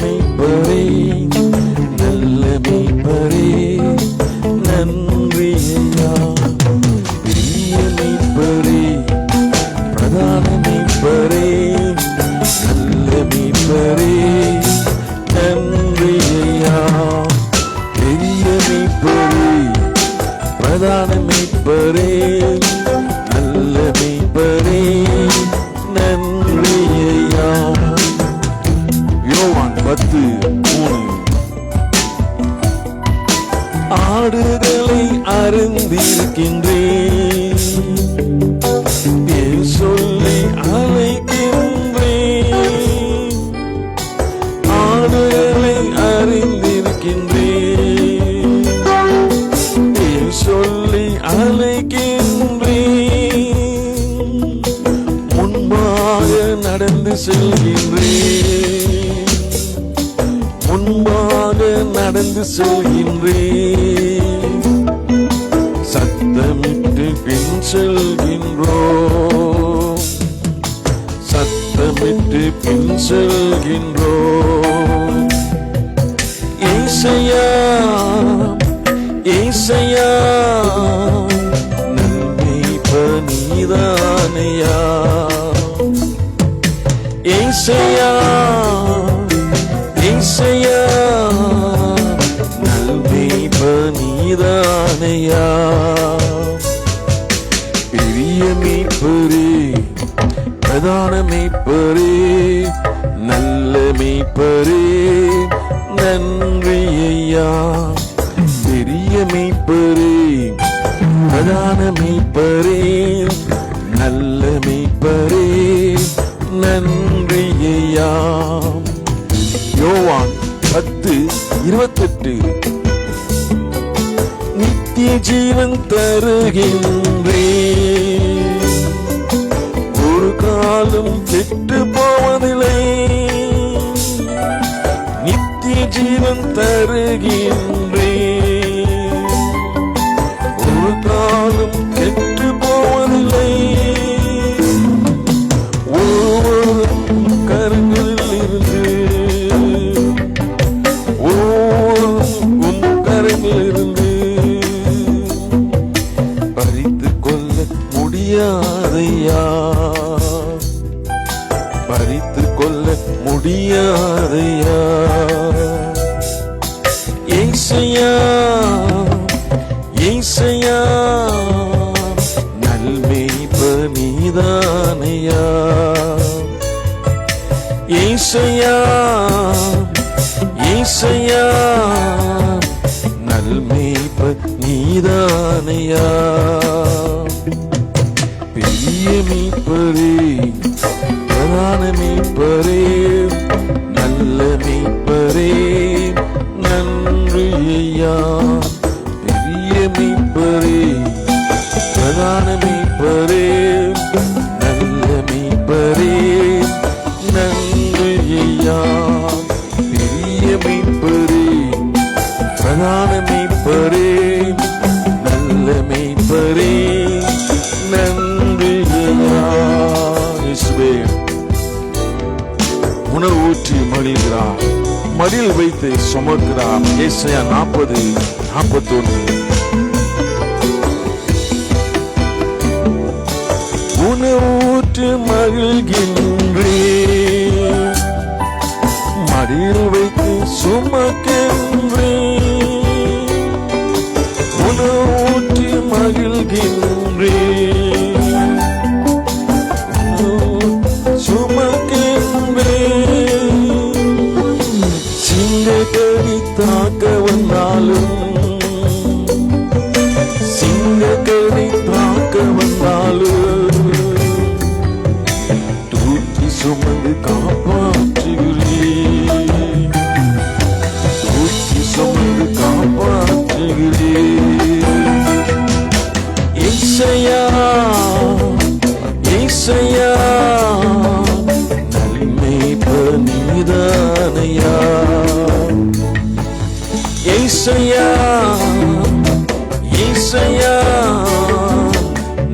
மேய்ப்பரே, நல்ல மேய்ப்பரே, நன்றி ஐயா. பெரிய மேய்ப்பரே, பிரதான மேய்ப்பரே, நல்ல மேய்ப்பரே, நன்றி ஐயா. பெரிய மேய்ப்பரே, பிரதான மேய்ப்பரே, நல்ல மேய்ப்பரே, நன்றி ஐயா. யோவான் 10:3. ஆடுகளை அறிந்திருக்கின்றேன், பேர் சொல்லி அழைக்கின்றேன். ஆடுகளை அறிந்திருக்கின்றேன், பேர் சொல்லி அழைக்கின்றேன். முன்பாக நடந்து செல்கின்றேன், முன்பாக நடந்து செல்கின்றேன். சத்தமிட்டு பின் செல்கின்றோம், சத்தமிட்டு பின் செல்கின்றோம். ஏசையா, ஏசையா, நன்மேய்ப்பர் நீதானையா. ஏசையா, ஏசையா, நல்மேய்ப்பர் நீதானையா. பெரிய மேய்ப்பரே, பிரதான மேய்ப்பரே, நல்ல மேய்ப்பரே, நன்றி ஐயா. பெரிய மேய்ப்பரே, பிரதான மேய்ப்பரே, நல்ல மேய்ப்பரே, நன்றி ஐயா. யோவான் 10:28. நித்திய ஜீவன் தருகின்றேன், ஒரு காலம் கெட்டு போவதில்லை. நித்திய ஜீவன் தருகின்றேன், ஒரு காலம் கெட்டு போவதில்லை. ஒவ்வொரு கரங்களில் இருந்து, ஒவ்வொரு கரங்களில் இருந்து பறித்து கொள்ள முடியாதையா, பறித்து கொள்ள முடியாதையா. ஏசையா, ஏசையா, நல்மேய்ப்பர் நீதானையா. ஏசையா, ஏசையா, நல்மேய்ப்பர் நீதானையா. பெரிய மேய்ப்பரே, பிரதான மேய்ப்பரே, நல்ல மேய்ப்பரே, நன்றி ஐயா. பெரிய மேய்ப்பரே, பிரதான மேய்ப்பரே, நல்ல மேய்ப்பரே, நன்றி ஐயா. பெரிய மேய்ப்பரே, பிரதான மேய்ப்பரே, நல்ல மேய்ப்பரே, நன்றி ஐயா. இயேசுவே, உணவு ஊற்றி மகிழ்கிறார், மடியில் வைத்து சுமக்கிறார். ஏசாயா 40:41. உணவூற்று மகிழ்கின்றேன், மடியில் வைத்து சுமக்கின்றேன். உணவூற்று மகிழ்கின்றேன், சுமக்கின்றேன். சிங்கக்கடி தாக்க வந்தாலும், சிங்கக்கடி தாக்க வந்தாலும் தூக்கி சுமந்து காப்பாற்றுகிறேன், தூக்கி சுமந்து காப்பாற்றுகிறேன். ஏசையா, ஏசையா, நல்மேய்ப்பர் நீதானையா. ஏசையா, ஏசையா,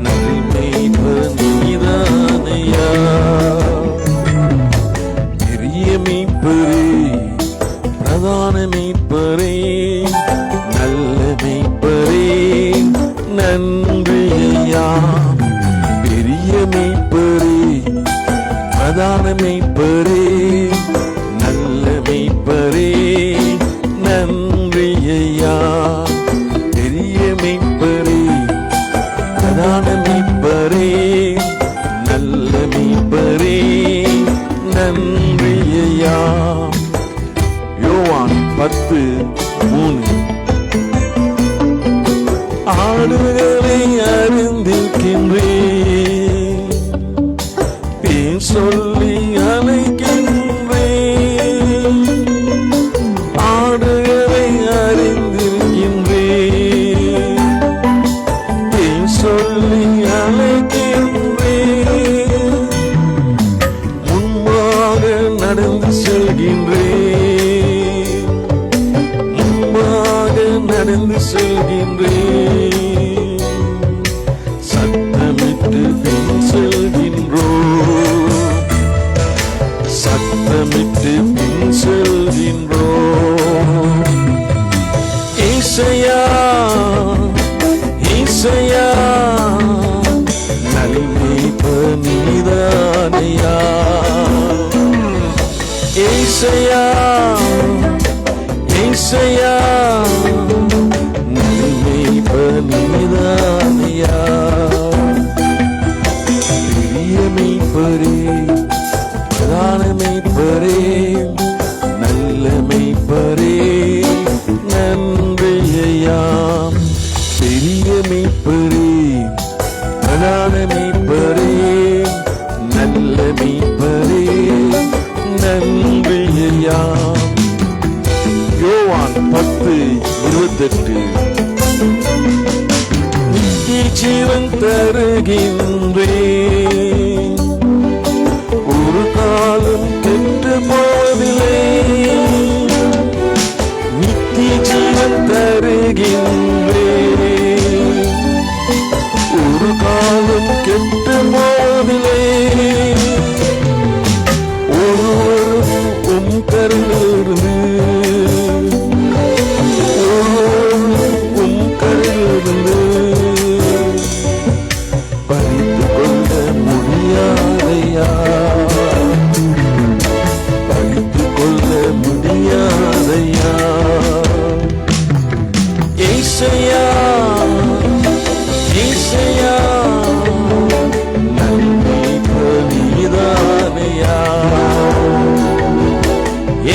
நல்மேய்ப்பர் நீதானையா. பெரிய மேய்ப்பரே, பிரதான மீட்பரே, நல்ல மீட்பரே, நன்றி ஐயா. பெரிய மீட்பரே, பிரதான மீட்பரே, நல்ல மீட்பரே, நன்றி ஐயா. பெரிய மீட்பரே, பிரதான மீட்பரே, நல்ல மீட்பரே, நன்றி ஐயா. யோவான் 10:3. ஆடுகளை அறிந்திருக்கின்றேன், பேர் சொல்லி அழைக்கின்றேன். ஆடுகளை அறிந்திருக்கின்றேன், பேர் சொல்லி அழைக்கின்றேன். முன்பாக நடந்து செல்கின்றேன், முன்பாக நடந்து செல்கின்றேன். சத்தமிட்டு பின் செல்கின்றோம், சத்தமிட்டு பின் செல்கின்றோம். ஏசையா, ஏசையா, நலிமேய்ப்பர் நீதானையா. ஏசையா, ஏசையா, நலிமேய்ப்பர் நீதானையா. பெரிய மீட்பரே, பிரதான மீட்பரே, நல்ல மீட்பரே, நன்றி ஐயா. பெரிய மீட்பரே, பிரதான மீட்பரே, நல்ல மீட்பரே, நன்றி ஐயா. யோவான் 10:28. நித்திய ஜீவன் தருகின்றேன், ஒரு காலம் கெட்டு போவதில்லை. நித்திய ஜீவன் தருகின்றேன், ஒரு காலம் கெட்டு போவதில்லை. ஒருவரும் உம் கருளிலிருந்து, ஒருவரும் உம் கருளிலிருந்து பறித்து கொள்ள முடியாதையா, பறித்து கொள்ள முடியாதையா. ஏசையா, ஏசையா, நன்மைப்பர் நீதானையா.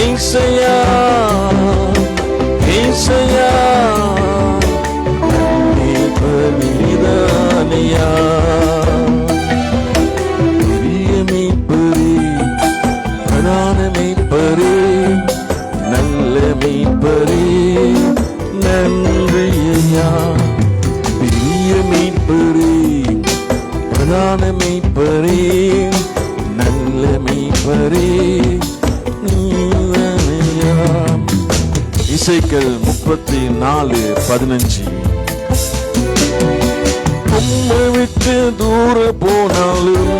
ஏசையா, ஏசையா, நன்மைப்பர் நீதானையா. பெரிய மீட்பரே, பிரதான மீட்பரே, நல்ல மீட்பரே, நன்றி ஐயா. பெரிய மீட்பரே, பிரதான மீட்பரே, நல்ல மீட்பரே, நீதானையா. இசைக்கல் 34:15. உம்மை விட்டு தூர போனாலும்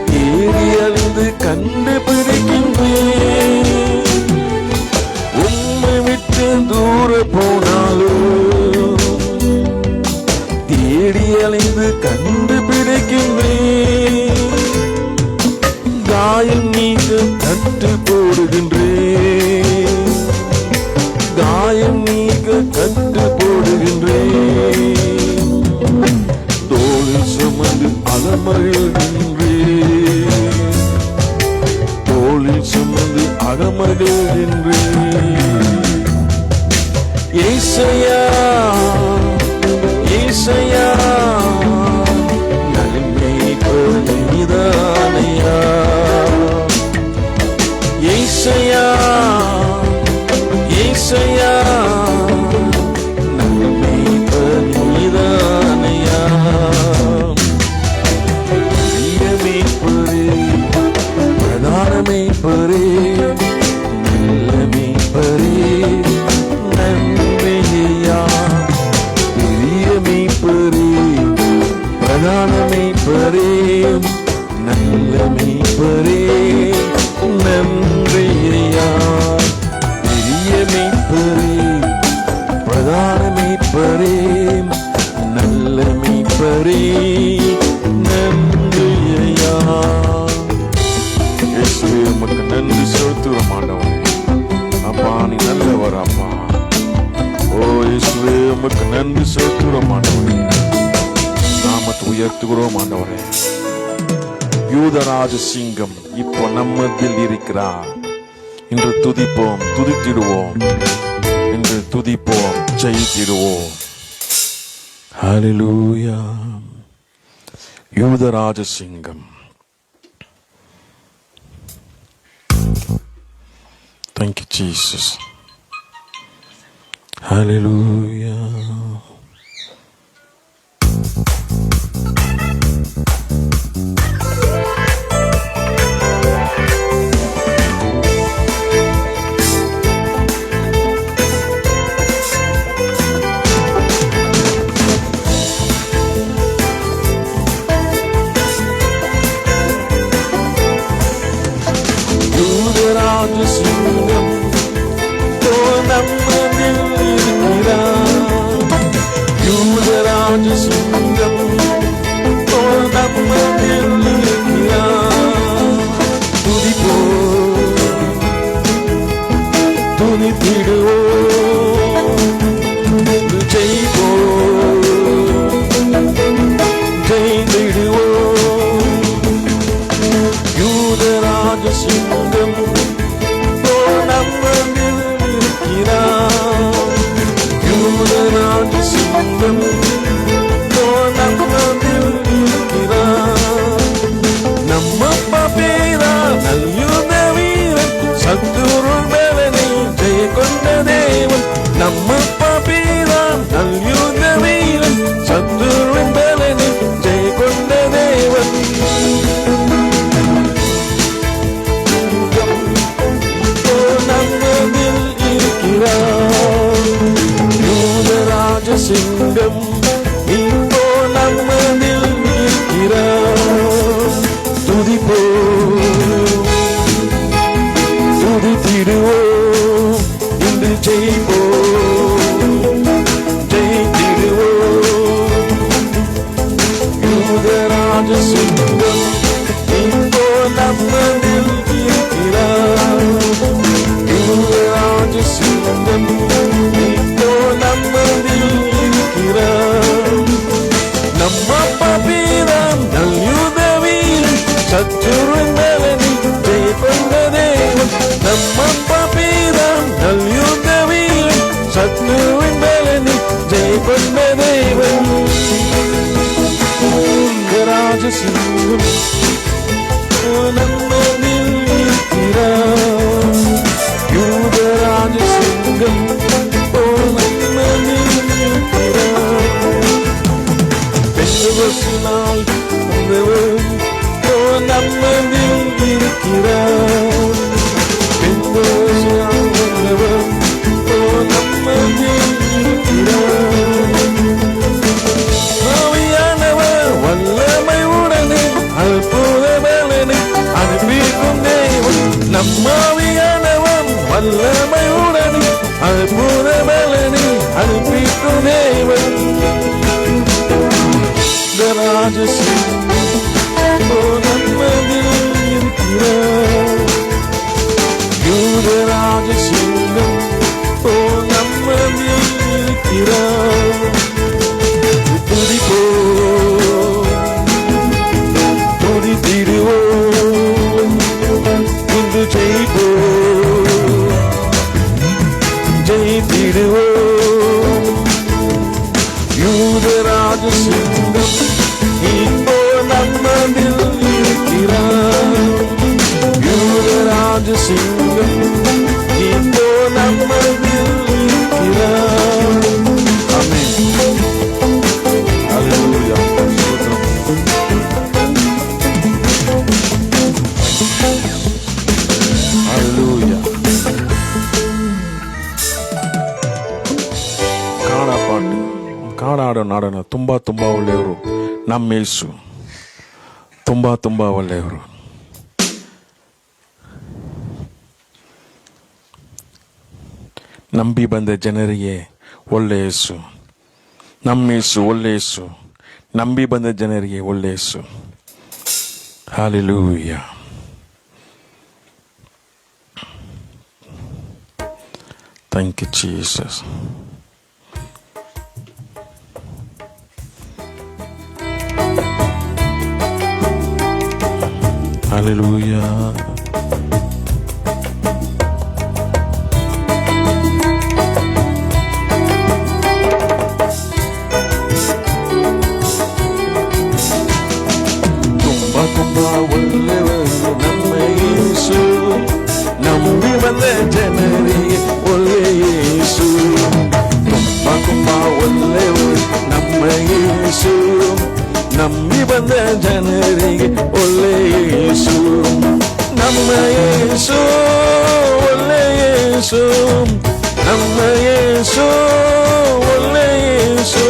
தேடி அழிந்து கண்டுபிடிக்கின்றேன். உம்மை விட்டு தூர போனாலும் தேடி அழிந்து கண்டுபிடிக்கின்றேன். காயம் நீக்க கட்டு போடுகின்றேன், காயம் நீக்க கட்டு போடுகின்றேன். தோளில் சுமந்து அகமகிழ்கின்றேன், தோளில் சுமந்து அகமகிழ்கின்றேன். ஏசையா, ஏசையா, நன்மைப்பர் நீதானையா. ஏசையா, ஏசையா, நன்மைப்பர் நீதானையா. பெரிய மீட்பரே, பிரதான மீட்பரே, நல்ல மீட்பரே, நன்றி ஐயா. பெரிய மீட்பரே, பிரதான மீட்பரே, நல்ல மீட்பரே, நன்றி ஐயா. இயேசுவே உமக்கு நன்றி செலுத்துகிறோம் ஆண்டவரே. அப்பா நீ நல்லவர் அப்பா. ஓ இயேசுவே உமக்கு நன்றி செலுத்துகிறோம் ஆண்டவரே. நாமத்தை உயர்த்துகிறோம் ஆண்டவரே. யூதராஜ சிங்கம் இப்போ நம்மதில் இருக்கிறார். இன்று துதிப்போம், துதித்திடுவோம். இன்று துதிப்போம், ஜெயித்திடுவோம். ஹல்லேலூயா. யூதராஜ சிங்கம். Thank you, Jesus. Hallelujah. ನಾಡನ ತುಂಬಾ ತುಂಬಾ ಒಳ್ಳೆಯವರು. ನಮ್ಮ ಯೇಸು ತುಂಬಾ ತುಂಬಾ ಒಳ್ಳೆಯವರು. ನಂಬಿ ಬಂದ ಜನರಿಗೆ ಒಳ್ಳೆ ಯೇಸು. ನಮ್ಮ ಯೇಸು ಒಳ್ಳೆ ಯೇಸು. ನಂಬಿ ಬಂದ ಜನರಿಗೆ ಒಳ್ಳೆ ಯೇಸು. Hallelujah. Thank you, Jesus. Hallelujah. ತುಂಬಾ ತುಂಬಾ ಒಳ್ಳೆಯವರು ನಮ್ಮ ಯೇಸು, ನಂಬಿ ಬಂದ ಜನರಿಗೆ ಒಳ್ಳೆ ಯೇಸು. ತುಂಬಾ ತುಂಬಾ ಒಳ್ಳೆಯವರು ನಮ್ಮ ಯೇಸು, ನಂಬಿ ಬಂದ ಜನರಿಗೆ ಒಳ್ಳೆ ಯೇಸು. ನಮ್ಮ ಯೇಸು ಒಳ್ಳೆ ಯೇಸು, ನಮ್ಮ ಯೇಸು ಒಳ್ಳೆ ಯೇಸು,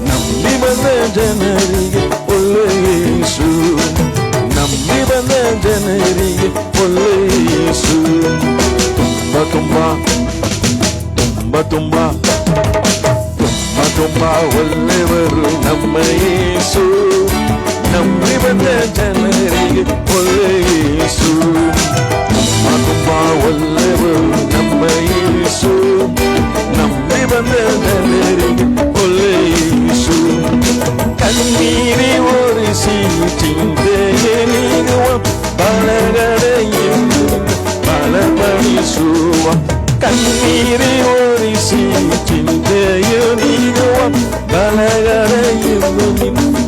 ನಂಬಿ ಬಂದ ಜನರಿಗೆ ಒಳ್ಳೆ ಯೇಸು, ನಂಬಿ ಬಂದ ಜನರಿಗೆ ಒಳ್ಳೆ ಯೇಸು. ತುಂಬಾ ತುಂಬಾ ತುಂಬಾ ತುಂಬಾ ತುಂಬಾ ತುಂಬಾ ಒಳ್ಳೆಯವರು ನಮ್ಮ ಯೇಸು, ನಂಬಿ ಬಂದ ಜನರಿಗೆ ಒಳ್ಳೆ ಯೇಸು. ತುಂಬಾ ತುಂಬಾ ಒಳ್ಳೆಯವರು ನಮ್ಮ ಯೇಸು, ನಂಬಿ ಬಂದ ಜನರಿಗೆ ಒಳ್ಳೆ ಯೇಸು. ಕಣ್ಣೀರಿ ಒರೆಸಿ ಚಿಂತೆಗೆ ನೀಗುವ ಬಲಗಡೆಯಿಂದ ಬಲಪಡಿಸುವ, ಕಣ್ಣೀರಿ ಒರೆಸಿ ಚಿಂತೆಯು ನೀಗುವ ಬಲಗಡೆಯಿಂದ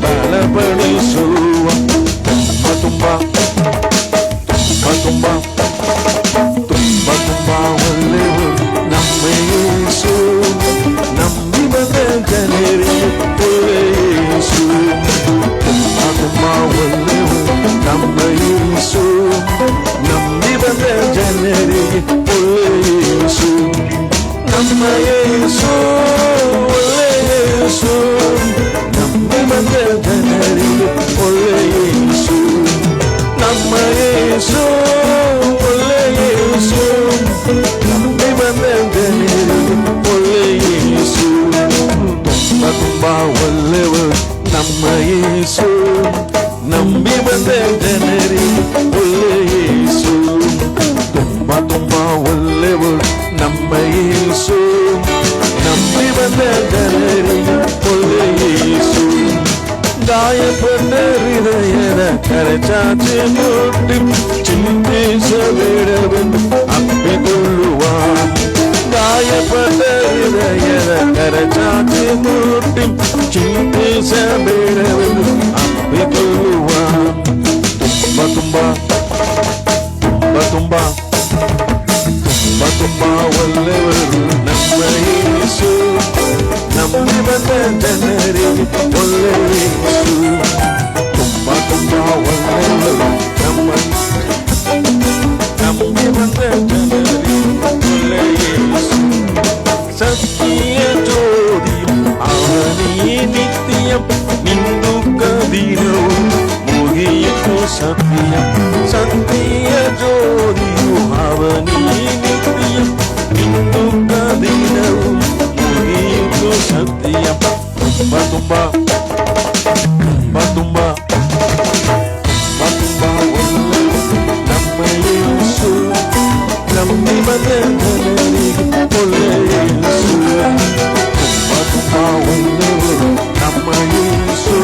ಬಲಪಡಿಸುವ. ತುಂಬ ತುಂಬ ತುಂಬ ತುಂಬ ತುಂಬ ಒಳ್ಳೆಯವರು ನಮ್ಮ ಯೇಸು, ನಂಬಿ ಬಂದ ಜನರಿಗೆ ಒಳ್ಳೆ ಯೇಸು. ತುಂಬ ತುಂಬ ಒಳ್ಳೆಯವರು ನಮ್ಮ ಯೇಸು, ನಂಬಿ ಬಂದ ಜನರಿಗೆ ಒಳ್ಳೆ ಯೇಸು. ನಮ್ಮ ಯೇಸು ಒಳ್ಳೆ ಯೇಸು, ನಂಬಿ ಬಂದ ಜನರಿಗೆ ಒಳ್ಳೆ ಯೇಸು. ನಮ್ಮ ಯೇಸು ಒಳ್ಳೆ ಯೇಸು, ನಂಬಿ ಬಂದ ಜನರಿಗೆ ಒಳ್ಳೆ ಯೇಸು. ತುಂಬ ತುಂಬ ಒಳ್ಳೆಯವರು ನಮ್ಮ ಯೇಸು, ನಂಬಿ ಬಂದ ಜನರಿಗೆ ಒಳ್ಳೆ ಯೇಸು. ತುಂಬ ತುಂಬ ಒಳ್ಳೆಯವರು ನಮ್ಮ ಯೇಸು, ನಂಬಿ ಬಂದ ಜನರಿಗೆ ಒಳ್ಳೆ ಯೇಸು. ಗಾಯಪಟ್ಟ ಹೃದಯದ ಕರಚಾಚಿ ಮುಟ್ಟಿ ಚಿಂತಿಸಬೇಡವೆಂದು ಅಪ್ಪಿಕೊಳ್ಳುವ, ಗಾಯಪಟ್ಟ ಹೃದಯದ ಕರಚಾಚಿ ಮುಟ್ಟಿ ಚಿಂತಿಸಬೇಡವೆಂದು ಅಪ್ಪಿಕೊಳ್ಳುವ. ತುಂಬ ತುಂಬ ತುಂಬ ತುಂಬ ತುಂಬ ತುಂಬ ಒಳ್ಳೆಯವರು ನಮ್ಮ ಯೇಸು, ನಂಬಿ ಬಂದ ಜನರಿಗೆ ಒಳ್ಳೆ ಯೇಸು. ತುಂಬ ತುಂಬ ಒಳ್ಳೆಯವರು ನಮ್ಮ ನಂಬಿ ಬಂದ ಜನರಿಗೆ ಒಳ್ಳೆ ಯೇಸು. ಸತ್ಯ ಜೋಡಿ ಅವನೇ ನಿತ್ಯ, ನಿಂದು ಕದಿನವು ಮುಗಿಯಿತು ಸತ್ಯ. ಸತ್ಯ ಜೋಡಿಯು ಅವನೇ ನಿತ್ಯ, ನಿಂದು ಕದಿನವು ಮುಗಿಯಿತು ಸತ್ಯ. ತುಂಬ ತುಂಬ ತುಂಬ ತುಂಬ ತುಂಬ ಒಳ್ಳೆಯವರು ನಮ್ಮ ಯೇಸು, ನಂಬಿ ಬಂದ ಜನರಿಗೆ ಒಳ್ಳೆ ಯೇಸು. ತುಂಬ ತುಂಬ ಒಳ್ಳೆಯವರು ನಮ್ಮ ಯೇಸು,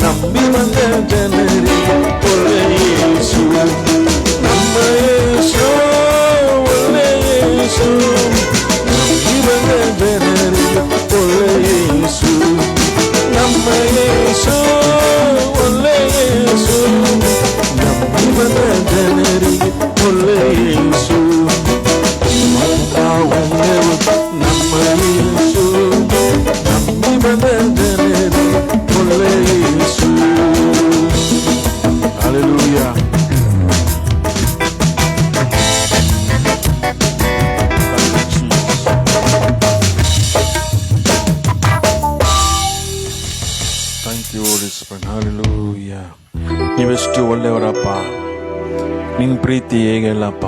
ನಂಬಿ ಬಂದ ಜನರಿಗೆ ಒಳ್ಳೆ ಯೇಸು. ನಮ್ಮ ಯೇಸು ಒಳ್ಳೆ ಯೇಸು, ನಂಬಿ ಬಂದ ಜನರಿಗೆ ಒಳ್ಳೆ ಯೇಸು. ನಮ್ಮ ಯೇಸು ಒಳ್ಳೆ ಯೇಸು, ನಂಬಿ ಬಂದ ಜನರಿಗೆ ಒಳ್ಳೆ ಯೇಸು. ಒಳ್ಳೆಯವರು ನಮ್ಮ ಯೇಸು, ನಂಬಿ ಬಂದ ಜನರಿಗೆ ಒಳ್ಳೆ ಯೇಸು. Hallelujah. Thank you, Holy Spirit. Hallelujah. ನೀವೆಷ್ಟು ಒಳ್ಳೆಯವರಪ್ಪ, ನಿನ್ನ ಪ್ರೀತಿ ಹೇಗೆಲ್ಲಪ್ಪ.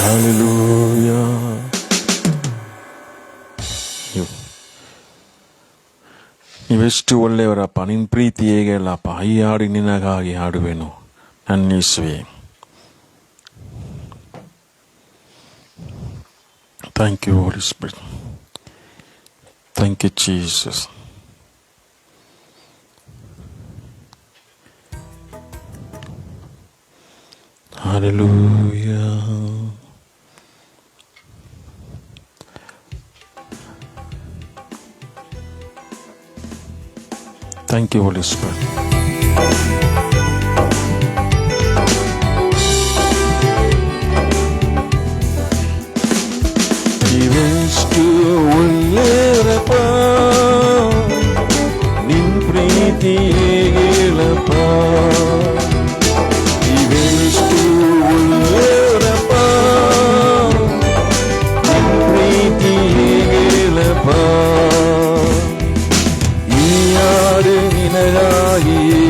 Hallelujah. ನೀವೆಷ್ಟು ಒಳ್ಳೆಯವರಪ್ಪ, ನಿನ್ನ ಪ್ರೀತಿ ಹೇಗೆ ಅಲ್ಲಪ್ಪ. ಈ ಹಾಡು ನಿನಗಾಗಿ ಹಾಡುವೆನು ನನ್ನ ಯೇಸುವೆ. Thank you, Holy Spirit. Thank you, Jesus. Hallelujah. Thank you, Holy Spirit. ಇವೆಷ್ಟು ಒಳ್ಳೆಯರಪ್ಪ, ನಿನ್ ಪ್ರೀತಿ ಹೇಳಪ್ಪ. ಇವೆಷ್ಟು ಒಳ್ಳೆಯರಪ್ಪ, ನಿನ್ ಪ್ರೀತಿ ಹೇಳಪ್ಪ. ಈ ಹಾಡು ನಿನಗಾಗಿಯೇ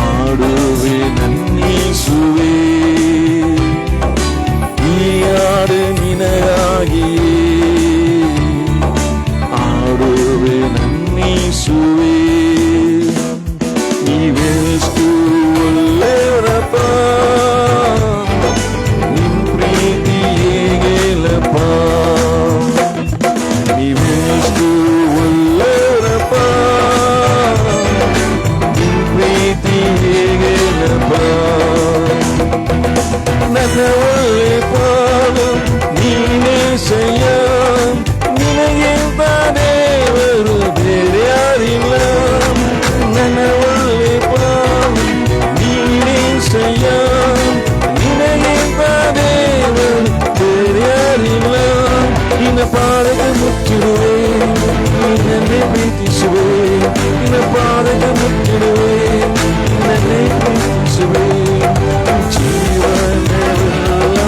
ಆಡುವೆ ನನ್ನಿಸುವೆ. ಹಾಡು ನಿನಗಾಗಿಯೇ ಆಡುವೆ ನನ್ನಿಸುವೆ. ನೀವೆಷ್ಟು ಒಳ್ಳೆಯವರಪ್ಪ, ನಿನ್ ಪ್ರೀತಿ ಹೇಗೆಲಪ್ಪ. ನೀವೆಷ್ಟು ಒಳ್ಳೆಯವರಪ್ಪ, ನಿನ್ ಪ್ರೀತಿ ಹೇಗೆಲಪ್ಪ. ನನ್ನ ಒಳ್ಳೆ ಪಾಲು ನೀನೇ ಸಯ್ಯ, ನಿನಗಿಂತ ದೇವರು ಬೇರೆ ಯಾರಿಲ್ಲ. ನನ್ನ ಒಳ್ಳೆ ಪಾಲು ನೀನೇ ಸಯ್ಯ, ನಿನಗಿಂತ ದೇವರು ಬೇರೆ ಯಾರಿಲ್ಲ. ನಿನ್ನ ಪಾದಕ್ಕೆ ಮುಚ್ಚಿಡುವೆ, ನಿನ್ನನ್ನೇ ಪ್ರೀತಿಸುವೆ. ನಿನ್ನ ಪಾದಕ್ಕೆ ಮುಚ್ಚಿಡುವೆ, ನಿನ್ನನ್ನೇ ಪ್ರೀತಿಸುವೆ. ಜೀವನವೆಲ್ಲ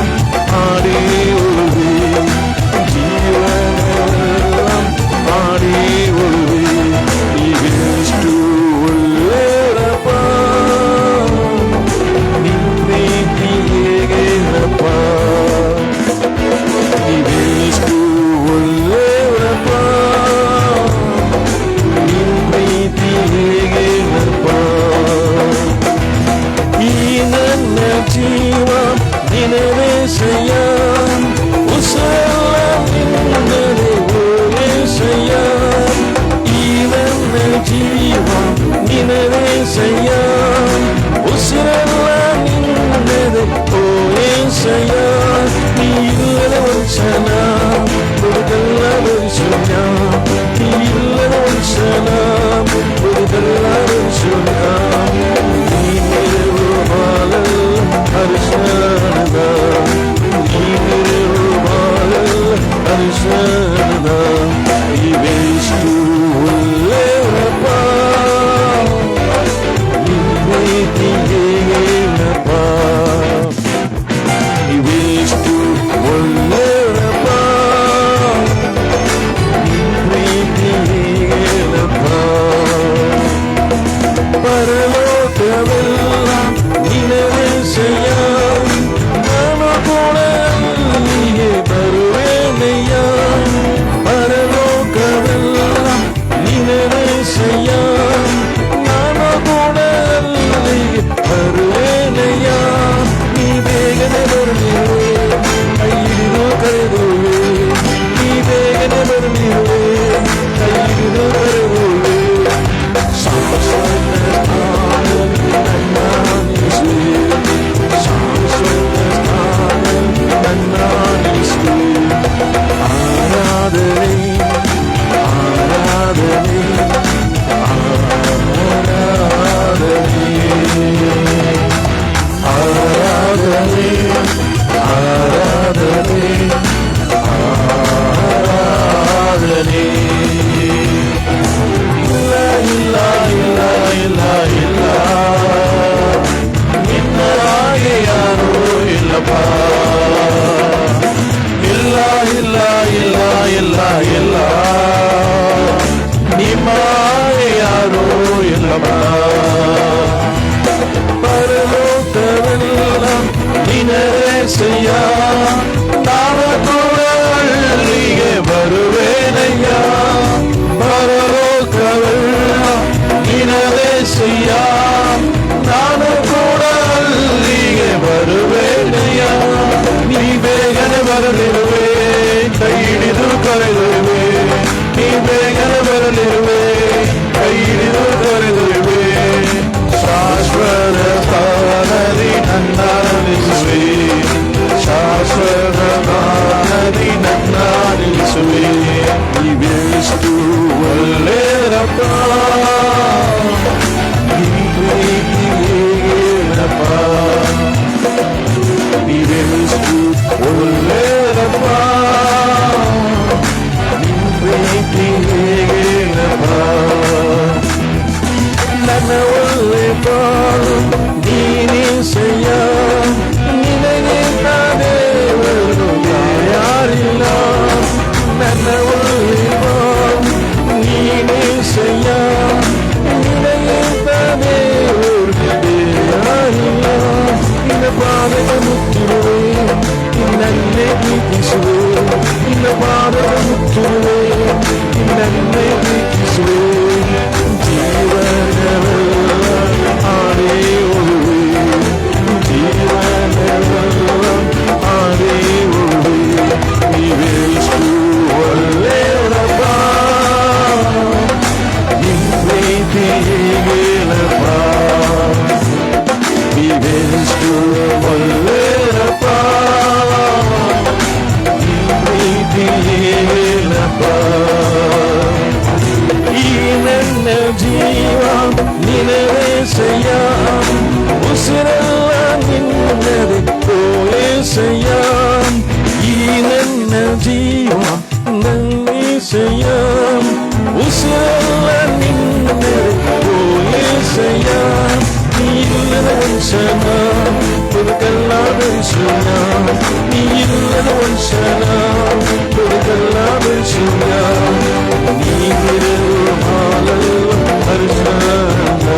செய்யாம் ஈனென்ன ஜீவா நன்மை செய்யாம் உசல நின்று போலே செய்யாம் நீ இல்லத வன்சனா பொதுக்கெல்லாம் விஷயா நீ இல்லத வன்சனா பொதுக்கெல்லாம் விஷயா நீ திருமாலெல்லாம் ஹரிசனா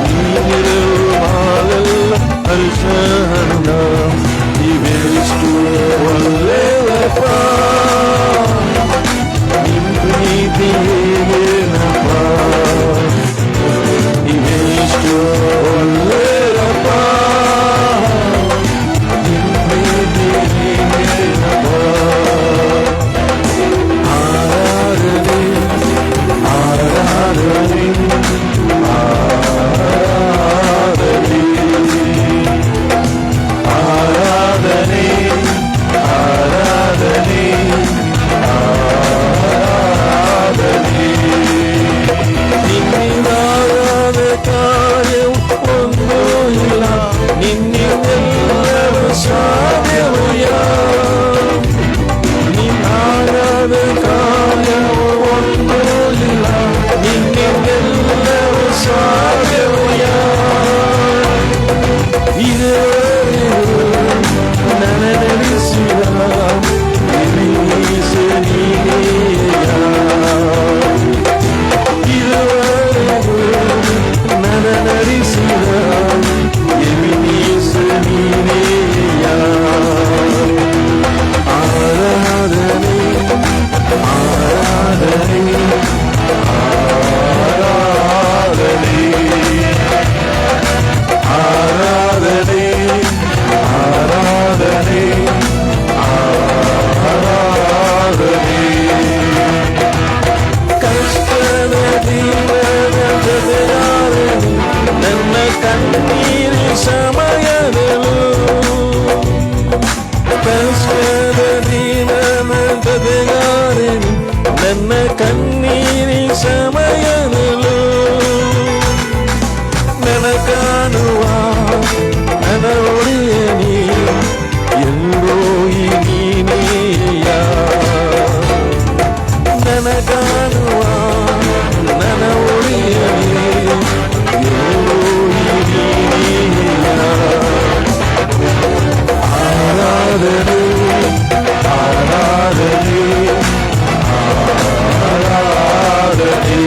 நீ திருமாலெல்லாம் ஹரிசனா இவேஸ்டு ஒல்லேலப்பா நிம்பிதியேனப்பா இவேஸ்டு ஒல்லேலப்பா நிம்பிதியேனப்பா ஆராதனை ஆராதனை ஆராதனை ஆராதனை ஆராதனை நின்னில்லாத காரியம் ஒன்றுமில்ல நின்னில்லவ சாதனையா நின்னாத காரியம் ஒன்றுமில்ல நின்னில்லவ சாதனையா இது நனனரிசிராம் எலிசனியா இதுவரை நனனரிசிராம் எலிசனியா ஆராதனை ஆராதனை ஆராதனை ஆராதனை ஆராதனை ஆராதனை கஷ்டத தீரனதயாரே ನನ್ನ ಕಣ್ಣೀರಿ ಸಮಯದಲು ಕಷ್ಟದ ದೀನನದಯಾರೇ ನನ್ನ ಕಣ್ಣೀರಿ ಸಮಯದಲು ನನ್ನ ಕಾಣುವ ನನ್ನ ಒಡೆಯ ನೀ ಎಲ್ಲೋ ಈ ನೀನೆಯ ನನ್ನ ಕಾಣುವ ನನ್ನ ಒಡೆಯ ನೀ ಎಲ್ಲೋ ಈ ನೀನೆಯ ಆರಾಧನೆ ಆರಾಧನೆ ಆರಾಧನೆ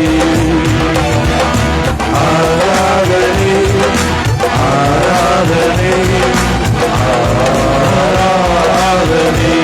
ஆராதனை ஆராதனை ஆராதனை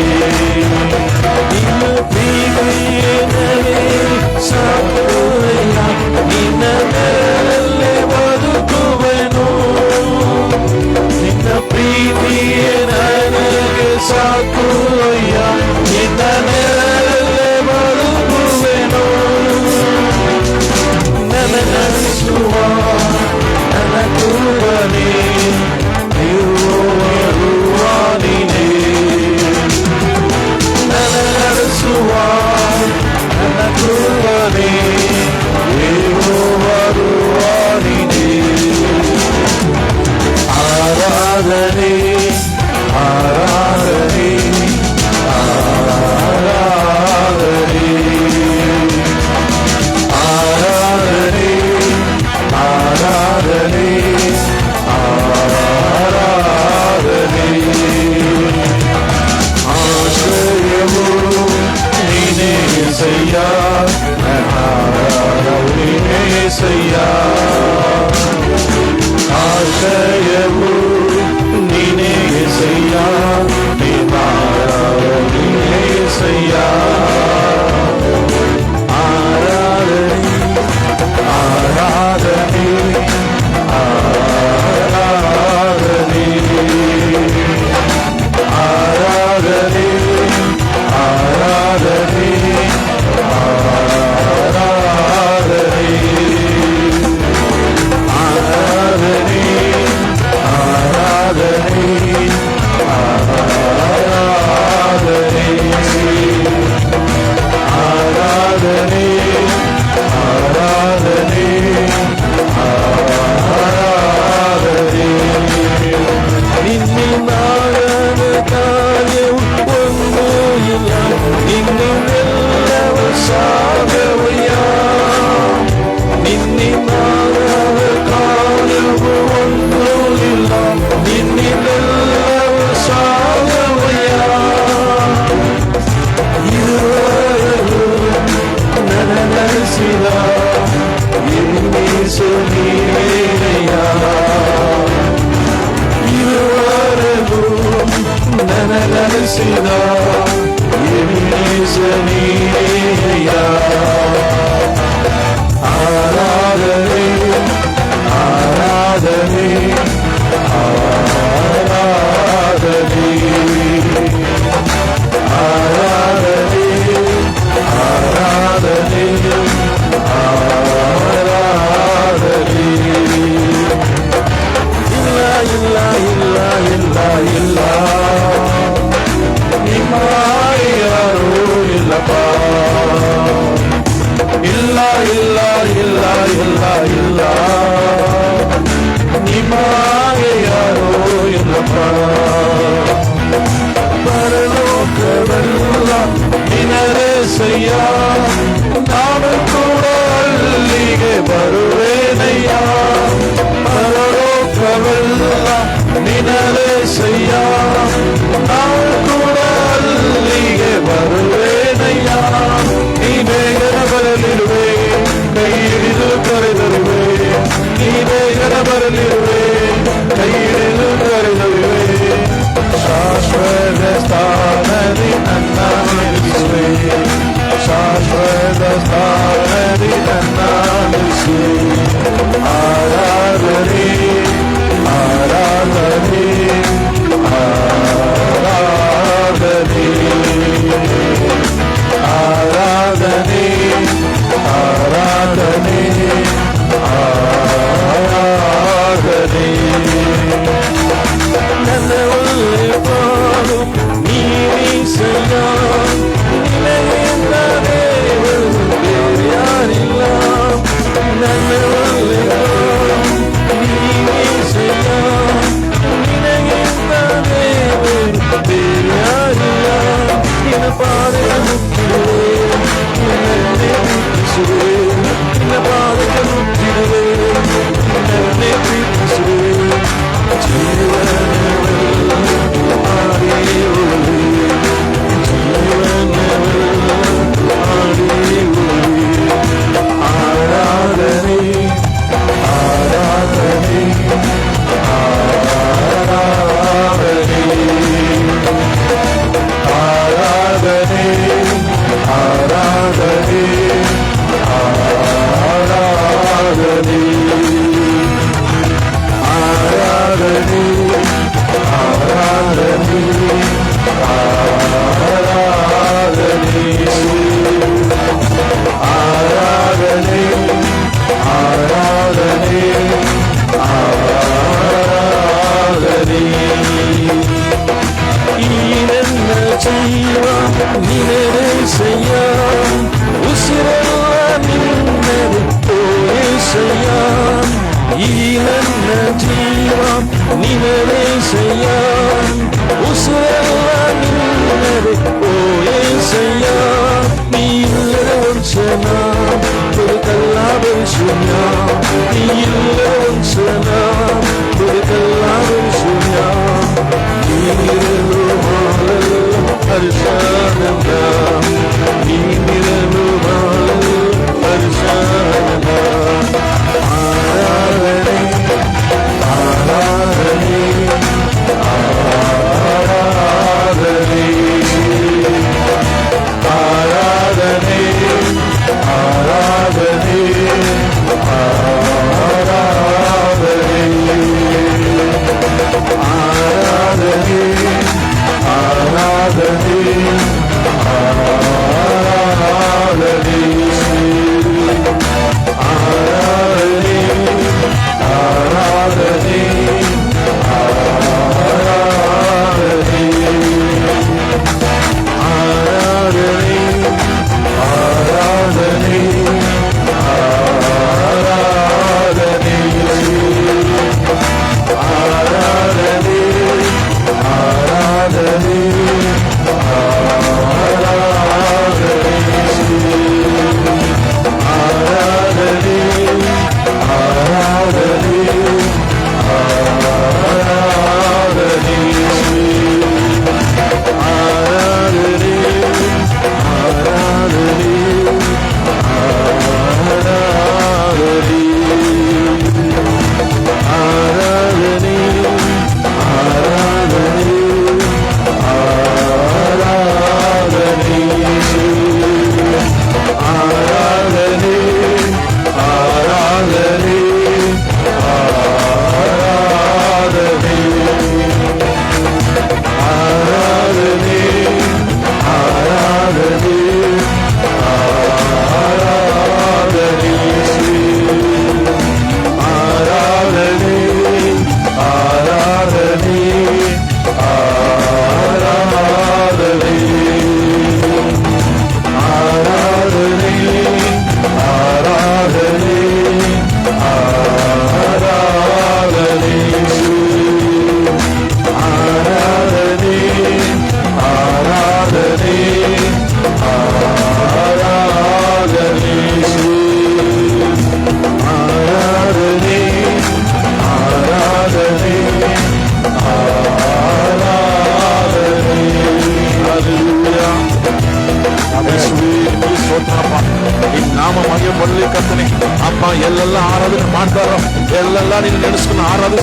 ಇಲ್ಲ ಇಲ್ಲ ಇಲ್ಲ ಇಲ್ಲ ನಿಮ್ಮ ಯಾರೂ ಇಲ್ಲಪ್ಪ. ಇಲ್ಲ ಇಲ್ಲ ಇಲ್ಲ ಇಲ್ಲ ಇಲ್ಲ ನಿಮ್ಮ ಯಾರೂ ಇಲ್ಲಪ್ಪ. ಪರಲೋಕವೆಲ್ಲ ನಿನರೇಸಯ್ಯ, ನಾನು ಕೂಡ ಅಲ್ಲಿಗೆ ಬರುವೇನಯ್ಯ. ಪರಲೋಕವೆಲ್ಲ ನಿನರೇಸಯ್ಯ, ನಾನು ಕೂಡ ಅಲ್ಲಿಗೆ ಬರುವೇನಯ್ಯ. ನೀ ಬೇಗನ ಬರಲಿರುವೆ, ಕೈ ಹಿಡಿದು ಕರೆದರುವೆ. ನೀ ಬೇಗನ ಬರಲಿರುವೆ, ಕೈ ಹಿಡಿದು ಕರೆದರುವೆ. ಶಾಶ್ವತ ಸ್ಥಾನದಿ ನನ್ನ ನಿಲ್ಲಿಸುವೆ, ಶಾಶ್ವತ ಸ್ಥಾನದಿ ನನ್ನ ನಿಲ್ಲಿಸುವೆ. ಆರಾಧನೆ ಆರಾಧನೆ ಆರಾಧನೆ ಆರಾಧನೆ ಆರಾಧನೆ ಆರಾಧನೆ. ನನ್ನ ಒಳ್ಳೆ ಪಾಲು ನೀಸಯ್ಯ, ನಿನಗಿಂತ ದೇವರು ಬೇರೆ ಯಾರಿಲ್ಲ. ನನ್ನ ಒಳ್ಳೆ ಪಾಲು ನೀಸಯ್ಯ, ನಿನಗಿಂತ ದೇವರು ಬೇರೆ ಯಾರಿಲ್ಲ. ನಿನ್ನ ಪಾದಕ್ಕೆ ಮುಟ್ಟಿರುವೆ, ನಿನ್ನನ್ನೇ ಪ್ರೀತಿಸುವೆ. ನಿನ್ನ ಪಾದಕ್ಕೆ ಮುಟ್ಟಿರುವೆ, ನಿನ್ನನ್ನೇ ಪ್ರೀತಿಸುವೆ. ಜೀವನವೆಲ್ಲ ಆಡಿಯುವೆ, ಜೀವನವೆಲ್ಲ ಆಡಿಯುವೆ. ಆರಾಧನೆ ಆರಾಧನೆ ಆರಾಧನೆ ಆರಾಧನೆ ಆರಾಧನೆ ಆರಾಧನೆ ಆರಾಧನೆ ಆರಾಧನೆ ಆರಾಧನೆ ಆರಾಧನೆ ಆರಾಧನೆ ಆರಾಧನೆ. ಈ ನನ್ನ ಜೀವ ನಿನರೇಸಯ್ಯ, ಉಸಿರೆಲ್ಲ ನಿನ್ನದು ಓ యేసయ్ಯ. ಈ ನನ್ನ ಜೀವ ನಿನರೇಸಯ್ಯ, ಉಸಿರೆಲ್ಲ ನಿನ್ನದು ಓ యేసయ్య. ನೀ ಇಲ್ಲದ ವಂಚನ ಬದುಕಲ್ಲ ಬರಿಶೂನ್ಯ, ನೀ ಇಲ್ಲದ ವಂಚನ ಬದುಕಲ್ಲ ಬರಿಶೂನ್ಯ. ನೀನಿರಲು ಮಾಡಲು ಹರ್ಷಾನಂದ, ನೀನಿರಲು ಮಾಡಲು ಹರ್ಷಾನಂದ. ಆರಾಧನೆ ಆರಾಧನೆ ಆರಾಧನೆ ಆರಾಧನೆ ಆರಾಧನೆ ಆರಾಧನೆ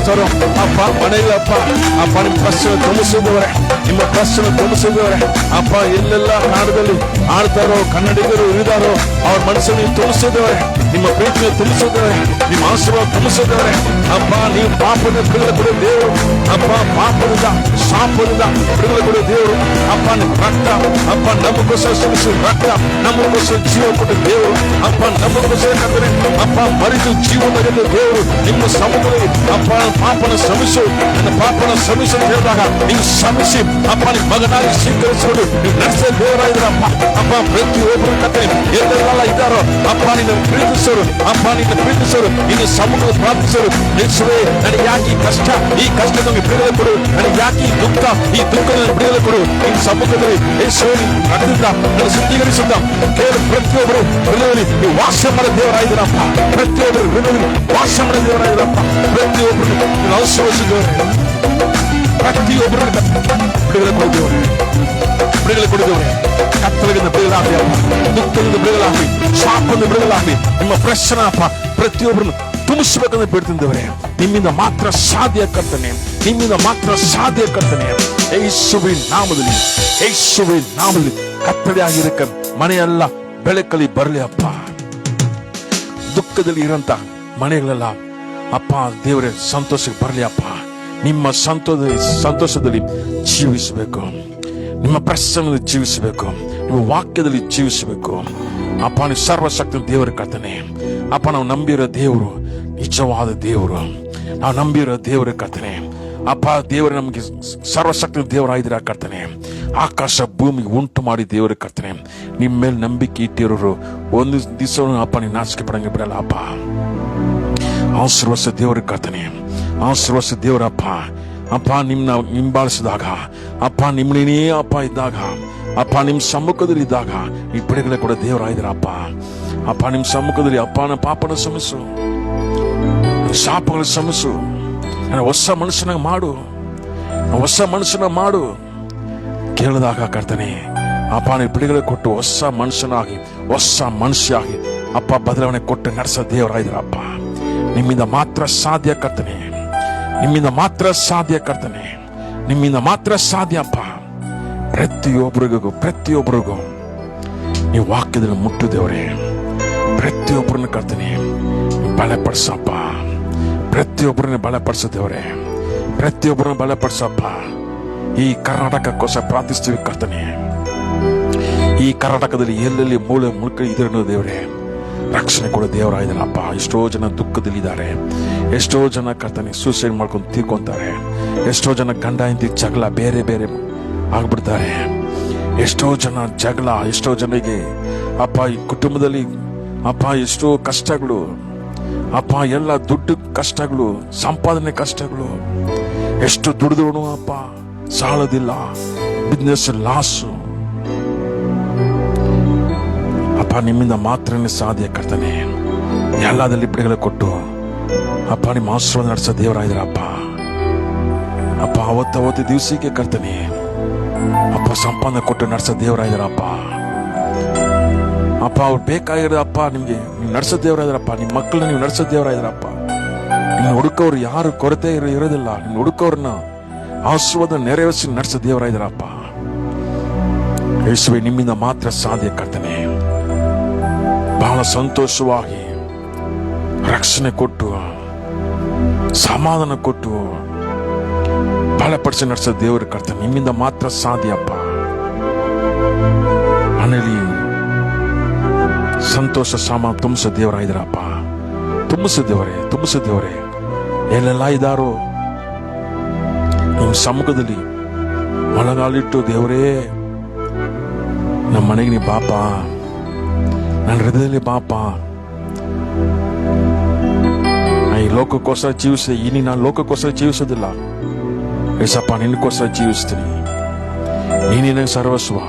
ಸ್ತೋತ್ರ ಅಪ್ಪ. ಮನೆಗಳಪ್ಪ ಅಪ್ಪ ನಿಮ್ಮ ಪ್ರಶ್ನೆ ತುಂಬಿಸಿದವರೇ, ನಿಮ್ಮ ಪ್ರಶ್ನೆ ತುಂಬಿಸಿದವರೇ ಅಪ್ಪ. ಎಲ್ಲೆಲ್ಲ ನಾಡದಲ್ಲಿ ಆಳ್ತಾರೋ ಕನ್ನಡಿಗರು ಇರಿದಾರೋ ಅವ್ರ ಮನಸ್ಸನ್ನು ನೀವು ತುಂಬಿಸಿದವರೇ, ನಿಮ್ಮ ಪ್ರೀತಿಯನ್ನು ತುಂಬಿಸಿದವರೇ, ನಿಮ್ಮ ಆಶೀರ್ವಾದ ತುಂಬಿಸಿದವರೇ ಅಪ್ಪ. ನೀವು ಪಾಪದ ಬಿಡುಗಡೆ ಕೊಡೋ ದೇವರು ಅಪ್ಪ. ಪಾಪದಿಂದ ಶಾಪದಿಂದ ಬಿಡುಗಡೆ ಕೊಡೋ ದೇವರು ಅಪ್ಪ. ನಿಮ್ಮ ರಕ್ತ ಅಪ್ಪ ನಮಗೋಸ್ಕರ ಸುರಿಸಿ ರಕ್ತ, ನಮಗೋಸ್ಕರ ಜೀವ ಕೊಟ್ಟ ದೇವರು ಅಪ್ಪ. ನಮಗೋಸ್ಕರ ಕರ್ತನೆ ಅಪ್ಪ ಮರಿದು ಜೀವ ತೆಗೆದ ದೇವರು ನಿಮ್ಮ ಸಮ್ಮುಖದಲ್ಲಿ ಅಪ್ಪ. ಪಾಪನ ಶ್ರಮಿಸು, ನನ್ನ ಪಾಪನ ಶ್ರಮಿಸು ಅಂತ ಹೇಳಿದಾಗ ನೀವು ಶ್ರಮಿಸಿ ಅಪ್ಪ ನಿಮ್ಮ ಮಗನಾಗಿ ಸ್ವೀಕರಿಸಿಕೊಂಡು ನೀವು ನಡೆಸಿದ ದೇವರಾಗಿದ್ರಪ್ಪ ಅಪ್ಪ. ಪ್ರತಿಯೊಬ್ಬರು ಕತೆ ಎಲ್ಲೆಲ್ಲ ಇದ್ದಾರೋ ಅಪ್ಪ ನಿನ್ನ ಪ್ರೀತಿಸೋರು ಅಪ್ಪ, ನಿನ್ನ ಪ್ರೀತಿಸೋರು ನಿನ್ನ ಸಮ್ಮುಖದ ಪ್ರಾರ್ಥಿಸೋರು. ಯೇಸುವೇ ನನಗೆ ಯಾಕೆ ಈ ಕಷ್ಟ, ಈ ಕಷ್ಟ ನಮಗೆ ಬಿಡುಗಡೆ ಕೊಡು, ನನಗೆ ಯಾಕೆ ಈ ದುಃಖ, ಈ ದುಃಖದ ಬಿಡುಗಡೆ ಕೊಡು. ನಿನ್ನ ಸಮ್ಮುಖದಲ್ಲಿ ಯೇಸುವೇ ನಡೆದಿದ್ದ ನನ್ನ ಶುದ್ಧೀಕರಿಸಿದ್ದ ಕೇವಲ ಪ್ರತಿಯೊಬ್ಬರು ಹೃದಯದಲ್ಲಿ ನೀವು ವಾಸ ಮಾಡೋ ದೇವರಾಗಿದ್ರಪ್ಪ. ಪ್ರತಿಯೊಬ್ಬರು ಹೃದಯದಲ್ಲಿ ವಾಸ ಮಾಡೋ ದೇವರಾಗಿದ್ರಪ್ಪ. ಪ್ರತಿಯೊಬ್ಬರು ನೀವು ಆಶೀರ್ವದಿಸಿದವರೇ, ಪ್ರತಿಯೊಬ್ಬರು ಬಿಡುಗಡೆ ಕೊಡುತ್ತೇವೆ, ಬಿಡುಗಡೆ ಕೊಡುತ್ತೇವೆ. ಕತ್ತಲೆಯಿಂದ ಬಿಡುಗಲಾಗಲಿ ಅಪ್ಪ, ದುಃಖದಿಂದ ಬಿಡುಗಲಾಗಲಿ, ಶಾಪದಿಂದ ಬಿಡುಗಲಾಗಲಿ. ನಿಮ್ಮ ಪ್ರಶ್ನೆ ಅಪ್ಪ ಪ್ರತಿಯೊಬ್ಬರನ್ನು ತುಂಬಿಸಬೇಕಂತ ಬಿಡ್ತಿದ್ದೇವೆ. ನಿಮ್ಮಿಂದ ಮಾತ್ರ ಸಾಧ್ಯ ಕರ್ತನೆ, ನಿಮ್ಮಿಂದ ಮಾತ್ರ ಸಾಧ್ಯ ಕರ್ತನೆ. ಯೇಸುವಿನ ನಾಮದಲ್ಲಿ, ಯೇಸುವಿನ ನಾಮದಲ್ಲಿ ಕತ್ತಲೆ ಆಗಿರಕ ಮನೆಯೆಲ್ಲ ಬೆಳಕಲ್ಲಿ ಬರಲಿ ಅಪ್ಪ. ದುಃಖದಲ್ಲಿ ಇರಂತ ಮನೆಗಳೆಲ್ಲ ಅಪ್ಪ ದೇವರೇ ಸಂತೋಷಕ್ಕೆ ಬರಲಿ ಅಪ್ಪ. ನಿಮ್ಮ ಸಂತೋಷದಲ್ಲಿ ಜೀವಿಸಬೇಕು, ನಿಮ್ಮ ಪ್ರಸನ್ನದಲ್ಲಿ ಜೀವಿಸಬೇಕು, ನಿಮ್ಮ ವಾಕ್ಯದಲ್ಲಿ ಜೀವಿಸಬೇಕು ಅಪ್ಪ. ನೀವು ಸರ್ವಶಕ್ತ ದೇವರ ಕರ್ತನೆ ಅಪ್ಪ. ನಾವು ನಂಬಿರೋ ದೇವರು ನಿಜವಾದ ದೇವರು, ನಾವು ನಂಬಿರೋ ದೇವರ ಕರ್ತನೆ ಅಪ್ಪ. ದೇವರು ನಮಗೆ ಸರ್ವಶಕ್ತ ದೇವರಾಗಿದ್ದೀರ ಕರ್ತನೆ. ಆಕಾಶ ಭೂಮಿ ಉಂಟು ಮಾಡಿ ದೇವರ ಕರ್ತನೆ. ನಿಮ್ಮ ಮೇಲೆ ನಂಬಿಕೆ ಇಟ್ಟಿರೋರು ಒಂದು ದಿವಸ ಅಪ್ಪ ನೀವು ನಾಚಿಕೆ ಪಡಂಗೆ ಬಿಡಲ್ಲ ಅಪ್ಪ. ಆಶೀರ್ವದಿಸ ದೇವರ ಕರ್ತನೆ, ಆಶೀರ್ವದಿಸ ದೇವರಪ್ಪ ಅಪ್ಪ. ನಿಮ್ಮನ್ನ ಹಿಂಬಾಲಿಸಿದಾಗ ಅಪ್ಪ, ನಿಮ್ಮನೇ ಅಪ್ಪ ಇದ್ದಾಗ ಅಪ್ಪ, ನಿಮ್ಮ ಸಮ್ಮುಖದಲ್ಲಿ ಇದ್ದಾಗ ಈ ಬಿಡುಗಡೆ ಕೂಡ ದೇವರಾಗಿದ್ದೀರಪ್ಪ ಅಪ್ಪ. ನಿಮ್ಮ ಸಮ್ಮುಖದಲ್ಲಿ ಅಪ್ಪನ ಪಾಪನ ಶ್ರಮಿಸು, ಶಾಪಗಳ ಶ್ರಮಿಸು. ನನ್ನ ಹೊಸ ಮನುಷ್ಯನಾಗ ಮಾಡು, ಹೊಸ ಮನುಷ್ಯನ ಮಾಡು ಕೇಳಿದಾಗ ಕರ್ತನೆ ಅಪ್ಪ. ನೀವು ಬಿಡುಗಡೆ ಕೊಟ್ಟು ಹೊಸ ಮನುಷ್ಯನಾಗಿ, ಹೊಸ ಮನುಷ್ಯಾಗಿ ಅಪ್ಪ ಬದಲಾವಣೆ ಕೊಟ್ಟು ನಡೆಸೋ ದೇವರಾಗಿದ್ದೀರಪ್ಪ. ನಿಮ್ಮಿಂದ ಮಾತ್ರ ಸಾಧ್ಯ ಕರ್ತನೆ, ನಿಮ್ಮಿಂದ ಮಾತ್ರ ಸಾಧ್ಯ ಕರ್ತನೆ, ನಿಮ್ಮಿಂದ ಮಾತ್ರ ಸಾಧ್ಯ ಅಪ್ಪ. ಪ್ರತಿಯೊಬ್ಬರಿಗೂ ನೀವು ವಾಕ್ಯದಲ್ಲಿ ಮುಟ್ಟು ದೇವರೇ. ಪ್ರತಿಯೊಬ್ಬರನ್ನ ಕರ್ತನೆ ಬಲಪಡಿಸಪ್ಪ, ಪ್ರತಿಯೊಬ್ಬರನ್ನ ಬಲಪಡಿಸ ದೇವರೇ, ಪ್ರತಿಯೊಬ್ಬರನ್ನ ಬಲಪಡಿಸಪ್ಪ. ಈ ಕರ್ನಾಟಕಕ್ಕೋಸ್ಕರ ಪ್ರಾರ್ಥಿಸ್ತೀವಿ ಕರ್ತನೆ. ಈ ಕರ್ನಾಟಕದಲ್ಲಿ ಎಲ್ಲೆಲ್ಲಿ ಮೂಲೆ ಮುಳುಕ ಇದ್ರೂ ದೇವರೇ ರಕ್ಷಣೆ ಕೊಡೋ ದೇವರಾಗಿದ್ದಾರಪ್ಪ. ಎಷ್ಟೋ ಜನ ದುಃಖದಲ್ಲಿದ್ದಾರೆ, ಎಷ್ಟೋ ಜನ ಕರ್ತನೆ ಸೂಸೈಡ್ ಮಾಡ್ಕೊಂಡು ತೀರ್ಕೊಂತಾರೆ, ಎಷ್ಟೋ ಜನ ಗಂಡ ಹೆಂಡತಿ ಜಗಳ ಬೇರೆ ಬೇರೆ ಆಗ್ಬಿಡ್ತಾರೆ, ಎಷ್ಟೋ ಜನ ಜಗಳ, ಎಷ್ಟೋ ಜನರಿಗೆ ಅಪ್ಪ ಈ ಕುಟುಂಬದಲ್ಲಿ ಅಪ್ಪ ಎಷ್ಟೋ ಕಷ್ಟಗಳು ಅಪ್ಪ. ಎಲ್ಲ ದುಡ್ಡು ಕಷ್ಟಗಳು, ಸಂಪಾದನೆ ಕಷ್ಟಗಳು, ಎಷ್ಟು ದುಡಿದ್ರು ಅಪ್ಪ ಸಾಲದಿಲ್ಲ, ಬಿಸ್ನೆಸ್ ಲಾಸು ಅಪ್ಪ. ನಿಮ್ಮಿಂದ ಮಾತ್ರನೇ ಸಾಧ್ಯ ಕರ್ತನೆ. ಎಲ್ಲದಲ್ಲಿ ಬಿಡುಗಡೆ ಕೊಟ್ಟು ಅಪ್ಪ ನಿಮ್ಮ ಆಶೀರ್ವಾದ ನಡೆಸೋ ದೇವರಾಗಿದ್ದೀರಪ್ಪ ಅಪ್ಪ. ಅವತ್ತು ದಿವಸಕ್ಕೆ ಕರ್ತನೆ ಅಪ್ಪ ಸಂಪಾದನೆ ಕೊಟ್ಟು ನಡೆಸೋ ದೇವರಾಗಿದ್ದೀರಪ್ಪ ಅಪ್ಪ. ಅವ್ರು ಬೇಕಾಗಿರೋದಪ್ಪ ನಿಮ್ಗೆ ನೀವು ನಡೆಸೋ ದೇವರಾಗಿದ್ದೀರಪ್ಪ. ನಿಮ್ಮ ಮಕ್ಕಳನ್ನ ನೀವು ನಡೆಸೋ ದೇವರಾಗಿದ್ದೀರಪ್ಪ. ನಿನ್ನ ಹುಡುಕವ್ರು ಯಾರು ಕೊರತೆ ಇರೋದಿಲ್ಲ. ನಿನ್ನ ಹುಡುಕವ್ರನ್ನ ಆಶೀರ್ವಾದ ನೆರವೇರಿಸಿ ನಡೆಸೋ ದೇವರಾಗಿದ್ದೀರಪ್ಪ. ಯೇಸುವೆ ನಿಮ್ಮಿಂದ ಮಾತ್ರ ಸಾಧ್ಯ ಕರ್ತನೆ. ಬಹಳ ಸಂತೋಷವಾಗಿ ರಕ್ಷಣೆ ಕೊಟ್ಟು ಸಮಾಧಾನ ಕೊಟ್ಟು ಬಲಪಡಿಸಿ ನಡೆಸೋ ದೇವರ ಕರ್ತನೆ. ನಿಮ್ಮಿಂದ ಮಾತ್ರ ಸಾಧ್ಯ ಅಪ್ಪ. ಮನೇಲಿ ಸಂತೋಷ ಸಮಾಧಾನ ತುಂಬಿಸೋ ದೇವರಾಗಿದ್ದೀರಪ್ಪ. ತುಂಬಿಸಿದ್ದೇವರೇ ಎಲ್ಲೆಲ್ಲ ಇದ್ದಾರೋ ನಿಮ್ಮ ಸಮ್ಮುಖದಲ್ಲಿ ಮೊಳಗಾಲಿಟ್ಟು ದೇವರೇ ನಮ್ಮ ಮನೆಗೆ ನೀ ಬಾಪ, ನನ್ನ ಹೃದಯದಲ್ಲಿ ಬಾಪ. ಈ ಲೋಕಕ್ಕೋಸ್ಕರ ಜೀವಿಸಿದೆ, ಇನ್ನು ನಾನು ಲೋಕಕ್ಕೋಸ್ಕರ ಜೀವಿಸೋದಿಲ್ಲ ಏಸಪ್ಪ, ನಿನಗೋಸ್ಕರ ಜೀವಿಸ್ತೀನಿ. ನೀನೇ ನನಗೆ ಸರ್ವಸ್ವ,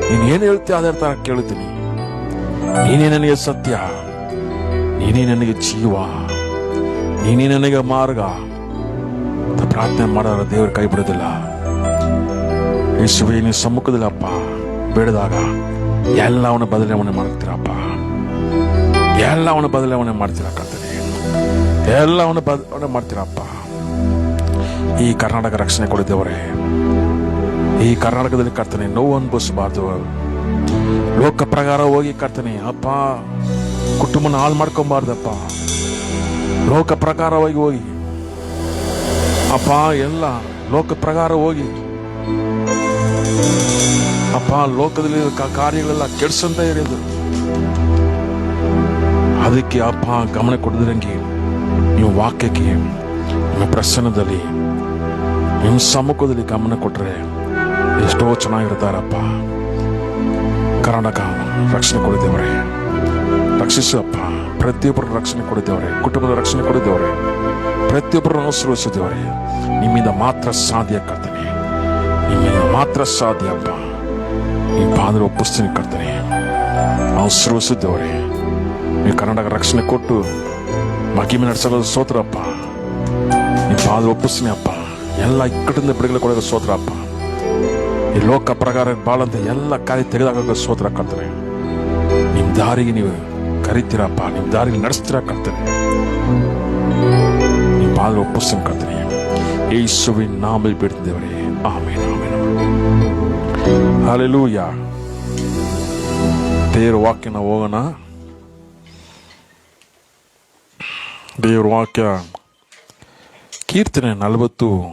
ನೀನು ಏನು ಹೇಳ್ತೀಯ ಅದೇ ತರ ಕೇಳ್ತೀನಿ. ನೀನೇ ನನಗೆ ಸತ್ಯ, ನೀನೇ ನನಗೆ ಜೀವ, ನೀನೇ ನನಗೆ ಮಾರ್ಗ. ಪ್ರಾರ್ಥನೆ ಮಾಡೋರ ದೇವ್ರ ಕೈ ಬಿಡೋದಿಲ್ಲ. ಯೇಸುವೇ ನೀನು ಸಮ್ಮುಖದಲ್ಲಪ್ಪ ಬೇಡದಾಗ ಎಲ್ಲವನ್ನ ಬದಲಾವಣೆ ಮಾಡ್ತೀರಪ್ಪ, ಎಲ್ಲವನ್ನ ಬದಲಾವಣೆ ಮಾಡ್ತೀರ ಕರ್ತನೆ, ಎಲ್ಲವನ್ನ ಬದಲಾವಣೆ ಮಾಡ್ತೀರಪ್ಪ. ಈ ಕರ್ನಾಟಕ ರಕ್ಷಣೆ ಕೊಡಿದ್ದೇವರೇ. ಈ ಕರ್ನಾಟಕದಲ್ಲಿ ಕರ್ತನೆ ನೋವು ಅನುಭವಿಸಬಾರ್ದು. ಲೋಕ ಪ್ರಕಾರ ಹೋಗಿ ಕರ್ತನೆ ಅಪ್ಪ ಕುಟುಂಬನ ಹಾಳು ಮಾಡ್ಕೊಬಾರ್ದಪ್ಪ. ಲೋಕ ಪ್ರಕಾರವಾಗಿ ಹೋಗಿ ಅಪ್ಪ ಎಲ್ಲ ಲೋಕ ಪ್ರಕಾರ ಹೋಗಿ ಅಪ್ಪ ಲೋಕದಲ್ಲಿ ಕಾರ್ಯಗಳೆಲ್ಲ ಕೆಡ್ಸಂತ ಇರೋದು. ಅದಕ್ಕೆ ಅಪ್ಪ ಗಮನ ಕೊಡದಂಗೆ ನೀವು ವಾಕ್ಯಕ್ಕೆ ನಿಮ್ಮ ಪ್ರಸನ್ನದಲ್ಲಿ ನಿಮ್ಮ ಸಮ್ಮುಖದಲ್ಲಿ ಗಮನ ಕೊಟ್ಟರೆ ಎಷ್ಟೋ ಚೆನ್ನಾಗಿರ್ತಾರಪ್ಪ. ಕರ್ನಾಟಕ ರಕ್ಷಣೆ ಕೊಡಿದ್ದೇವ್ರೆ. ರಕ್ಷಿಸಪ್ಪ. ಪ್ರತಿಯೊಬ್ಬರ ರಕ್ಷಣೆ ಕೊಡಿದ್ದೇವ್ರೆ. ಕುಟುಂಬದ ರಕ್ಷಣೆ ಕೊಡಿದ್ದೇವ್ರೆ. ಪ್ರತಿಯೊಬ್ಬರನ್ನು ಆಶೀರ್ವದಿಸಿದ್ದೇವ್ರೆ. ನಿಮ್ಮಿಂದ ಮಾತ್ರ ಸಾಧ್ಯ ಕರ್ತನೆ. ನಿಮ್ಮಿಂದ ಮಾತ್ರ ಸಾಧ್ಯ ಅಪ್ಪ. ನಿಮ್ಮ ಪಾದ ಒಪ್ಪಿಸ್ತೀನಿ ಕರ್ತನೆ. ಆಶೀರ್ವದಿಸಿದ್ದೇವ್ರೆ. ನೀವು ಕರ್ನಾಟಕ ರಕ್ಷಣೆ ಕೊಟ್ಟು ಮಗಿಮೆ ನಡೆಸಲು ಸ್ತೋತ್ರಪ್ಪ. ನಿಮ್ಮ ಪಾದ ಒಪ್ಪಿಸ್ತೀನಿ ಅಪ್ಪ. ಎಲ್ಲ ಇಕ್ಕಟ್ಟಿಂದ ಬಿಡುಗಡೆ ಕೊಡೋದು ಸ್ತೋತ್ರ ಅಪ್ಪ. ಈ ಲೋಕ ಪ್ರಕಾರ ಬಾಳಂತ ಎಲ್ಲ ಕಾರ್ಯ ತೆಗೆದಾಗ ಸ್ತೋತ್ರ ಕರ್ತನೆ. ನಿಮ್ಮ ದಾರಿಗೆ ನೀವು ಕರಿತೀರಪ್ಪ. ನಿಮ್ಮ ದಾರಿಗೆ ನಡೆಸ್ತೀರ ಕರ್ತನೆ. ನಿಮ್ಮ ಪಾದ ಒಪ್ಪಿಸ್ತೀನಿ ಕರ್ತನೆ. ಯೇಸುವಿನ ನಾಮದಲ್ಲಿ ಬಿಡ್ತಿದ್ದೇವರೇ. ಆಮೇನ್ ಆಮೇನ್. ಹಲ್ಲೆಲೂಯಾ. ದೇವರ ವಾಕ್ಯನ ಹೋಗೋಣ. ದೇವರ ವಾಕ್ಯ ಕೀರ್ತನೆ 44.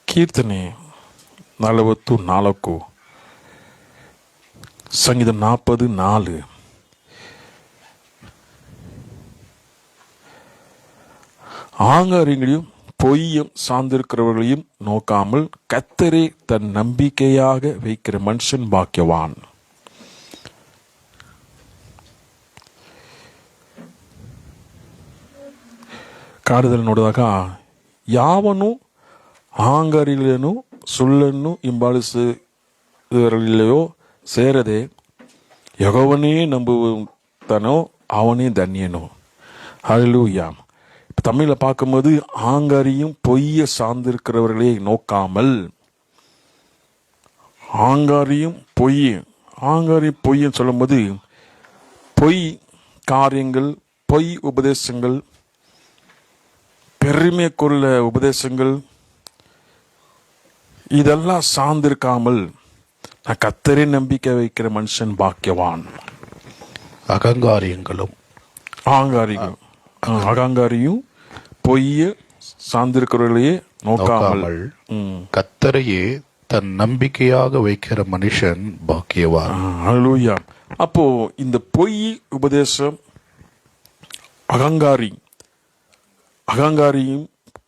ಕೀರ್ತನೆ 44 സംഗീത 40:4. ஆங்காரியங்களையும் பொய்யும் சார்ந்திருக்கிறவர்களையும் நோக்காமல் கர்த்தரை தன் நம்பிக்கையாக வைக்கிற மனுஷன் பாக்கியவான். ಕಾರ್ಯದಲ್ಲಿ ನೋಡಿದಾಗ ಯಾವನು ಆಂಗಾರಿಗಳೇನು ಸುಳ್ಳನ್ನು ಹಿಂಬಾಲಿಸುವವರಲ್ಲಿಯೋ ಸೇರದೆ ಯೆಹೋವನೇ ನಂಬುತ್ತಾನೋ அவனே தன்யனோ. ஹல்லேலூயா. தமிழில் பார்க்கும்போது ஆங்காரியும் பொய்ய சார்ந்திருக்கிறவர்களே நோக்காமல், ஆங்காரியும் பொய்ன்னு சொல்லும்போது பொய் காரியங்கள், பொய் உபதேசங்கள், பெருமை கொள்ள உபதேசங்கள், இதெல்லாம் சார்ந்திருக்காமல் நான் கர்த்தரை நம்பிக்கை வைக்கிற மனுஷன் பாக்கியவான். அகங்காரியும் பொய்ய சார்ந்திருக்கிறவர்களையே நோக்காமல் கர்த்தரையே தன் நம்பிக்கையாக வைக்கிற மனுஷன் பாக்கியவான். ஹல்லேலூயா. அப்போ இந்த பொய் உபதேசம், அகங்காரியும்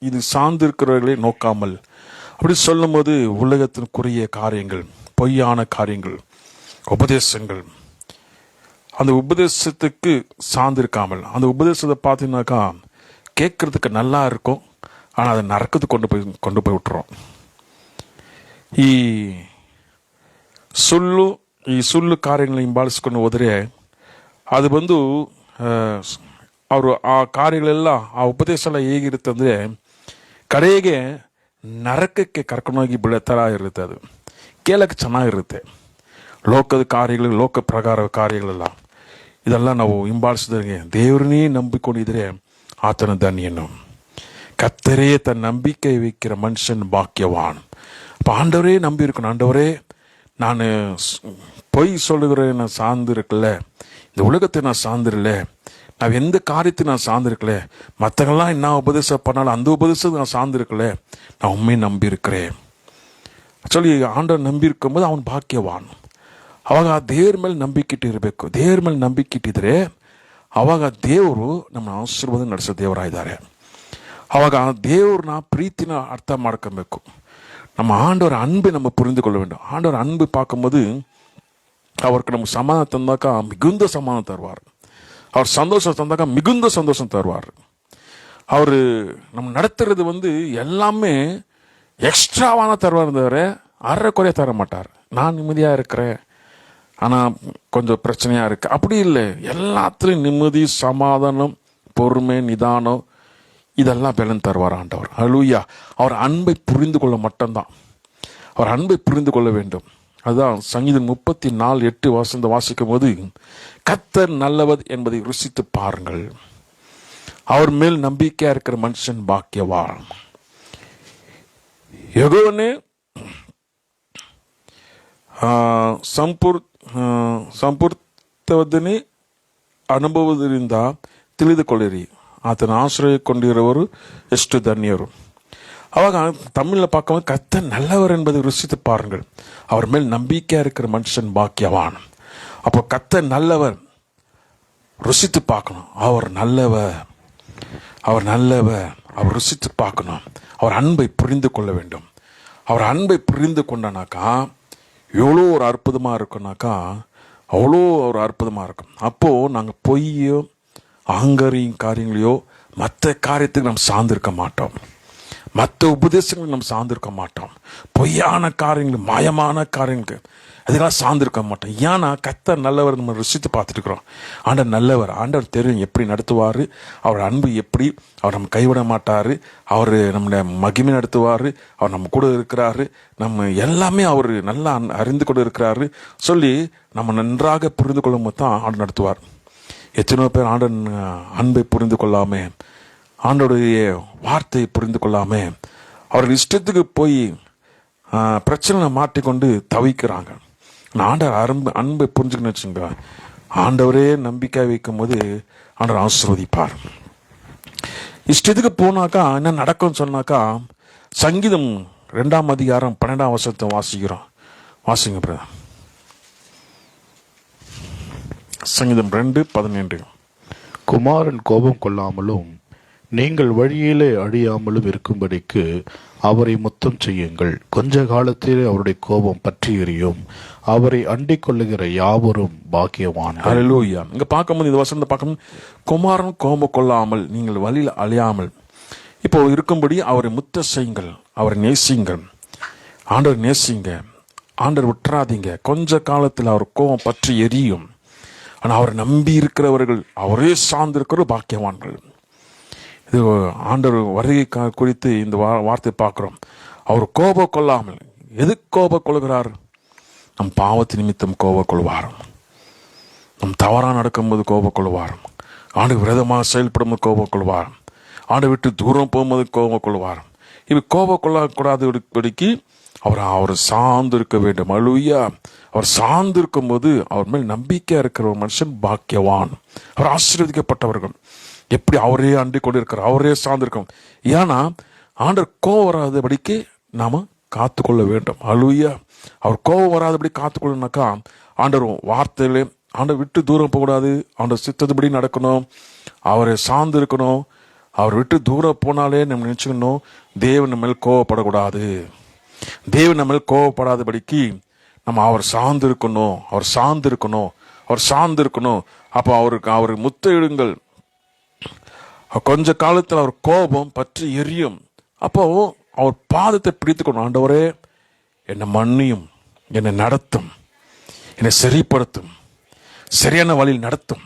இது சார்ந்திருக்கிறவர்களே நோக்காமல் அப்படி சொல்லும் போது உலகத்திற்குரிய காரியங்கள், பொய்யான காரியங்கள், உபதேசங்கள், அந்த உபதேசத்துக்கு சார்ந்திருக்காமல், அந்த உபதேசத்தை பார்த்தீங்கன்னாக்கா கேட்கறதுக்கு நல்லா இருக்கும், ஆனால் அதை நரக்கத்துக்கு கொண்டு போய் விட்டுறோம். ಈ ಸುಳ್ಳು ಕಾರ್ಯಗಳನ್ನ ಹಿಂಬಾಲಿಸ್ಕೊಂಡು ಹೋದರೆ ಅದು ಬಂದು ಅವರು ಆ ಕಾರ್ಯಗಳೆಲ್ಲ, ಆ ಉಪದೇಶ ಎಲ್ಲ ಹೇಗಿರುತ್ತೆ ಅಂದರೆ ಕಡೆಗೆ ನರಕಕ್ಕೆ ಕರ್ಕೊಂಡೋಗಿ ಬೀಳೋ ಥರ ಇರುತ್ತೆ. ಅದು ಕೇಳಕ್ಕೆ ಚೆನ್ನಾಗಿರುತ್ತೆ. ಲೋಕದ ಕಾರ್ಯಗಳು, ಲೋಕ ಪ್ರಕಾರ ಕಾರ್ಯಗಳೆಲ್ಲ ಇದೆಲ್ಲ ನಾವು ಹಿಂಬಾಲಿಸಿದ್ರೆ ದೇವರನ್ನೇ ನಂಬಿಕೊಂಡಿದ್ರೆ ಆತನ ಧನ್ಯನು. கர்த்தரே தன் நம்பிக்கை வைக்கிற மனுஷன் பாக்கியவான். இப்போ ஆண்டவரே நம்பி இருக்கணும். ஆண்டவரே நான் பொய் சொல்லுகிறேன், நான் சார்ந்து இருக்கல, இந்த உலகத்தை நான் சார்ந்திரல, நான் எந்த காரியத்தை நான் சார்ந்திருக்கல, மற்றவங்களாம் என்ன உபதேசம் பண்ணாலும் அந்த உபதேசத்தை நான் சார்ந்திருக்கல, நான் உண்மையை நம்பி இருக்கிறேன் சொல்லி ஆண்டவர் நம்பಿ இருக்கும்போது ಅವನು ಭಾಗ್ಯವಾನ್. ಅವಾಗ ಆ ದೇವ್ರ ಮೇಲೆ ನಂಬಿಕೆ ಇಟ್ಟಿರಬೇಕು. ದೇವ್ರ ಮೇಲೆ ನಂಬಿಕೆ ಇಟ್ಟಿದ್ರೆ ಅವಾಗ ದೇವರು ನಮ್ಮ ಆಶೀರ್ವಾದ ನಡೆಸೋ ದೇವರಾಗಿದ್ದಾರೆ. ಅವಾಗ ಆ ದೇವ್ರನ್ನ ಪ್ರೀತಿನ ಅರ್ಥ ಮಾಡ್ಕೊಬೇಕು. நம்ம ஆண்டவர் அன்பை நம்ம புரிந்து கொள்ள வேண்டும். ஆண்டவர் அன்பு பார்க்கும்போது அவருக்கு நம்ம சமாதானம் தந்தாக்கா மிகுந்த சமாதானம் தருவார். அவர் சந்தோஷம் தந்தாக்கா மிகுந்த சந்தோஷம் தருவார். அவர் நம்ம நடத்துறது வந்து எல்லாமே எக்ஸ்ட்ராவான தருவார், தவிர அரை குறைய தர மாட்டார். நான் நிம்மதியாக இருக்கிறேன், ஆனால் கொஞ்சம் பிரச்சனையாக இருக்கு, அப்படி இல்லை. எல்லாத்துலேயும் நிம்மதி, சமாதானம், பொறுமை, நிதானம், இதெல்லாம் பலன் தருவார் ஆண்டவர். ஹல்லேலூயா. அவர் அன்பை புரிந்து கொள்ள மட்டும்தான். அவர் அன்பை புரிந்து கொள்ள வேண்டும். அதுதான் சங்கீதம் 34:8 வாசிக்கும் போது கர்த்தர் நல்லவர் என்பதை ருசித்து பாருங்கள். அவர் மேல் நம்பிக்கையா இருக்கிற மனுஷன் பாக்கியவான். ಯೆಹೋವನೇ ಸಂಪೂರ್ಣವನ್ನೇ ಅನುಭವದಿಂದ ತಿಳಿದುಕೊಳ್ಳಿರಿ, ಆತನ ஆசிரியಕೊಂಡಿರುವರು ಎಷ್ಟು ಧನ್ಯರು. அವಾಗ தமிழில் பார்க்கும்போது கர்த்தர் நல்லவர் என்பதை ருசித்து பாருங்கள். அவர் மேல் நம்பிக்கையா இருக்கிற மனுஷன் பாக்கியவான். அப்போ கர்த்தர் நல்லவர், ருசித்து பார்க்கணும். அவர் நல்லவர், அவர் நல்லவர், அவர் ருசித்து பார்க்கணும். அவர் அன்பை புரிந்து கொள்ள வேண்டும். அவர் அன்பை புரிந்து கொண்டனாக்கா எவ்வளோ ஒரு அற்புதமாக இருக்குனாக்கா அவ்வளோ ஒரு அற்புதமாக இருக்கும். அப்போது நாங்கள் பொய்யோ அகங்காரியும் காரியங்களையோ மற்ற காரியத்துக்கு நம்ம சார்ந்திருக்க மாட்டோம். மற்ற உபதேசங்களுக்கு நம்ம சார்ந்திருக்க மாட்டோம். பொய்யான காரியங்கள், மாயமான காரியங்களுக்கு அதெல்லாம் சார்ந்திருக்க மாட்டோம். ஏன்னா கர்த்தர் நல்லவர் நம்ம ருசித்து பார்த்துட்டு இருக்கிறோம். ஆண்டவர் நல்லவர், ஆண்டவர் தெரியும் எப்படி நடத்துவார், அவர் அன்பு எப்படி, அவர் நம்ம கைவிட மாட்டார், அவர் நம்மளை மகிமை நடத்துவார், அவர் நம்ம கூட இருக்கிறாரு, நம்ம எல்லாமே அவர் நல்லா அறிந்து கொண்டு இருக்கிறாரு சொல்லி நம்ம நன்றாக புரிந்து கொள்ளும் போது தான் ஆண்டு நடத்துவார். எத்தனையோ பேர் ஆண்டன் அன்பை புரிந்து கொள்ளாம, ஆண்டோடைய வார்த்தையை புரிந்து கொள்ளாம அவர்கள் இஷ்டத்துக்கு போய் பிரச்சனை மாட்டிக்கொண்டு தவிக்கிறாங்க. ஆண்டவர் அன்பை புரிஞ்சுக்கணும்னு வச்சுங்க, ஆண்டவரே நம்பிக்கை வைக்கும் போது ஆண்டவர் ஆசீர்வதிப்பார். இஷ்டத்துக்கு போனாக்கா என்ன நடக்கும்னு சொன்னாக்கா, சங்கீதம் 2ஆம் அதிகாரம் 12ஆம் வசனத்தை வாசிக்கிறோம். வாசிங்க பிரதர். சங்கீதம் 2:12. குமாரன் கோபம் கொள்ளாமலும் நீங்கள் வழியிலே அழியாமலும் இருக்கும்படிக்கு அவரை முத்தம் செய்யுங்கள். கொஞ்ச காலத்திலே அவருடைய கோபம் பற்றி எரியும். அவரை அண்டிக் கொள்ளுகிற யாவரும் பாக்கியவான். ஹல்லேலூயா. இங்க பார்க்கும்போது இந்த வசனத்தை பார்க்கும்போது குமாரன் கோபம் கொள்ளாமல் நீங்கள் வழியில் அழியாமல் இப்போ இருக்கும்படி அவரை முத்த செய்யுங்கள், அவரை நேசிங்கள். ஆண்டவர் நேசிங்க, ஆண்டவர் விட்டுறாதீங்க. கொஞ்ச காலத்தில் அவர் கோபம் பற்றி எரியும். ஆனால் அவரை நம்பி இருக்கிறவர்கள், அவரே சார்ந்திருக்கிற பாக்கியவான்கள். இது ஆண்டவர் வருகை குறித்து இந்த வார்த்தை பார்க்குறோம். அவர் கோபம் கொள்ளாமல், எதுக்கு கோபம் கொள்கிறார்? நம் பாவத்து நிமித்தம் கோபம் கொள்வார், நம் தவறாக நடக்கும்போது கோபம் கொள்வார், ஆண்டு விரதமாக செயல்படும் போது கோபம் கொள்வார், ஆண்டை விட்டு தூரம் போகும்போது கோபம் கொள்வார். இவ கோபம் கொள்ளக்கூடாதபடிக்கு அவர் சார்ந்து இருக்க வேண்டும். அல்லேலூயா. அவர் சார்ந்து இருக்கும் போது அவர் மேல் நம்பிக்கையா இருக்கிற ஒரு மனுஷன் பாக்கியவான். அவர் ஆசீர்வதிக்கப்பட்டவர்கள். எப்படி அவரே அண்டி கொண்டு இருக்கிறார், அவரே சார்ந்திருக்கோம். ஏன்னா ஆண்டவர் கோபம் வராதபடிக்கு நாம காத்துக்கொள்ள வேண்டும். அல்லேலூயா. அவர் கோபம் வராதபடி காத்துக்கொள்ளனாக்கா ஆண்டவர் வார்த்தையிலே ஆண்டவர் விட்டு தூரம் போகக்கூடாது, ஆண்டவர் சித்தத்துபடி நடக்கணும், அவரை சார்ந்து இருக்கணும். அவர் விட்டு தூரம் போனாலே நம்ம நினைச்சுக்கணும், தேவன் நம்ம மேல் கோவப்படக்கூடாது. தேவன் நம்ம மேல் கோவப்படாதபடிக்கு நம்ம அவர் சார்ந்து இருக்கணும், அவர் சார்ந்து இருக்கணும், அவர் சார்ந்து இருக்கணும். அப்போ அவருக்கு முத்தையிடுங்கள். கொஞ்ச காலத்தில் அவர் கோபம் பற்றி எரியும். அப்போ அவர் பாதத்தை பிடித்துக்கணும். ஆண்டவரே என்னை மன்னியும், என்னை நடத்தும், என்னை சரிப்படுத்தும், சரியான வழியில் நடத்தும்.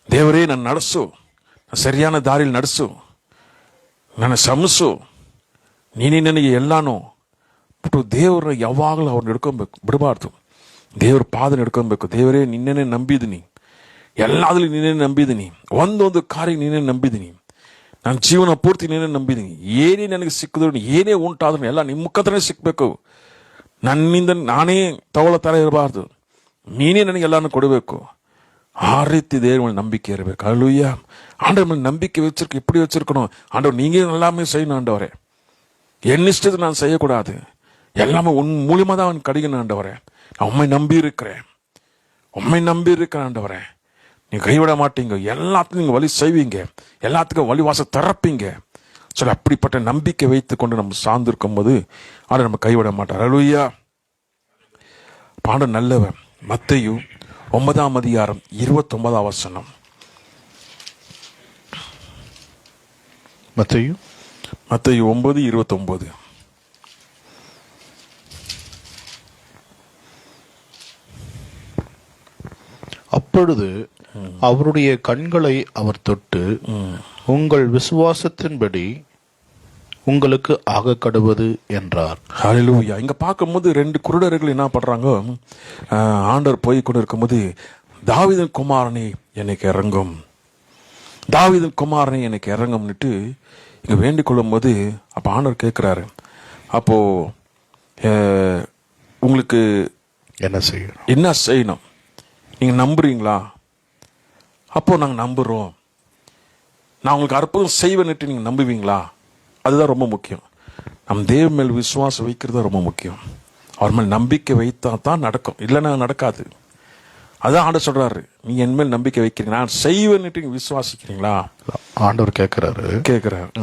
ದೇವರೇ ನನ್ನ ನಡೆಸು, ಸರಿಯಾದ ದಾರಿಯಲ್ಲಿ ನಡೆಸು, ನನ್ನ ಶ್ರಮಿಸು, ನೀನೇ ನನಗೆ ಎಲ್ಲಾನು ಬಿಟ್ಟು ದೇವರ ಯಾವಾಗಲೂ ಅವ್ರನ್ನ ಹಿಡ್ಕೊಬೇಕು, ಬಿಡಬಾರ್ದು. ದೇವ್ರ ಪಾದ ಹಿಡ್ಕೊಬೇಕು. ದೇವರೇ ನಿನ್ನೇನೆ ನಂಬಿದ್ದೀನಿ, ಎಲ್ಲಾದ್ರೂ ನೀನೇ ನಂಬಿದ್ದೀನಿ, ಒಂದೊಂದು ಕಾರ್ಯ ನೀನೇ ನಂಬಿದ್ದೀನಿ, ನನ್ನ ಜೀವನ ಪೂರ್ತಿ ನೀನೇ ನಂಬಿದ್ದೀನಿ. ಏನೇ ನನಗೆ ಸಿಕ್ಕಿದ್ರು, ಏನೇ ಉಂಟಾದ್ರೂ ಎಲ್ಲ ನಿಮ್ಮ ಮುಖಾಂತರನೇ ಸಿಕ್ಕಬೇಕು. ನನ್ನಿಂದ ನಾನೇ ತಗೊಳ್ಳೋ ಥರ ಇರಬಾರ್ದು, ನೀನೇ ನನಗೆ ಎಲ್ಲಾನು ಕೊಡಬೇಕು. ಆ ರೀತಿ தேவன் மேல் நம்பிக்கை இருக்க. அல்லேலூயா. ஆண்டவர் மேல் நம்பிக்கை வச்சிருக்க. எப்படி வச்சிருக்கணும்? ஆண்டவர் நீங்க எல்லாமே செய்யணும். ஆண்டவரே என் இஷ்டத்தை நான் செய்யக்கூடாது, எல்லாமே உன் மூலியமா தான் அவன் கிடைக்கணும். ஆண்டவரே நான் உண்மை நம்பி இருக்கிறேன், உண்மை நம்பி இருக்கிறேன். ஆண்டவரே நீங்க கைவிட மாட்டீங்க, எல்லாத்துக்கும் நீங்க வழி செய்வீங்க, எல்லாத்துக்கும் வழிவாச திறப்பீங்க. சரி, அப்படிப்பட்ட நம்பிக்கை வைத்துக் கொண்டு நம்ம சார்ந்து இருக்கும் போது ஆண்டவர் நம்ம கைவிட மாட்டார். அல்லேலூயா. ஆண்டவர் நல்லவர். மத்தேயு 9ஆம் அதிகாரம் 29ஆம் வசனம். மத்தேயு 9:29. அப்பொழுது அவருடைய கண்களை அவர் தொட்டு, உங்கள் விசுவாசத்தின்படி உங்களுக்கு ஆக கடவுது என்றார். ஹல்லேலூயா. இங்க பார்க்கும்போது 2 குருடர்கள் என்ன பண்றாங்க? ஆண்டவர் போய் கொண்டு இருக்கும்போது, தாவீதின் குமாரனே எனக்கு இறங்கும், தாவீதின் குமாரனை எனக்கு இறங்கும்னுட்டு இங்க வேண்டிக் கொள்ளும் போது அப்ப ஆண்டவர் கேட்கிறாரு, அப்போ உங்களுக்கு என்ன செய்யணும், நீங்க நம்புறீங்களா? அப்போ நாங்க நம்புறோம். நான் உங்களுக்கு அற்புதம் செய்வேன்னுட்டு நீங்க நம்புவீங்களா? அதுதான் ரொம்ப முக்கியம். நம் தேவன் மேல் விசுவாசம் வைக்கிறது ரொம்ப முக்கியம். அவர் மேல் நம்பிக்கை வைத்தா தான் நடக்கும், இல்லைன்னா நடக்காது. அதான் ஆண்டவர் சொல்றாரு, நீ என் மேல் நம்பிக்கை வைக்கிறீங்க, நான் செய்வேன்னுட்டு நீங்க விசுவாசிக்கிறீங்களா? ஆண்டவர் கேட்கிறாரு.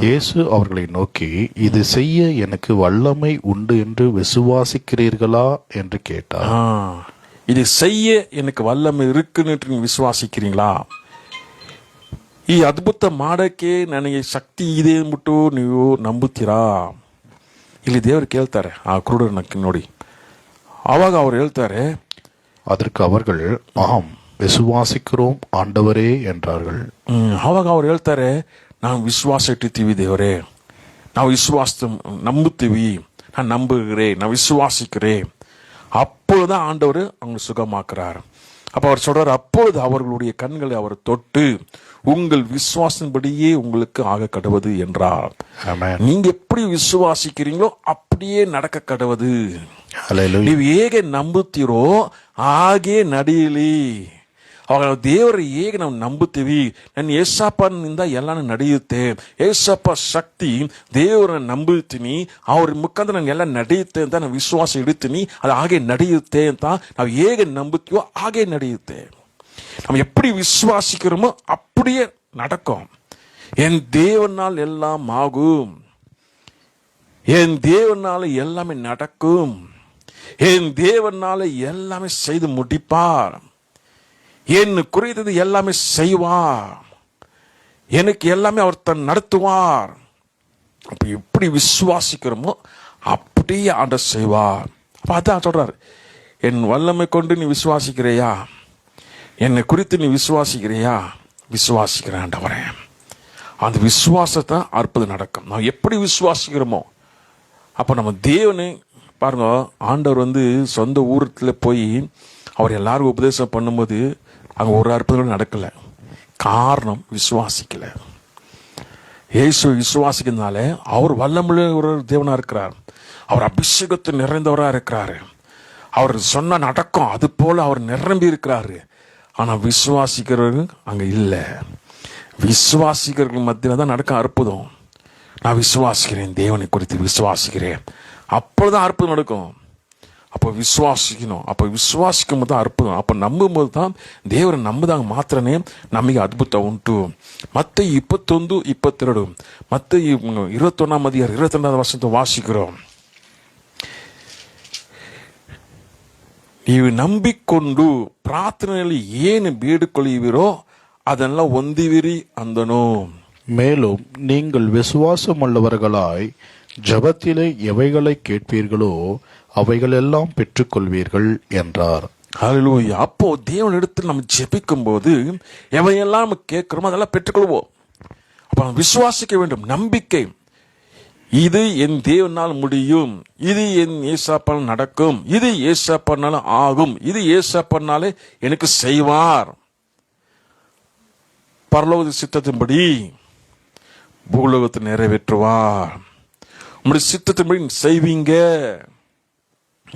இயேசு அவர்களை நோக்கி, இது செய்ய எனக்கு வல்லமை உண்டு என்று விசுவாசிக்கிறீர்களா என்று கேட்டார். இது செய்ய எனக்கு வல்லமை இருக்குன்னு நீங்க ವಿಶ್ವಾಸಿக்கிறீங்களா? ಈ ಅದ್ಭುತ ಮಾಡಕ್ಕೆ ನನಗೆ ಶಕ್ತಿ ಇದೆ ಅಂದ್ಬಿಟ್ಟು ನೀವು ನಂಬುತ್ತೀರಾ? ಇಲ್ಲಿ ದೇವರು ಕೇಳ್ತಾರೆ ಆ ಕುರುಡರನ್ನ ನೋಡಿ. ಆವಾಗ ಅವ್ರು ಹೇಳ್ತಾರೆ, அதற்கு அவர்கள் ஆம் விசுவாசிக்கிறோம் ஆண்டவரே என்றார்கள். ಆವಾಗ ಅವ್ರು ಹೇಳ್ತಾರೆ, ನಾವು ವಿಶ್ವಾಸ ಇಟ್ಟಿರ್ತೀವಿ ದೇವರೇ, ನಾವು ವಿಶ್ವಾಸ ನಂಬುತ್ತೀವಿ, நான் நம்புகிறேன், நான் விசுவாசிக்கிறேன். அப்பொழுதுதான் ஆண்டவர் அவங்க சுகமாக்குறார். அப்ப அவர் சொல்றாரு, அப்பொழுது அவர்களுடைய கண்களை அவர் தொட்டு உங்கள் விசுவாசத்தின்படியே உங்களுக்கு ஆக கடவுது என்றார். நீங்க எப்படி விசுவாசிக்கிறீங்களோ அப்படியே நடக்க கடவுது. ನೀವು ಹೇಗೆ ನಂಬುತ್ತೀರೋ ಹಾಗೆ ನಡೀಲಿ. ಅವಾಗ ದೇವರ ಹೇಗೆ ನಾವು ನಂಬುತ್ತೀವಿ, ನನ್ನ ಏಸಪ್ಪನಿಂದ ಎಲ್ಲಾನು ನಡೆಯುತ್ತೆ, ಏಸಪ್ಪ ಶಕ್ತಿ ದೇವರನ್ನ ನಂಬುತ್ತೀನಿ, ಅವ್ರ ಮುಖಾಂತರ ನಾನು ಎಲ್ಲ ನಡೆಯುತ್ತೆ ಅಂತ ನಾನು ವಿಶ್ವಾಸ ಇಡುತ್ತೀನಿ, ಅದು ಹಾಗೆ ನಡೆಯುತ್ತೆ ಅಂತ ನಾವು ಹೇಗೆ ನಂಬುತ್ತೀವೋ ಹಾಗೆ ನಡೆಯುತ್ತೆ. நம்ம எப்படி விசுவாசிக்கிறோமோ அப்படியே நடக்கும். என் தேவனால் எல்லாம் ஆகும், என் தேவனால எல்லாமே நடக்கும், என் தேவனால எல்லாமே செய்து முடிப்பார், என்ன குறைந்தது எல்லாமே செய்வார், எனக்கு எல்லாமே அவர் தன் நடத்துவார். அப்ப எப்படி விசுவாசிக்கிறோமோ அப்படியே ஆண்டவர் செய்வார். அப்ப அதான் சொல்றாரு, என் வல்லமை கொண்டு நீ விசுவாசிக்கிறையா, என்னை குறித்து நீ விசுவாசிக்கிறியா? விசுவாசிக்கிறேன் ஆண்டவரே. அந்த விசுவாசத்தை அற்புதம் நடக்கும். நான் எப்படி விசுவாசிக்கிறோமோ அப்போ நம்ம தேவனை பாருங்க, ஆண்டவர் சொந்த ஊரத்துல போய் அவர் எல்லாரும் உபதேசம் பண்ணும்போது அங்கே ஒரு அற்புதம் நடக்கலை. காரணம் விசுவாசிக்கல. இயேசு விசுவாசிக்கிறதுனால அவர் வல்லமுள்ள ஒரு தேவனா இருக்கிறார், அவர் அபிஷேகத்தை நிறைந்தவராக இருக்கிறாரு, அவர் சொன்ன நடக்கும், அது போல அவர் நிரம்பி இருக்கிறாரு. ஆனா விசுவாசிக்கிறவர்கள் அங்க இல்லை. விசுவாசிக்கிறவர்கள் மத்தியில் தான் நடக்க அற்புதம். நான் விசுவாசிக்கிறேன், தேவனை குறித்து விசுவாசிக்கிறேன், அப்பொழுதுதான் அற்புதம் நடக்கும். அப்போ விசுவாசிக்கணும். அப்போ விசுவாசிக்கும் போது தான் அற்புதம். அப்போ நம்பும் போது தான் ದೇವರ ನಂಬಿದಾಗ ಮಾತ್ರನೇ ನಮಗೆ ಅದ್ಭುತ ಉಂಟು. ಮತ್ತೆ 21, 22 ಮತ್ತೆ 21 22 ವರ್ಷದ ವಾಸಿக்கிறோம். ನೀವು ನಂಬಿಕೊಂಡು ಪ್ರಾರ್ಥನೆಯಲ್ಲಿ ಏನು ಬೇಡಿಕೊಳ್ಳುವಿರೋ அதெல்லாம் ஒந்திவிரி அந்தனோ. மேலும் நீங்கள் விசுவாசம் உள்ளவர்களாய் ஜபத்திலே எவைகளை கேட்பீர்களோ அவைகளெல்லாம் பெற்றுக்கொள்வீர்கள் என்றார். ஹல்லேலூயா. அப்போ தேவனிடத்தில் நம்ம ஜெபிக்கும் போது எவையெல்லாம் நம்ம கேட்கிறோமோ அதெல்லாம் பெற்றுக்கொள்வோம். அப்ப விசுவாசிக்க வேண்டும், நம்பிக்கை. இது என் தேவனால் முடியும், இது என் ஏசப்பானால் நடக்கும், இது ஏசப்பானால ஆகும், இது ஏசப்பானாலே எனக்கு செய்வார். பரலோக சித்தத்தின்படி பூலோகத்தை நிறைவேற்றுவார். உங்களுடைய சித்தத்தின்படி செய்வீங்க,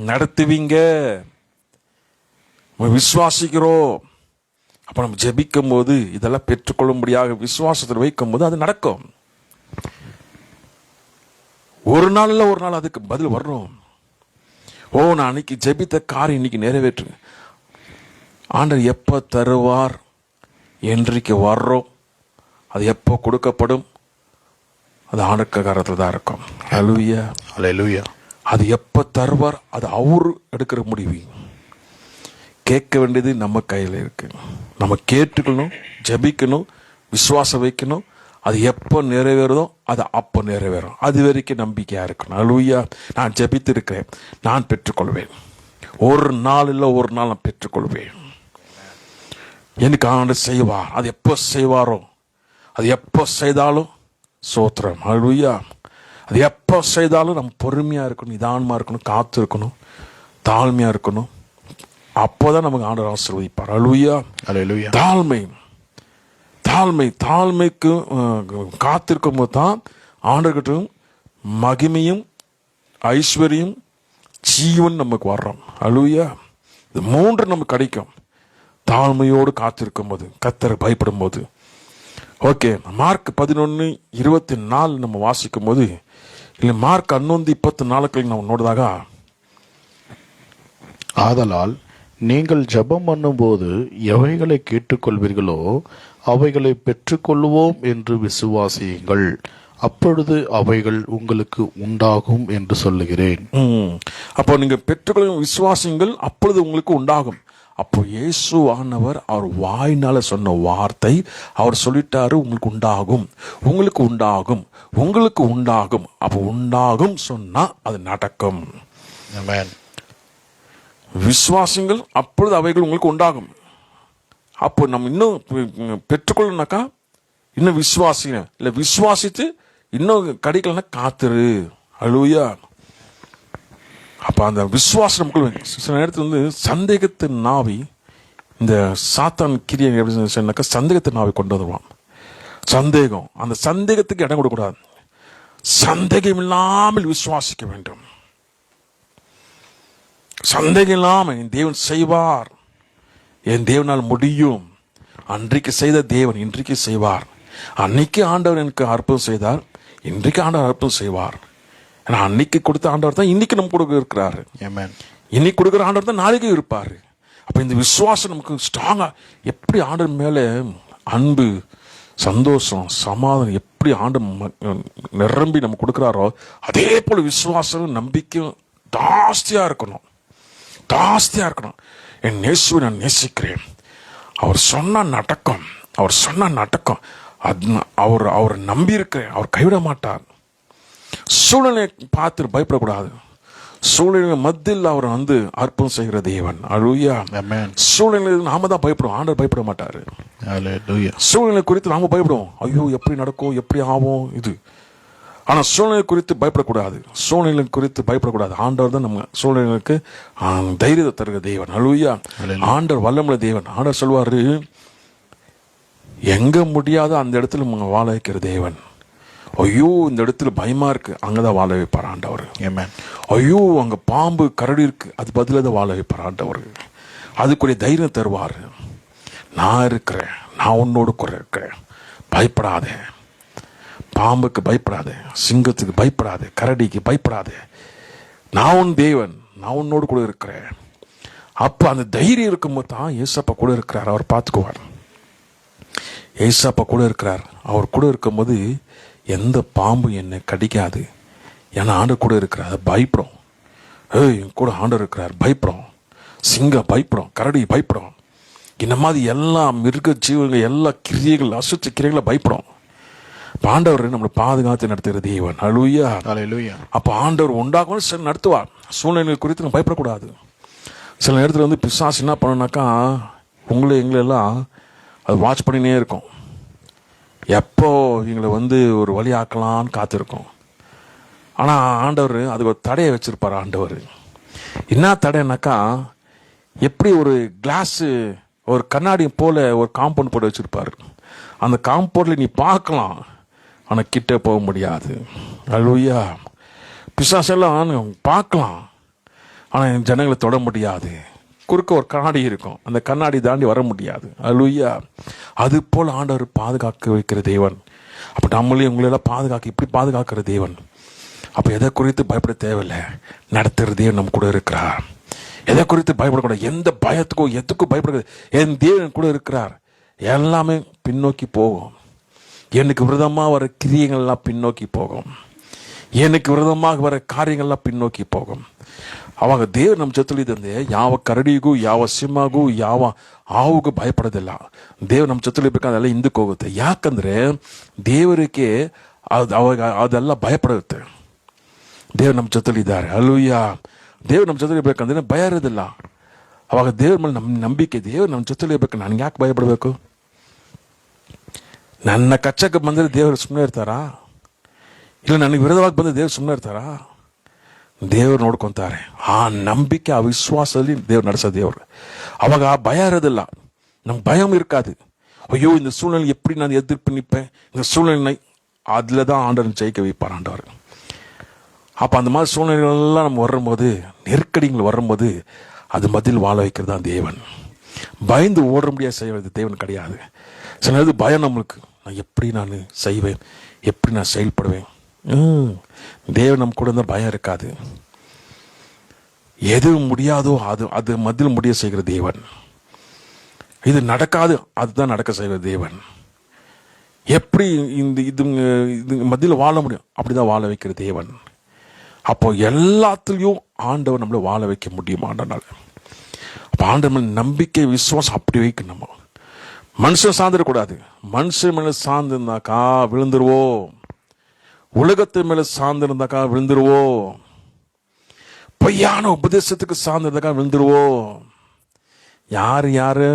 நடத்துவீங்க. விசுவாசிக்கிறோம். அப்ப நம்ம ஜெபிக்கும் போது இதெல்லாம் பெற்றுக்கொள்ளும்படியாக விசுவாசத்தில் வைக்கும் போது அது நடக்கும். ஒரு நாள் இல்ல ஒரு நாள் அதுக்கு பதில் வர்றோம். நான் அன்னைக்கு ஜெபித்த காரியம் இன்னைக்கு நிறைவேற்று. ஆண்டவர் எப்போ தருவார் என்றைக்கு வர்றோம், அது எப்போ கொடுக்கப்படும், அது ஆண்டவர் காரத்தில் தான் இருக்கும். ஹல்லேலூயா, ஹல்லேலூயா. அது எப்போ தருவார் அது அவரு எடுக்கிற முடிவு. கேட்க வேண்டியது நம்ம கையில் இருக்கு. நம்ம கேட்டுக்கணும், ஜெபிக்கணும், விசுவாசம் வைக்கணும். அது எப்போ நிறைவேறுதோ அது அப்போ நிறைவேறும். அது வரைக்கும் நம்பிக்கையா இருக்கணும். ஹல்லேலூயா. நான் ஜெபித்து இருக்கிறேன், நான் பெற்றுக்கொள்வேன். ஒரு நாள் இல்லை ஒரு நாள் நான் பெற்றுக்கொள்வேன். எனக்கு ஆண்டவர் செய்வார். அது எப்போ செய்வாரோ, அது எப்போ செய்தாலும் சோத்திரம். ஹல்லேலூயா. அது எப்போ செய்தாலும் நம்ம பொறுமையா இருக்கணும், நிதானமா இருக்கணும், காத்து இருக்கணும், தாழ்மையா இருக்கணும். அப்போதான் நமக்கு ஆண்டவர் ஆசீர்வதிப்பார். ஹல்லேலூயா, ஹல்லேலூயா. தாழ்மைக்கு காத்திருக்கும் போது தான் ஆண்டவர்கிட்ட மகிமையும் ஐஸ்வர்யம் ஜீவன் நமக்கு வர்றோம். அல்லேலூயா. இது 3 நமக்கு கிடைக்கும் தாழ்மையோடு காத்திருக்கும் போது, கர்த்தரை பயப்படும் போது. ஓகே, மார்க் 11:24 நம்ம வாசிக்கும் போது, இல்லை மார்க் 11:24 நம்ம ನೋಡಿದಾಗ, ஆதலால் நீங்கள் ஜெபம் பண்ணும்போது எவைகளை கேட்டுக்கொள்வீர்களோ அவைகளை பெற்றுக்கொள்வோம் என்று விசுவாசியுங்கள், அப்பொழுது அவைகள் உங்களுக்கு உண்டாகும் என்று சொல்லுகிறேன். அப்போ நீங்க பெற்றுக்கொள்ளும் விசுவாசியுங்கள், அப்பொழுது உங்களுக்கு உண்டாகும். அப்போ இயேசு ஆனவர் அவர் வாயினால சொன்ன வார்த்தை, அவர் சொல்லிட்டாரு உங்களுக்கு உண்டாகும், உங்களுக்கு உண்டாகும், உங்களுக்கு உண்டாகும். அப்போ உண்டாகும் சொன்னா அது நடக்கும். ஆமென். விசுவாசிங்கள், அப்பொழுது அவைகள் உங்களுக்கு உண்டாகும். அப்போ நம்ம இன்னும் பெற்றுக்கொள்ளனாக்கா இன்னும் விசுவாசிங்க, இல்லை விசுவாசித்து இன்னும் கிடைக்கலன்னா காத்துரு. அல்லேலூயா. அப்ப அந்த விசுவாசம் நமக்குள்ள சில நேரத்தில் சந்தேகத்தின் நாவி, இந்த சாத்தான் கிரியை எப்படி சொன்னாக்கா சந்தேகத்தின் நாவி கொண்டு வருவான். சந்தேகம், அந்த சந்தேகத்துக்கு இடம் கொடுக்கக்கூடாது. சந்தேகம் இல்லாமல் விசுவாசிக்க வேண்டும். சந்தேகம் இல்லாமல் என் தேவன் செய்வார், என் தேவனால் முடியும், அன்றைக்கு செய்த தேவன் இன்றைக்கு செய்வார், அன்னைக்கு ஆண்டவர் எனக்கு அற்புதம் செய்தார், இன்றைக்கு ஆண்டவர் அற்புதம் செய்வார். ஏன்னா அன்னைக்கு கொடுத்த ஆண்டவர் தான் இன்னைக்கு நம்ம கொடுக்க இருக்கிறாரு. இன்னைக்கு கொடுக்குற ஆண்டவர் தான் நாளைக்கு இருப்பாரு. அப்ப இந்த விசுவாசம் நமக்கு ஸ்ட்ராங்கா, எப்படி ஆண்டவர் மேல அன்பு, சந்தோஷம், சமாதானம் எப்படி ஆண்டவர் நிரம்பி நம்ம கொடுக்குறாரோ, அதே போல விசுவாசம் நம்பிக்கையும் ஜாஸ்தியா இருக்கணும். ஜாஸ்தியா இருக்கணும். என் இயேசுவை நான் நேசிக்கிறேன், அவர் சொன்னா நடக்கும், அவர் சொன்னா நடக்கும், அவர் நம்பி இருக்கிறேன், அவர் கைவிட மாட்டார். சூழ்நிலை பார்த்து பயப்படக்கூடாது. சூழ்நிலை மத்தியில் அவர் அற்புதம் செய்கிற தேவன். அல்லேலூயா. சூழ்நிலை நாம தான் பயப்படுவோம், ஆண்டவர் பயப்பட மாட்டாரு. சூழ்நிலை குறித்து நாம பயப்படுவோம், ஐயோ எப்படி நடக்கும், எப்படி ஆகும் இது. ஆனா சூழ்நிலை குறித்து பயப்படக்கூடாது. சூழ்நிலை குறித்து பயப்படக்கூடாது. ஆண்டவர் தான் நம்ம சூழ்நிலைக்கு தைரியத்தை தருகிற தேவன். அல்லேலூயா. ஆண்டவர் வல்லமுள்ள தேவன். ஆண்டவர் சொல்வாரு, எங்க முடியாத அந்த இடத்துல வாழ வைக்கிற தேவன். ஐயோ இந்த இடத்துல பயமா இருக்கு, அங்கதான் வாழ வைப்பார் ஆண்டவர். ஐயோ அங்க பாம்பு கரடி இருக்கு, அது பதில தான் வாழ வைப்பார் ஆண்டவர். அதுக்குரிய தைரியம் தருவார். நான் இருக்கிறேன், நான் உன்னோடு கூட இருக்கிறேன், பயப்படாதே, பாம்புக்கு பயப்படாதே, சிங்கத்துக்கு பயப்படாதே, கரடிக்கு பயப்படாதே, நான் உன் தேவன், நான் உன்னோடு கூட இருக்கிறேன். அப்ப அந்த தைரியம் இருக்கும்போது தான் ஏசப்பா கூட இருக்கிறார், அவர் பார்த்துக்குவார். ஏசப்பா கூட இருக்கிறார். அவர் கூட இருக்கும்போது எந்த பாம்பு என்னை கடிக்காது, ஏன்னா ஆண்டவர் கூட இருக்கிறார். பயப்படும், கூட ஆண்டவர் இருக்கிறார், பயப்படும். சிங்கம் பயப்படும், கரடி பயப்படும், இந்த மாதிரி எல்லா மிருக ஜீவங்கள், எல்லா கிரியைகள், அசுத்த கிரியைகளை பயப்படும். ஆண்டவர் நம்மளை பாதுகாத்து நடத்துகிற தேவன். அல்லேலூயா. அப்ப ஆண்டவர் உண்டாகும் சில நடத்துவார். சூழ்நிலைகள் குறித்து நம்ம பயப்படக்கூடாது. சில நேரத்தில் பிசாசு என்ன பண்ணுனாக்கா, எங்களெல்லாம் அது வாட்ச் பண்ணினே இருக்கும். எப்போ இவங்களை ஒரு வழி ஆக்கலான்னு காத்திருக்கும். ஆனால் ஆண்டவர் அதுக்கு ஒரு தடையை வச்சிருப்பார். ஆண்டவர் என்ன தடைனாக்கா, எப்படி ஒரு கிளாஸு, ஒரு கண்ணாடி போல ஒரு காம்பவுண்ட் போட்டு வச்சிருப்பாரு. அந்த காம்பவுண்டில் நீ பார்க்கலாம், ஆனால் கிட்ட போக முடியாது. அல்லேலூயா. பிசாசெல்லாம் பார்க்கலாம், ஆனால் ஜனங்களை தொட முடியாது. குறுக்க ஒரு கண்ணாடி இருக்கும், அந்த கண்ணாடி தாண்டி வர முடியாது. அல்லேலூயா. அது போல் ஆண்டவர் பாதுகாக்க வைக்கிற தேவன். அப்போ நம்மளையும் உங்களெல்லாம் இப்படி பாதுகாக்கிற தேவன். அப்போ எதை குறித்து பயப்பட தேவையில்லை, நடத்துகிற தேவன் நம்ம கூட இருக்கிறார். எதை குறித்து பயப்படக்கூடாது, எந்த பயத்துக்கோ எதுக்கும் பயப்படக்கூடாது. என் தேவன் கூட இருக்கிறார். எல்லாமே பின்னோக்கி போகும். எனக்கு விரதமாக வர கிரியைகள்லாம் பின்னோக்கி போகும். எனக்கு விரதமாக வர காரியங்கள்லாம் பின்னோக்கಿ போகும். ಅವಾಗ ದೇವರು ನಮ್ಮ ಜೊತೆಲಿದ್ದಂತೆ ಯಾವ ಕರಡಿಗೂ ಯಾವ ಸಿಂಹಗೂ ಯಾವ ಹಾವುಗೂ ಭಯಪಡೋದಿಲ್ಲ. ದೇವ್ರು ನಮ್ಮ ಜೊತೆಲಿರ್ಬೇಕಾದ್ರೆ ಹಿಂದಕ್ಕೆ ಹೋಗುತ್ತೆ. ಯಾಕಂದ್ರೆ ದೇವರಿಗೆ ಅವಾಗ ಅದೆಲ್ಲ ಭಯಪಡುತ್ತೆ. ದೇವ್ರು ನಮ್ಮ ಜೊತೆಲಿದ್ದಾರೆ. ಹಲ್ಲೆಲೂಯಾ. ದೇವ್ರು ನಮ್ಮ ಜೊತೆಲಿರ್ಬೇಕಂದ್ರೆ ಭಯ ಇರೋದಿಲ್ಲ. ಅವಾಗ ದೇವ್ರ ಮೇಲೆ ನಮ್ಮ ನಂಬಿಕೆ, ದೇವ್ರು ನಮ್ಮ ಜೊತೆಲಿರ್ಬೇಕು, ನನಗೆ ಯಾಕೆ ಭಯಪಡಬೇಕು? ನನ್ನ ಕಚ್ಚಕ್ಕೆ ಬಂದರೆ ದೇವರು ಸುಮ್ಮನೆ ಇರ್ತಾರಾ? ಇಲ್ಲ ನನಗೆ ವಿರೋಧವಾಗಿ ಬಂದರೆ ದೇವ್ರು ಸುಮ್ಮನೆ ಇರ್ತಾರಾ? ದೇವ್ರು ನೋಡ್ಕೊಂತಾರೆ. ಆ ನಂಬಿಕೆ, ಆ ವಿಶ್ವಾಸದಲ್ಲಿ ದೇವ್ರು ನಡೆಸೋ ದೇವ್ರು. ಅವಾಗ ಆ ಭಯ ಇರೋದಿಲ್ಲ, ನಮ್ಗೆ ಭಯಂ ಇರ್ಕಾದು. ஐயோ இந்த சூழ்நிலை எப்படி நான் எதிர்ப்பு நிற்பேன், இந்த சூழ்நிலை அதில் தான் ஆண்டவர் ஜெயிக்க வைப்பார் ஆண்டவர். அப்போ அந்த மாதிரி சூழ்நிலைகள்லாம் நம்ம வரும்போது, நெருக்கடிகள் வரும்போது அது மத்தியில் வாழ வைக்கிறது தான் தேவன். பயந்து ஓட முடியாது செய்வது தேவன் கிடையாது. சில நேரத்து பயம் நம்மளுக்கு, நான் எப்படி நான் செய்வேன், எப்படி நான் செயல்படுவேன். தேவன் நம்ம கூட இருந்தால் பயம் இருக்காது. எது முடியாதோ அது மத்தியில் முடிய செய்கிற தேவன். இது நடக்காது, அதுதான் நடக்க செய்கிற தேவன். எப்படி இது மத்தியில் வாழ முடியும், அப்படிதான் வாழ வைக்கிற தேவன். அப்போ எல்லாத்துலேயும் ஆண்டவர் நம்மளை வாழ வைக்க முடியும் ஆண்டனால. அப்போ ஆண்டவர் நம்பிக்கை விசுவாசம் அப்படி வைக்கணும். நம்ம மனுஷன் சார்ந்துடக்கூடாது. மனுஷன் மேலே சார்ந்திருந்தாக்கா விழுந்துருவோம். உலகத்து மேலே சார்ந்திருந்தாக்கா விழுந்துருவோம். பொய்யான உபதேசத்துக்கு சார்ந்திருந்தாக்கா விழுந்துருவோம். யாரு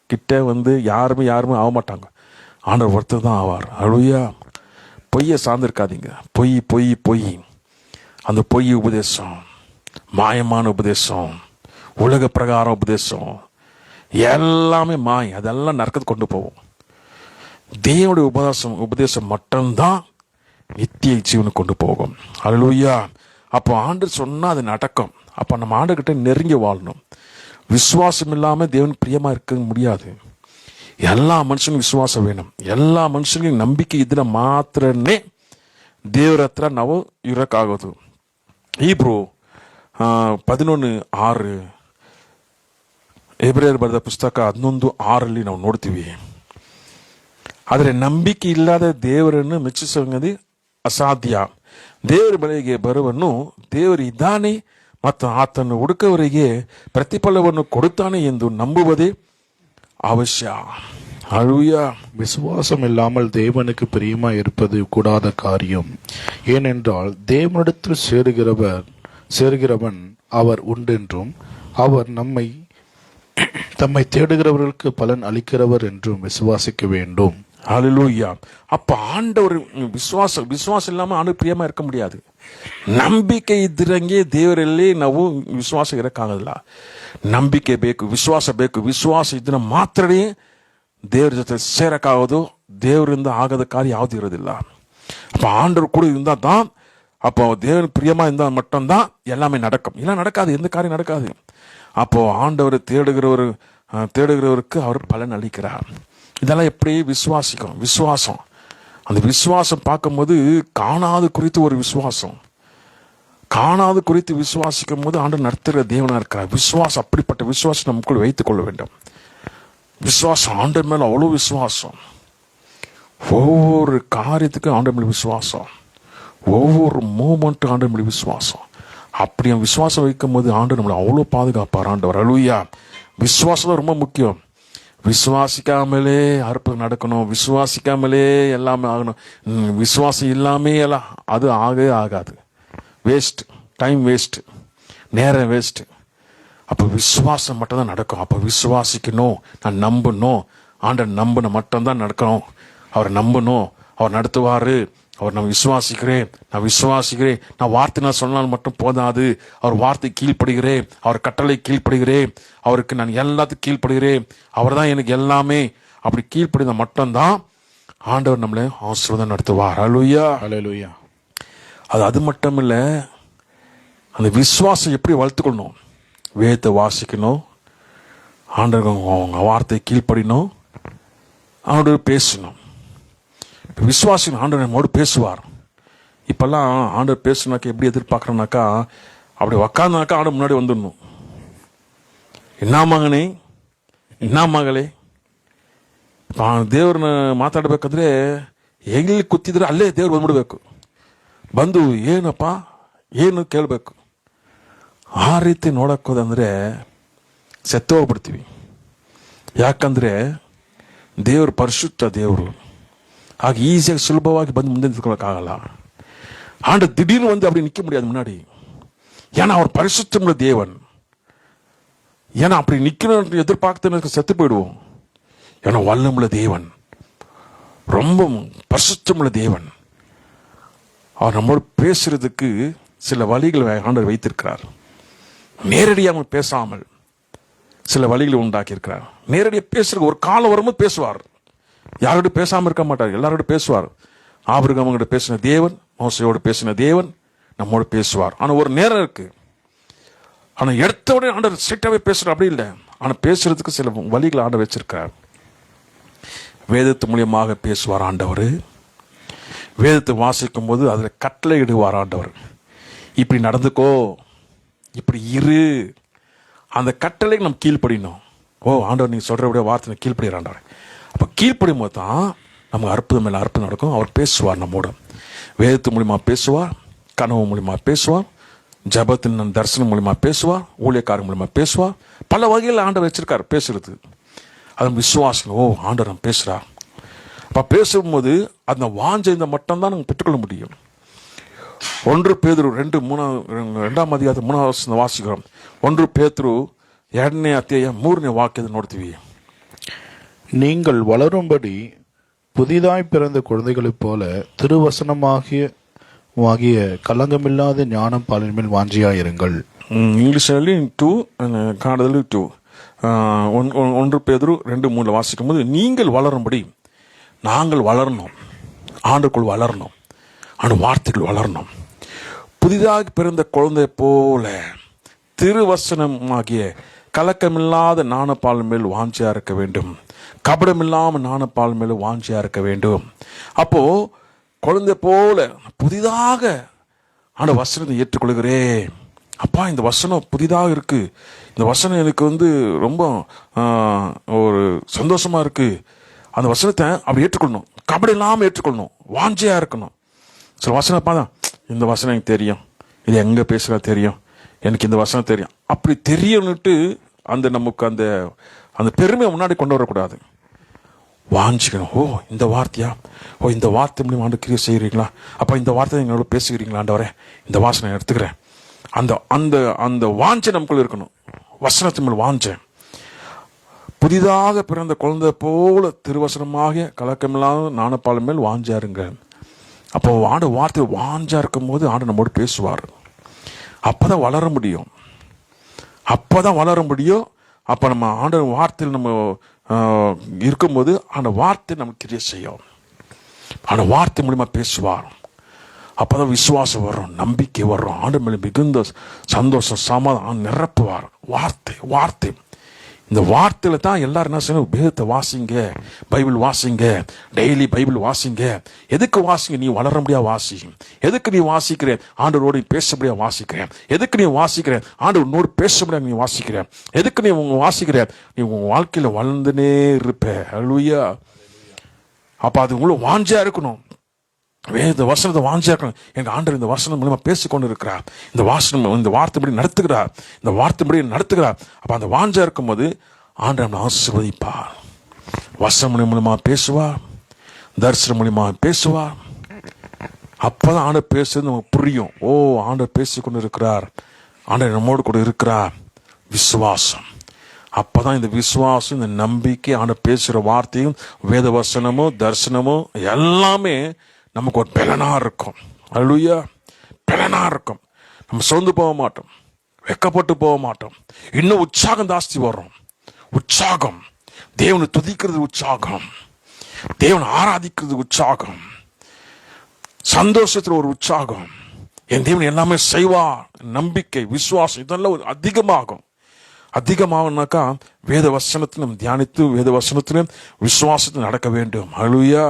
கிட்ட யாருமே ஆக மாட்டாங்க. ஆண்டவர் ஒருத்தர் தான் ஆவார். அழுயா பொய்யை சார்ந்திருக்காதீங்க. பொய் அந்த பொய் உபதேசம், மாயமான உபதேசம், உலக பிரகார உபதேசம் எல்லாமே மாய். அதெல்லாம் நரக்கத்துக்கு கொண்டு போவோம். தேவனுடைய உபதேசம் மட்டும்தான் நித்திய ஜீவனுக்கு கொண்டு போகும். அல்லேலூயா. அப்போ ஆண்டவர் சொன்னால் அது நடக்கும். அப்போ நம்ம ஆண்டவர்கிட்ட நெருங்கி வாழணும். விசுவாசம் இல்லாமல் தேவனுக்கு பிரியமாக இருக்க முடியாது. எல்லா மனுஷனுக்கும் விசுவாசம் வேணும். எல்லா மனுஷனுக்கும் நம்பிக்கை ಇದ್ರೆ ಮಾತ್ರನೇ ದೇವರ ಹತ್ರ ನಾವು ಇರಕ್ಕಾಗೋದು. ಹೀಬ್ರೂ 11:6 ಎಬ್ರಿಯರ್ ಬರೆದ ಪುಸ್ತಕ 11:6 ನಾವು ನೋಡ್ತೀವಿ. ಆದರೆ ನಂಬಿಕೆ ಇಲ್ಲದ ದೇವರನ್ನು ಮೆಚ್ಚಿಸುವುದು ಅಸಾಧ್ಯ. ದೇವರ ಬಳಿಗೆ ಬರುವನು ದೇವರು ಇದ್ದಾನೆ ಮತ್ತು ಆತನು ಹುಡುಕವರಿಗೆ ಪ್ರತಿಫಲವನ್ನು ಕೊಡುತ್ತಾನೆ ಎಂದು ನಂಬುವುದೇ அவசிய. அழுயா. விசுவாசம் இல்லாமல் தேவனுக்கு பிரியமாய் இருப்பது கூடாத காரியம். ஏனென்றால் தேவனிடத்தில் சேருகிறவன் அவர் உண்டென்றும் அவர் தம்மை தேடுகிறவர்களுக்கு பலன் அளிக்கிறவர் என்றும் விசுவாசிக்க வேண்டும். ஹல்லேலூயா. அப்ப ஆண்டவர் ವಿಶ್ವಾಸ ಇல்லாம ಆಂಡ ಪ್ರಿಯமா இருக்க முடியாது. ನಂಬಿಕೆ ಇದ್ರಂಗೆ ದೇವರಲ್ಲಿ ನಾವು ವಿಶ್ವಾಸ ಇರಕ್ಕಾಗಲ್ಲ. ನಂಬಿಕೆ ಬೇಕು, ವಿಶ್ವಾಸ ಬೇಕು. ವಿಶ್ವಾಸ ಇದ್ರೆ ಮಾತ್ರನೇ ದೇವರ ಜೊತೆ ಸೇರಕ್ಕಾಗೋದು. ದೇವರಿಂದ ಆಗದ ಕಾರ್ಯ ಯಾವುದು ಇರೋದಿಲ್ಲ. அப்போ ஆண்டவர் கூட இருந்தால் தான், அப்போ தேவனுக்கு பிரியமா இருந்தால் மட்டும்தான் எல்லாமே நடக்கும். இல்லை நடக்காது, எந்த காரியம் நடக்காது. அப்போ ஆண்டவர் தேடுகிறவருக்கு அவர் பலன் அளிக்கிறார். இதெல்லாம் எப்படி விசுவாசிக்கும்? விசுவாசம், அந்த விசுவாசம் பார்க்கும்போது காணாது குறித்து ஒரு விசுவாசம், காணாது குறித்து விசுவாசிக்கும் போது ஆண்டவர் நடத்துகிற தேவனா இருக்கிறார். விசுவாசம், அப்படிப்பட்ட விசுவாசம் நமக்குள் வைத்துக் கொள்ள வேண்டும். விசுவாசம், ஆண்டவர் மேல அவ்வளோ விசுவாசம். ஒவ்வொரு காரியத்துக்கும் ஆண்டவர் மேல விசுவாசம், ஒவ்வொரு மூமெண்ட்டும் ஆண்டவர் மேல விசுவாசம். அப்படி விசுவாசம் வைக்கும் போது ஆண்டவர் நம்மளை அவ்வளோ பாதுகாப்பார் ஆண்டவர். அல்லேலூயா. விசுவாசம் தான் ரொம்ப முக்கியம். விசுவாசிக்காமலே அற்புதம் நடக்கணும், விசுவாசிக்காமலே எல்லாமே ஆகணும். விசுவாசம் இல்லாமே எல்லாம் அது ஆகவே ஆகாது. வேஸ்ட், டைம் வேஸ்ட், நேரம் வேஸ்ட். அப்போ விசுவாசம் மட்டும்தான் நடக்கும். அப்போ விசுவாசிக்கணும், நான் நம்பணும். ஆண்டவர் நம்பின மட்டும்தான் நடக்கணும். அவர் நம்பணும், அவர் நடத்துவார். அவர் நான் விசுவாசிக்கிறேன், நான் வார்த்தை நான் சொன்னால் மட்டும் போதாது. அவர் வார்த்தை கீழ்ப்படுகிறேன், அவர் கட்டளை கீழ்ப்படுகிறேன், அவருக்கு நான் எல்லாத்துக்கும் கீழ்ப்படுகிறேன், அவர் தான் எனக்கு எல்லாமே. அப்படி கீழ்ப்படிந்த மட்டும்தான் ஆண்டவர் நம்மளை ஆசீர்வாதம் நடத்துவார். அல்லேலூயா, அல்லேலூயா. அது மட்டும் இல்லை, அந்த விசுவாசம் எப்படி வளர்த்துக்கணும்? வேதத்தை வாசிக்கணும், ஆண்டவர் அவங்க வார்த்தை கீழ்ப்படினோம், ஆண்டவர் பேசணும். விசுவாசி ஆண்டவர் நம்மோடு பேசுவார். இப்பெல்லாம் ஆண்டவர் பேசுனாக்கா எப்படி எதிர்பார்க்குறோம்னாக்கா, அப்படி உக்காந்தாக்கா ஆண்டவர் முன்னாடி வந்துடணும். என்ன ಮಗನೇ, என்ன ಮಗಳೇ, ದೇವ್ರನ್ನ ಮಾತಾಡಬೇಕಾದ್ರೆ ಎಲ್ಲಿ ಕೂತಿದ್ರೆ ಅಲ್ಲೇ ದೇವ್ರು ಬಂದ್ಬಿಡ್ಬೇಕು. ಬಂದು ಏನಪ್ಪ ಏನು ಕೇಳಬೇಕು. ಆ ರೀತಿ ನೋಡಕ್ಕೆ ಹೋದಂದ್ರೆ ಸತ್ತು ಹೋಗ್ಬಿಡ್ತೀವಿ. ಯಾಕಂದರೆ ದೇವರು ಪರಿಶುದ್ಧ ದೇವರು. ஆக ஈஸியாக சுலபವಾಗಿ ಬಂದು ಮುಂದೆ நிற்கொள்ளக்காகல. ஆண்டு திடீர்னு வந்து அப்படி நிற்க முடியாது முன்னாடி. ஏன்னா அவர் பரிசுத்தமுள்ள தேவன். ஏன்னா அப்படி நிற்கணும் எதிர்பார்த்து செத்து போயிடுவோம். ஏன்னா வல்லமுள்ள தேவன், ரொம்ப பரிசுத்தமுள்ள தேவன். அவர் நம்மோடு பேசுறதுக்கு சில வழிகளை ஆண்டவர் வைத்திருக்கிறார். நேரடியாக பேசாமல் சில வழிகளை உண்டாக்கி இருக்கிறார். நேரடியாக பேசுறதுக்கு ஒரு காலம் வரும்போது பேசுவார். யாரோட பேசாமல் இருக்க மாட்டார், எல்லாரோட பேசுவார். ஆபிரகாமோட பேசின தேவன், மோசையோடு பேசின தேவன் நம்மோடு பேசுவார். ஆனால் ஒரு நேரம் இருக்கு. ஆனால் எடுத்த உடனே ஆண்டவர் ஸ்ட்ரிக்டாகவே பேசுகிறார் அப்படி இல்லை. ஆனால் பேசுறதுக்கு சில வழிகளை ஆண்டவர் வச்சிருக்கார். வேதத்து மூலியமாக பேசுவார் ஆண்டவர். வேதத்தை வாசிக்கும் போது அதில் கட்டளை இடுவார் ஆண்டவர். இப்படி நடந்துக்கோ, இப்படி இரு. அந்த கட்டளைக்கு நம்ம கீழ்ப்படினோம். ஆண்டவர் நீங்கள் சொல்கிறபடியே வார்த்தை கீழ்ப்படுகிற ஆண்டவர். அப்போ கீழ்ப்படும் போது தான் நமக்கு அற்புதம் மேலே அற்புதம் நடக்கும். அவர் பேசுவார் நம்மோட. வேதத்து மூலிமா பேசுவார், கனவு மூலிமா பேசுவார், ஜபத்தின் தரிசனம் மூலிமா பேசுவார், ஊழியக்காரன் மூலிமா பேசுவார். பல வகையில் ஆண்டவர் வச்சிருக்காரு பேசுறது. அது விசுவாசம். ஆண்டவர் நம்ம பேசுகிறார். அப்போ பேசும்போது அந்த வாஞ்சை மட்டும்தான் நம்ம பெற்றுக்கொள்ள முடியும். 1 பேதுரு 2:2 அதிகாரத்து 3 வாசிக்கிறோம். 1 பேதுரு 2ನೇ ಅಧ್ಯಾಯ 3ನೇ ವಾಕ್ಯದ ನೋಡ್ತೀವಿ. நீங்கள் வளரும்படி புதிதாய் பிறந்த குழந்தைகளைப் போல திருவசனமாகிய கலங்கமில்லாத ஞானம் பாலின் மேல் வாஞ்சியாயிருங்கள். இங்கிலீஷಲ್ಲಿ 2, கன்னடದಲ್ಲಿ 2. 1 பேதுரு 2:3 வாசிக்கும் போது, நீங்கள் வளரும்படி, நாங்கள் வளரணும், ஆண்டுக்குள் வளரணும், வார்த்தைகள் வளரணும். புதிதாக பிறந்த குழந்தை போல திருவசனமாகிய கலக்கமில்லாத ஞானப்பால் மேல் வாஞ்சியா இருக்க வேண்டும். கபடமில்லாமல் ஞானப்பால் மேல் வாஞ்சியா இருக்க வேண்டும். அப்போ குழந்தை போல புதிதாக ஆன வசனத்தை ஏற்றுக்கொள்கிறேன். அப்பா, இந்த வசனம் புதிதாக இருக்கு, இந்த வசனம் எனக்கு ரொம்ப ஒரு சந்தோஷமா இருக்கு. அந்த வசனத்தை அப்படி ஏற்றுக்கொள்ளணும், கபடி இல்லாமல் ஏற்றுக்கொள்ளணும், வாஞ்சியா இருக்கணும். சில வசனம் தான், இந்த வசனம் எனக்கு தெரியும், இது எங்கே பேசுகிறா தெரியும், எனக்கு இந்த வசனம் தெரியும், அப்படி தெரியும்னுட்டு நமக்கு அந்த பெருமையை முன்னாடி கொண்டு வரக்கூடாது. வாஞ்சிக்கணும். இந்த வார்த்தையா, இந்த வார்த்தை மூலியமா ஆண்டு கிரியை செய்கிறீங்களா, அப்போ இந்த வார்த்தை எங்களோட பேசுகிறீங்களா ஆண்டவரே, இந்த வாசனை எடுத்துக்கிறேன். அந்த அந்த அந்த வாஞ்சை நமக்குள்ள இருக்கணும். வசனத்தின் மேல் வாஞ்சை. புதிதாக பிறந்த குழந்தை போல திருவசனமாக கலக்கமில்லாத ஞானப்பால் மேல் வாஞ்சாருங்க. அப்போ ஆண்டு வார்த்தை வாஞ்சா இருக்கும் போது ஆண்டு நம்மோடு பேசுவார். அப்போதான் வளர முடியும். அப்போ நம்ம ஆண்டு வார்த்தையில் நம்ம இருக்கும்போது அந்த வார்த்தை நமக்கு கிரியை செய்யும். அந்த வார்த்தை மூலிமா பேசுவார். அப்போதான் விசுவாசம் வரும், நம்பிக்கை வரும், ஆண்டு மேலே மிகுந்த சந்தோஷம் சமாதானம் நிரப்புவார். வார்த்தை இந்த வார்த்தையில தான் எல்லாரும் என்ன செய்யணும், வேதத்தை வாசிங்க, பைபிள் வாசிங்க, டெய்லி பைபிள் வாசிங்க. எதுக்கு வாசிங்க? நீ வளர முடியாது வாசி. எதுக்கு நீ வாசிக்கிறேன்? ஆண்டவரோடு பேச முடியாது வாசிக்கிறேன். எதுக்கு நீ வாசிக்கிறேன்? ஆண்டவரோடு பேச முடியாது நீ வாசிக்கிறேன். எதுக்கு நீ வாசிக்கிறேன்? நீ உங்க வாழ்க்கையில வளர்ந்துனே இருப்ப. அல்லேலூயா. அப்ப அது உங்களுக்கு வாஞ்சா இருக்கணும். வேத வசனத்தை வாஞ்சியா இருக்கணும். எங்க ஆண்டவர் இந்த வசனம் மூலமா பேசிக்கொண்டு இருக்கிறார், இந்த வார்த்தைப்படி நடத்துகிறார், இந்த வார்த்தைப்படி நடத்துகிறார். அப்ப அந்த வாஞ்சா இருக்கும் போது ஆண்டவர் ஆசீர்வதிப்பார். வசனம் மூலமா பேசுவார், தரிசனம் மூலமா பேசுவார். அப்பதான் ஆண்டவர் பேசுறது நமக்கு புரியும். ஆண்டவர் பேசிக்கொண்டு இருக்கிறார், ஆண்டவர் நம்மோடு கூட இருக்கிறார். விசுவாசம். அப்பதான் இந்த விசுவாசம், இந்த நம்பிக்கை, ஆண்டவர் பேசுகிற வார்த்தையும் வேத வசனமோ தரிசனமோ எல்லாமே நமக்கு ஒரு பலனா இருக்கும். அல்லேலூயா. பலனா இருக்கும். நம்ம சோர்ந்து போக மாட்டோம், வெக்கப்பட்டு போக மாட்டோம். இன்னும் உற்சாகம் ஜாஸ்தி வரும். உற்சாகம், தேவனை துதிக்கிறது உற்சாகம், தேவனை ஆராதிக்கிறது உற்சாகம், சந்தோஷத்துல ஒரு உற்சாகம். என் தேவன் எல்லாமே செய்வார். நம்பிக்கை, விசுவாசம் இதெல்லாம் அதிகமாகனாக்கா வேத வசனத்திலும் தியானித்து வேத வசனத்திலும் விசுவாசத்தில் நடக்க வேண்டும். அல்லேலூயா.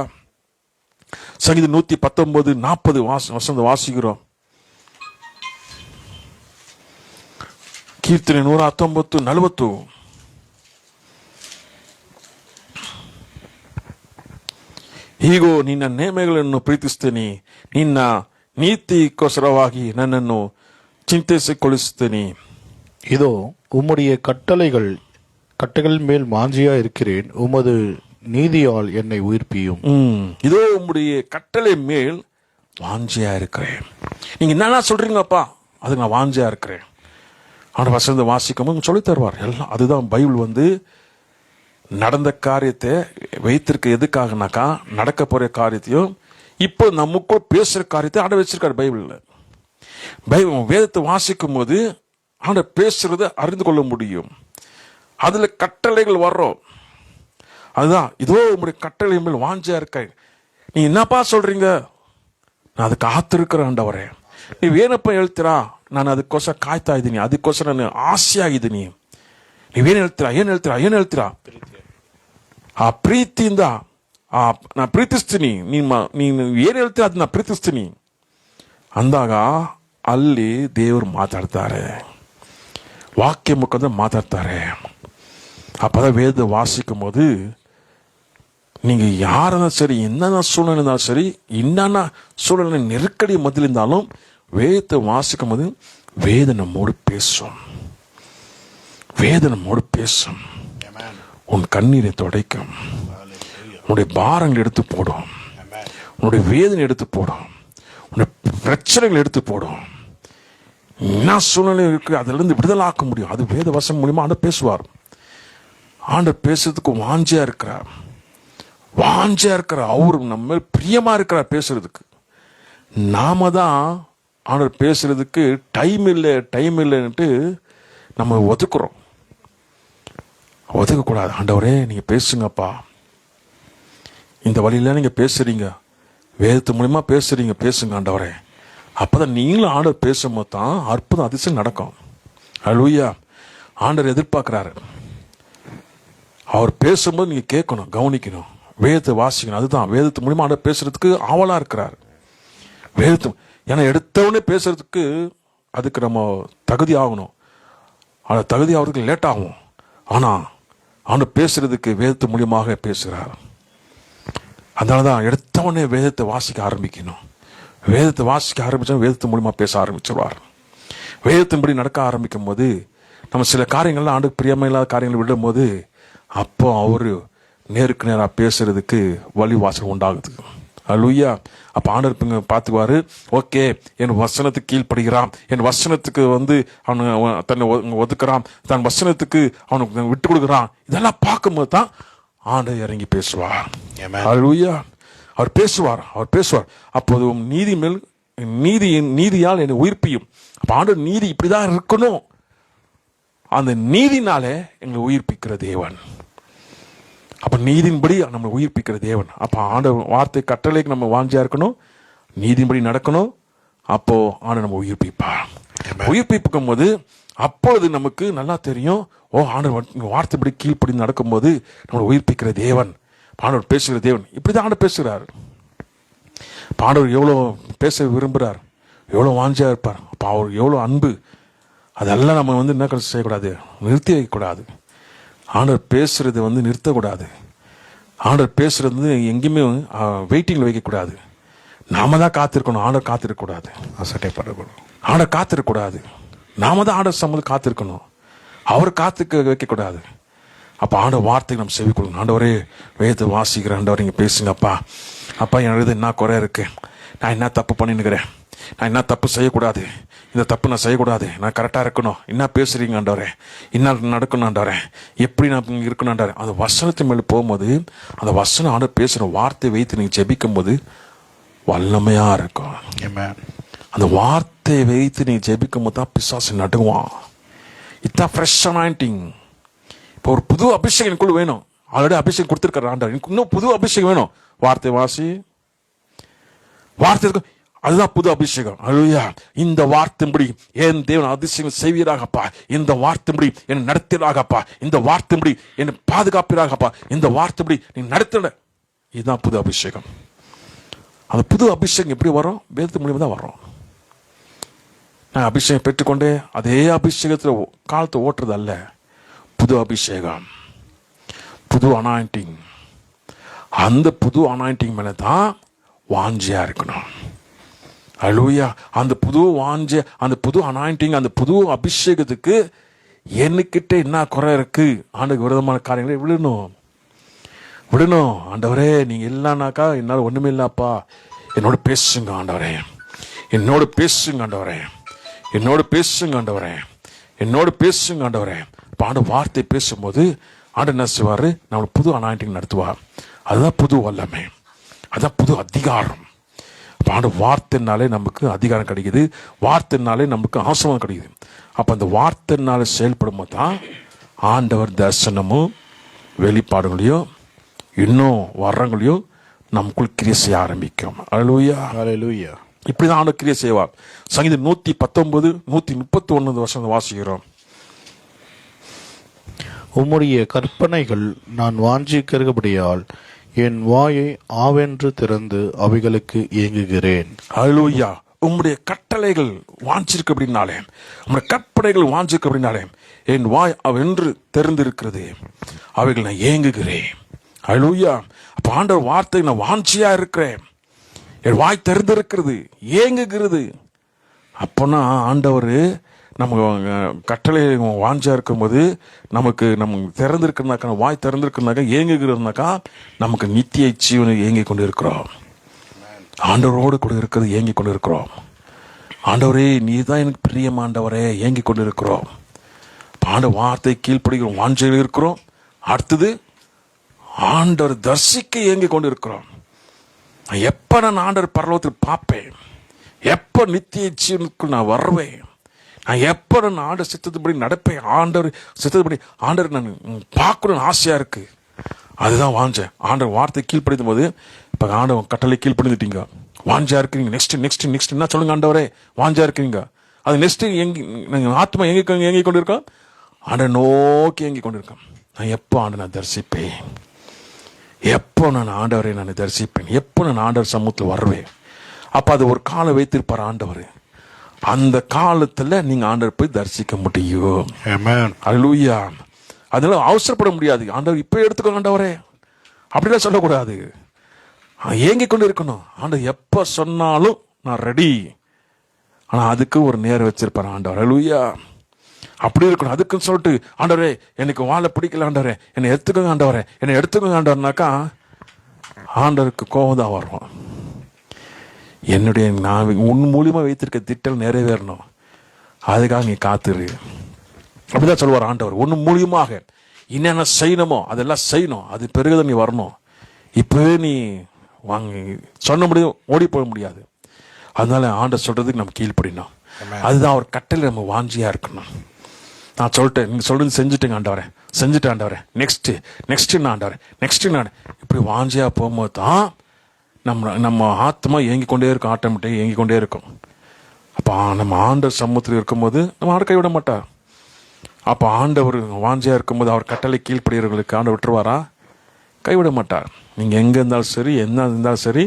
சங்கீதம் 119:40 வசனம் வாசிக்கிறோம். ಕೀರ್ತನೆ 119:40. ಹೀಗೋ ನಿನ್ನ ನೇಮಗಳನ್ನು ಪ್ರೀತಿಸ್ತೇನೆ, ನಿನ್ನ ನೀತಿಗೋಸ್ಕರವಾಗಿ ನನ್ನನ್ನು ಚಿಂತಿಸಿಕೊಳ್ಳಿಸುತ್ತೇನೆ. இதோ உம்முடைய கட்டளைகள் மேல் வாஞ்சியா இருக்கிறேன், உமது நீதியால் என்னை உயிர்ப்பியும். இதோ உம்முடைய கட்டளை மேல் வாஞ்சியா இருக்கிறேன். நீங்க என்னன்னா சொல்றீங்கப்பா, அது நான் வாஞ்சியா இருக்கிறேன். அவன் வசந்த வாசிக்கும் சொல்லி தருவார் எல்லாம். அதுதான் பைபிள் நடந்த காரியத்தை வைத்திருக்க எதுக்காகனாக்கா, நடக்க போற காரியத்தையும் இப்போ நமக்கும் பேசுற காரியத்தை ஆட வச்சிருக்காரு பைபிள்ல. வேதத்தை வாசிக்கும் போது ஆண்ட பேசுறத அறிந்து கொள்ள முடியும். அதுல கட்டளைகள் வர்றோம். அதுதான், இதோ உங்களுடைய கட்டளை மேல் வாஞ்சா இருக்க. நீ என்னப்பா சொல்றீங்க? நான் அதுக்கு காத்திருக்கிறேன் ஆண்டவரே. நீ ಏನಪ್ಪ ಹೇಳ್ತೀರಾ? ನಾನು ಅದಕ್ಕೋಸ್ಕರ ಕಾಯ್ತಾ ಇದ್ದೀನಿ, ಅದಕ್ಕೋಸ್ಕರ ನಾನು ಆಸೆಯಾಗಿದ್ದೀನಿ. ನೀವೇನು ಹೇಳ್ತೀರಾ? ಏನು ಹೇಳ್ತೀರಾ? ಆ ಪ್ರೀತಿಯಿಂದ ನಾ ಪ್ರೀತಿಸ್ತೀನಿ, ನೀನು ಏನು ಹೇಳ್ತೀರಾ ಅದನ್ನ ಪ್ರೀತಿಸ್ತೀನಿ ಅಂದಾಗ ಅಲ್ಲಿ ದೇವರು ಮಾತಾಡ್ತಾರೆ, வாக்கிய முಖದ மாத்தாடுத்தாரு. அப்பதான் வேத வாசிக்கும் போது நீங்க யாருன்னா சரி, என்னென்ன சூழ்நிலை இருந்தாலும் சரி, என்னென்ன சூழ்நிலை நெருக்கடி மத்தியில் இருந்தாலும் வேதத்தை வாசிக்கும் போது வேத நம்மோடு பேசும். வேத நம்மோடு பேசும். உன் கண்ணீரை துடைக்கும், உன்னுடைய பாரங்கள் எடுத்து போடும், உன்னுடைய வேதனை எடுத்து போடும், உன்னுடைய பிரச்சனைகள் எடுத்து போடும். என்ன சூழ்நிலை இருக்கு அதிலிருந்து விடுதலை ஆக்க முடியும். அது வேத வசனம் மூலியமா ஆண்டவர் பேசுவார். ஆண்டவர் பேசுறதுக்கு வாஞ்சியா இருக்கிறார். அவரு நம்ம பிரியமா இருக்கிறார் பேசுறதுக்கு. நாம தான் ஆண்டவர் பேசுறதுக்கு டைம் இல்லைன்னுட்டு நம்ம ஒதுக்குறோம். ஒதுக்கக்கூடாது. ஆண்டவரே நீங்க பேசுங்கப்பா, இந்த வழியில நீங்க பேசுறீங்க, வேதத்து மூலியமா பேசுங்க ஆண்டவரே. அப்பதான் நீங்களும் ஆண்டவர் பேசும்போது தான் அற்புதம் அதிசயம் நடக்கும். அல்லேலூயா. ஆண்டவர் எதிர்பார்க்கிறாரு. அவர் பேசும்போது நீங்க கேட்கணும், கவனிக்கணும், வேதத்தை வாசிக்கணும். அதுதான் வேதத்து மூலியமா ஆண்டவர் பேசுறதுக்கு ஆவலா இருக்கிறார். வேதத்து ஏன்னா எடுத்தவொடனே பேசுறதுக்கு அதுக்கு நம்ம தகுதி ஆகணும். அந்த தகுதி ஆகிறதுக்கு லேட் ஆகும். ஆனா ஆண்டவர் பேசுறதுக்கு வேதத்து மூலியமாக பேசுகிறார். அதனாலதான் எடுத்தவொடனே வேதத்தை வாசிக்க ஆரம்பிக்கணும். வேதத்தை வாசிக்க ஆரம்பிச்சா வேதத்து மூலியமா பேச ஆரம்பிச்சிருவார். வேதத்தின்படி நடக்க ஆரம்பிக்கும் போது நம்ம சில காரியங்கள்லாம் ஆண்டுக்கு பிரியமா இல்லாத காரியங்களை விடும் போது அப்போ அவரு நேருக்கு நேராக பேசுறதுக்கு வழி வாசல் உண்டாகுது. அல்லேலூயா. அப்ப ஆண்டவர் பார்த்துக்குவாரு. ஓகே, என் வசனத்துக்கு கீழ்ப்படுகிறான், என் வசனத்துக்கு அவனு தன்னை ஒதுக்குறான், தன் வசனத்துக்கு அவனுக்கு விட்டு கொடுக்குறான். இதெல்லாம் பார்க்கும்போது தான் ஆண்டவர் இறங்கி பேசுவார். அல்லேலூயா. அவர் பேசுவார். அப்போது நீதி மேல் நீதியால் என்னை உயிர்ப்பியும். அப்ப ஆண்டவர் நீதி இப்படிதான் இருக்கணும். அந்த நீதினாலே எங்களை உயிர்ப்பிக்கிற தேவன். அப்ப நீதியின்படி நம்ம உயிர்ப்பிக்கிற தேவன். அப்ப ஆண்டவர் வார்த்தை கட்டளைக்கு நம்ம வாஞ்சியா இருக்கணும், நீதியின்படி நடக்கணும். அப்போ ஆண்டவர் நம்ம உயிர்ப்பிப்பார். உயிர்ப்பிக்கும் போது அப்பொழுது நமக்கு நல்லா தெரியும், ஓ ஆண்டவர் வார்த்தைப்படி கீழ்ப்படி நடக்கும்போது நம்மளை உயிர்ப்பிக்கிற தேவன், ஆண்டவர் பேசுகிற தேவன். இப்படிதான் ஆண்டவர் பேசுகிறார். ஆண்டவர் எவ்வளோ பேச விரும்புகிறார், எவ்வளோ வாஞ்சியா இருப்பார், அப்போ அவர் எவ்வளோ அன்பு. அதெல்லாம் நம்ம என்ன செய்யக்கூடாது, நிறுத்தி வைக்கக்கூடாது. ஆண்டவர் பேசுறது நிறுத்தக்கூடாது. ஆண்டவர் பேசுறது எங்கேயுமே வெயிட்டிங்ல வைக்கக்கூடாது. நாம தான் காத்திருக்கணும், ஆண்டவர் காத்திருக்கக்கூடாது. ஆண்டவர் காத்திருக்கக்கூடாது. நாம தான் ஆண்டவர் சம்மந்தம் காத்திருக்கணும், அவர் காத்துக்க வைக்கக்கூடாது. அப்போ ஆண்டவர் வார்த்தைக்கு நம்ம செவி கொடுக்கணும். ஆண்டவரே வேதத்தை வாசிக்கிறேன், ஆண்டவர் நீங்க பேசுங்கப்பா. அப்பா எனக்கு என்ன குறை இருக்கு, நான் என்ன தப்பு பண்ணினுக்கிறேன், நான் என்ன தப்பு செய்யக்கூடாது, இந்த தப்பு நான் செய்யக்கூடாது, நான் கரெக்டாக இருக்கணும், என்ன பேசுறீங்க ஆண்டவரே, என்ன நடக்கணும் ஆண்டவரே, எப்படி நான் இருக்கணும் ஆண்டவரே. அந்த வசனத்தின் மேலே போகும்போது அந்த வசனம் ஆண்டவர் பேசுகிற வார்த்தை வைத்து நீங்கள் ஜெபிக்கும் போது வல்லமையா இருக்கும். அந்த வார்த்தையை வைத்து நீங்கள் ஜெபிக்கும் போது தான் பிசாசு நடுவான். இதான் ஃப்ரெஷ் அனாயிண்டிங். இப்போ ஒரு புது அபிஷேகம் எனக்குள்ள வேணும். ஆல்ரெடி அபிஷேகம் கொடுத்துருக்காரு ஆண்டவர், எனக்கு இன்னும் புது அபிஷேகம் வேணும். வார்த்தை வாசி, வார்த்தை இருக்கும், அதுதான் புது அபிஷேகம். அல்லேலூயா. இந்த வார்த்தைப்படி என் தேவன் அதிசயம் செய்வீராகப்பா, இந்த வார்த்தைப்படி என்னை நடத்துறாகப்பா, இந்த வார்த்தைப்படி என்னை பாதுகாப்பீராகப்பா, இந்த வார்த்தைப்படி நீ நடத்தின. இதுதான் புது அபிஷேகம். அந்த புது அபிஷேகம் எப்படி வரும்? வேதத்து மூலியமா தான் வரும். நான் அபிஷேகம் பெற்றுக்கொண்டே அதே அபிஷேகத்தில் காலத்தை ஓட்டுறது அல்ல. புது அபிஷேகம், புது அனாயிண்டிங். அந்த புது அனாயிண்டிங் மேல தான் வாஞ்சியா இருக்கணும். அல்லேலூயா. அந்த புது வாஞ்ச, அந்த புது அனாயிண்டிங், அந்த புது அபிஷேகத்துக்கு என்கிட்ட என்ன குறை இருக்கு, ஆண்டுக்கு விரோதமான காரியங்களை விடணும். ஆண்டவரே நீங்க இல்லைனாக்கா என்னால் ஒண்ணுமே இல்லப்பா, என்னோட பேசுங்க ஆண்டவரே, என்னோட பேசுங்க ஆண்டவரே, என்னோட பேசுங்க ஆண்டவரே, என்னோட பேசுங்க ஆண்டவரே. ஆண்டு வார்த்தை பேசும்போது ஆண்டு என்ன செய்வாரு, நம்மளை புது அனாயிண்டிங் நடத்துவார். அதுதான் புது வல்லமை, அதுதான் புது அதிகாரம். ஆண்டு வார்த்தைனாலே நமக்கு அதிகாரம் கிடைக்குது, வார்த்தைனாலே நமக்கு ஆசீர்வாதம் கிடைக்குது. அப்ப அந்த வார்த்தைனால செயல்படும் போது தான் ஆண்டவர் தரிசனமும் வெளிப்பாடுகளையும் இன்னும் வர்றங்களையும் நமக்குள் கிரியை செய்ய ஆரம்பிக்கும். அல்லேலூயா. ஹல்லேலூயா. இப்படிதான் ஆண்டவர் கிரியை செய்வார். சங்கீதம் 119 131 வருஷம் வாசிக்கிறோம். உம்முடைய கற்பனைகள் நான் வாஞ்சிக்கிறபடியால் என் வாயை ஆவென்று திறந்து அவைகளுக்கு ஏங்குகிறேன். அல்லேலூயா. உம்முடைய கட்டளைகள் வாஞ்சிருக்கு அப்படின்னாலே, உம்முடைய கற்பனைகள் வாஞ்சிருக்கு அப்படின்னாலே என் வாய் அவென்று தெரிந்திருக்கிறது, அவைகள் நான் ஏங்குகிறேன். அல்லேலூயா. அப்ப ஆண்டவர் வார்த்தை நான் வாஞ்சியா இருக்கிறேன், என் வாய் தெரிந்திருக்கிறது, ஏங்குகிறது. அப்போனா ஆண்டவர் நம்ம கட்டளை வாஞ்சியா இருக்கும்போது நமக்கு திறந்திருக்கிறனாக்கா, வாய் திறந்திருக்கிறனாக்கா, ஏங்குகிறதுனாக்கா நமக்கு நித்திய ஜீவனை ஏங்கி கொண்டு இருக்கிறோம். ஆண்டவரோடு கூட இருக்கிறது ஏங்கி கொண்டு இருக்கிறோம். ஆண்டவரே நீர் தான் எனக்கு பிரியமாண்டவரே ஏங்கி கொண்டு இருக்கிறோம். ஆண்டவர் வார்த்தை கீழ்ப்படுகிறோம், வாஞ்சையில் இருக்கிறோம். அடுத்தது ஆண்டவர் தரிசிக்க ஏங்கி கொண்டு இருக்கிறோம். எப்ப நான் ஆண்டவர் பரலோகத்தில் பார்ப்பேன், எப்ப நித்திய ஜீவனுக்குள் நான் வருவேன், நான் எப்ப நான் ஆண்டவர் சித்தத்துப்படி நடப்பேன், ஆண்டவர் சித்தத்துப்படி ஆண்டவர் நான் பார்க்கணும்னு ஆசையா இருக்கு. அதுதான் வாஞ்சேன். ஆண்டவர் வார்த்தை கீழ்ப்படுத்தும் போது, இப்போ ஆண்டவன் கட்டளை கீழ்ப்படுத்திட்டீங்க, வாஞ்சா இருக்கிறீங்க. நெக்ஸ்ட் என்ன சொல்லுங்க ஆண்டவரே, வாஞ்சா இருக்கிறீங்க. அது நெக்ஸ்ட் ஆத்மா ஏங்கி கொண்டு இருக்கோம், ஆண்டவர் நோக்கி ஏங்கி கொண்டு இருக்கோம். நான் எப்போ ஆண்டவர் நான் தரிசிப்பேன், எப்போ நான் ஆண்டவரை நான் தரிசிப்பேன், எப்போ நான் ஆண்டவர் சமூகத்தில் வருவேன். அப்போ அது ஒரு காலம் வைத்திருப்பார் ஆண்டவர். அந்த காலத்தில் நீங்கள் ஆண்டவர் போய் தரிசிக்க முடியும். அல்லேலூயா. அதனால அவசரப்பட முடியாது. ஆண்டவர் இப்போ எடுத்துக்கோ ஆண்டவரே அப்படிலாம் சொல்லக்கூடாது. ஏங்கி கொண்டு இருக்கணும். ஆண்டவர் எப்போ சொன்னாலும் நான் ரெடி. ஆனால் அதுக்கு ஒரு நேரம் வச்சிருப்பார் ஆண்டவர். அல்லேலூயா. அப்படி இருக்கணும். அதுக்குன்னு சொல்லிட்டு ஆண்டவரே எனக்கு வாழை பிடிக்கல ஆண்டவரே, என்னை எடுத்துக்கோங்க ஆண்டவரே, என்னை எடுத்துக்கோங்க ஆண்டவர்னாக்கா ஆண்டவருக்கு கோபம் தான் வரும். என்னுடைய நான் உன் மூலியமா வைத்திருக்க திட்டம் நிறைவேறணும், அதுக்காக நீ காத்துரு அப்படிதான் சொல்லுவார் ஆண்டவர். ஒன்று மூலியமாக என்னென்ன செய்யணுமோ அதெல்லாம் செய்யணும், அது பிறகுதான் நீ வரணும். இப்பவே நீ வாங்க சொன்ன முடியும், ஓடி போக முடியாது. அதனால ஆண்டவர் சொல்றதுக்கு நம்ம கீழ்ப்படினோம். அதுதான் அவர் கட்டளை நம்ம வாஞ்சியா இருக்கணும். நான் சொல்லிட்டேன், நீங்க சொல்றது செஞ்சுட்டேங்க ஆண்டவரே, செஞ்சுட்டேன் ஆண்டவரே, நெக்ஸ்ட் ஆண்டவரே, நெக்ஸ்ட் நான் இப்படி வாஞ்சியா போகும்போது தான் நம்ம ஆத்மா ஏங்கி கொண்டே இருக்கும், ஆட்டோமேட்டிக் ஏங்கி கொண்டே இருக்கும். அப்போ நம்ம ஆண்டவர் சமூகத்தில் இருக்கும்போது நம்ம ஆண்டு கைவிட மாட்டார். அப்போ ஆண்டவர் வாஞ்சியா இருக்கும்போது அவர் கட்டளை கீழ்ப்படுகிறவர்களுக்கு ஆண்டவர் விட்டுருவாரா? கைவிட மாட்டார். நீங்கள் எங்கே இருந்தாலும் சரி, என்ன இருந்தாலும் சரி,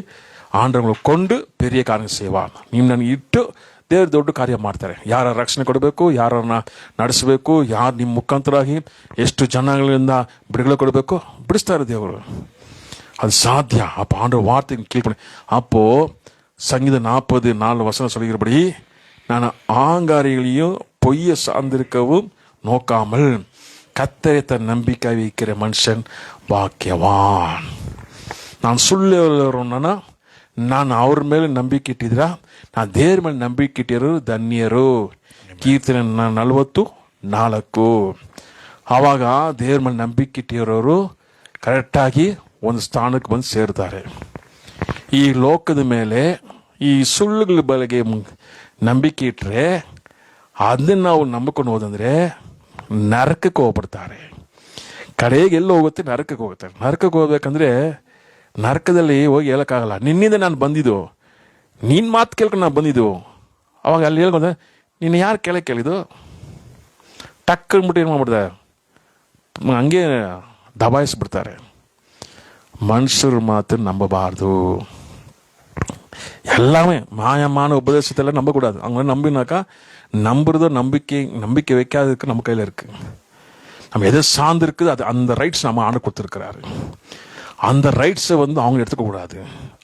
ಆಂಡ್ರಗಳು ಕೊಂಡು ಪೆರಿಯ ಕಾರ್ಯ ಸೇವಾ ನೀವು ನನಗೆ ಇಟ್ಟು ದೇವ್ರ ದೊಡ್ಡ ಕಾರ್ಯ ಮಾಡ್ತಾರೆ. ಯಾರ ರಕ್ಷಣೆ ಕೊಡಬೇಕು, ಯಾರನ್ನ ನಡೆಸಬೇಕು, ಯಾರು ನಿಮ್ಮ ಮುಖಾಂತರಾಗಿ ಎಷ್ಟು ಜನಗಳಿಂದ ಬಿಡುಗಡೆ ಕೊಡಬೇಕು ಬಿಡಿಸ್ತಾರೆ ದೇವರು. அது சாத்திய. அப்போ ஆண்டவர் வார்த்தை கீழ்ப்படி. அப்போ சங்கீதம் 40:4 சொல்கிறபடி நான் ஆங்காரிகளையும் பொய்ய சார்ந்திருக்கவும் நோக்காமல் கர்த்தரை தன் நம்பிக்கை வைக்கிற மனுஷன் பாக்கியவான். நான் ಸುಳ್ಳುವವರನ್ನ ನಾನು ಅವ್ರ ಮೇಲೆ ನಂಬಿಕೆ ಇಟ್ಟಿದ್ರ ನಾನು ದೇವ್ರ ಮೇಲೆ ನಂಬಿಕೆ ಇಟ್ಟಿರೋ ಧನ್ಯರು. ಕೀರ್ತನೆ 40:4. ಆವಾಗ ದೇವ್ರ ಮೇಲೆ ನಂಬಿಕೆ ಇಟ್ಟಿರೋರು ಕರೆಕ್ಟಾಗಿ ಒಂದು ಸ್ಥಾನಕ್ಕೆ ಬಂದು ಸೇರ್ತಾರೆ. ಈ ಲೋಕದ ಮೇಲೆ ಈ ಸುಳ್ಳುಗಳ ಬಳಿಗೆ ನಂಬಿಕೆ ಇಟ್ಟರೆ ಅದನ್ನ ನಾವು ನಂಬಿಕೊಂಡು ಹೋದಂದ್ರೆ ನರಕಕ್ಕೆ ಹೋಗ್ಬಿಡ್ತಾರೆ. ಕಡೆಗೆ ಎಲ್ಲಿ ಹೋಗುತ್ತೆ? ನರಕಕ್ಕೆ ಹೋಗ್ತಾರೆ. ನರಕಕ್ಕೆ ಹೋಗ್ಬೇಕಂದ್ರೆ ನರಕದಲ್ಲಿ ಹೋಗಿ ಹೇಳಕ್ಕಾಗಲ್ಲ, ನಿನ್ನಿಂದ ನಾನು ಬಂದಿದ್ದು, ನಿನ್ನ ಮಾತು ಕೇಳ್ಕೊಂಡು ನಾನು ಬಂದಿದ್ದು. ಅವಾಗ ಅಲ್ಲಿ ಹೇಳ್ಕೊಂಡೆ, ನೀನು ಯಾರು ಕೇಳಿದ್ದು ಟಕ್ ಅಂದ್ಬಿಟ್ಟು ಏನು ಮಾಡ್ಬಿಡ್ತಾರೆ, ಹಂಗೆ ದಬಾಯಿಸ್ಬಿಡ್ತಾರೆ. ಮನುಷ್ಯರ ಮಾತು ನಂಬಬಾರ್ದು. எல்லாமே மாயமான உபதேசத்தெல்லாம் நம்பக்கூடாது. அவங்க நம்பினாக்கா நம்புறதோ நம்பிக்கை வைக்காததுக்கு நம்ம கையில் இருக்கு. நம்ம எதை சார்ந்து இருக்குது அது அந்த ரைட்ஸ் நம்ம ஆண்டு கொடுத்துருக்கிறாரு. அந்த ரைட்ஸை அவங்க எடுத்துக்க கூடாது.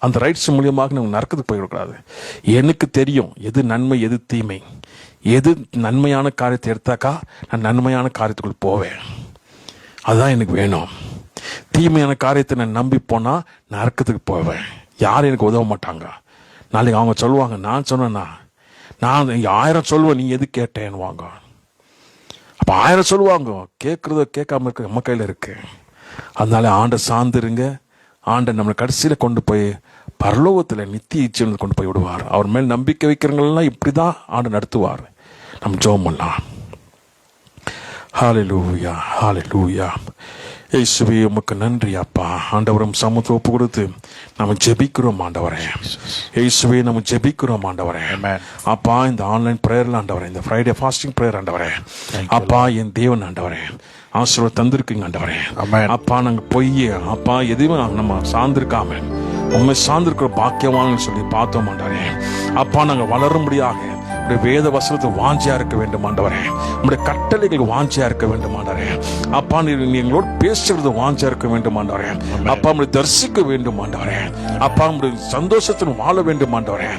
அந்த ரைட்ஸ் மூலியமாக நம்ம நரக்கத்துக்கு போயிடக்கூடாது. எனக்கு தெரியும் எது நன்மை எது தீமை. எது நன்மையான காரியத்தை எடுத்தாக்கா நான் நன்மையான காரியத்துக்குள் போவேன், அதுதான் எனக்கு வேணும். தீமையான காரியத்தை நான் நம்பி போனா நரக்கத்துக்கு போவேன். யாரும் எனக்கு உதவ மாட்டாங்க. நாளைக்கு அவங்க சொல்லுவாங்க, நான் சொன்னேன்னா நான் 1000 சொல்லுவேன், நீ எது கேட்டேன்னு வாங்க. அப்போ 1000 சொல்லுவாங்க, கேட்குறதோ கேட்காம இருக்க நம்ம கையில் இருக்கு. அதனால ஆண்டை சார்ந்துருங்க. ஆண்டை நம்மளை கடைசியில் கொண்டு போய் பரலோகத்தில் நித்திய ஜீவனுக்கு கொண்டு போய் விடுவார். அவர் மேல் நம்பிக்கை வைக்கிறவங்களெல்லாம் இப்படி தான் ஆண்டு நடத்துவார். நம்ம ஜெபம் பண்ணலாம். ஹல்லேலூயா, ஹல்லேலூயா. இயேசுவே உமக்கு நன்றி அப்பா. ஆண்டவரும் சமூகத்தை ஒப்பு கொடுத்து நம்ம ஜெபிக்கிறோம் ஆண்டவரே. இயேசுவே நம்ம ஜெபிக்கிறோம் ஆண்டவரே. அப்பா இந்த ஆன்லைன் பிரேயர்ல ஆண்டவரே, இந்த ஃப்ரைடே ஃபாஸ்டிங் பிரேயர் ஆண்டவரே, அப்பா என் தேவன் ஆண்டவரே ஆசீர்வாதம் தந்திருக்குங்க ஆண்டவரே. அப்பா நாங்க பொய் அப்பா எதுவுமே நம்ம சார்ந்திருக்காம உண்மை சார்ந்திருக்கிற பாக்கியவான்னு சொல்லி பார்த்தோம் ஆண்டவரே. அப்பா நாங்க வளரும்படியாக வேத வசனத்தை வாஞ்சியா இருக்க வேண்டும் ஆண்டவரே. உங்களுடைய கட்டளைகள் வாஞ்சியா இருக்க வேண்டும் ஆண்டவரே. அப்பா நீ எங்களோடு பேசுறது வாஞ்சியா இருக்க வேண்டும் ஆண்டவரே. அப்பா உங்களை தரிசிக்க வேண்டும் ஆண்டவரே. அப்பா உங்களுடைய சந்தோஷத்தில் வாழ வேண்டும் ஆண்டவரே.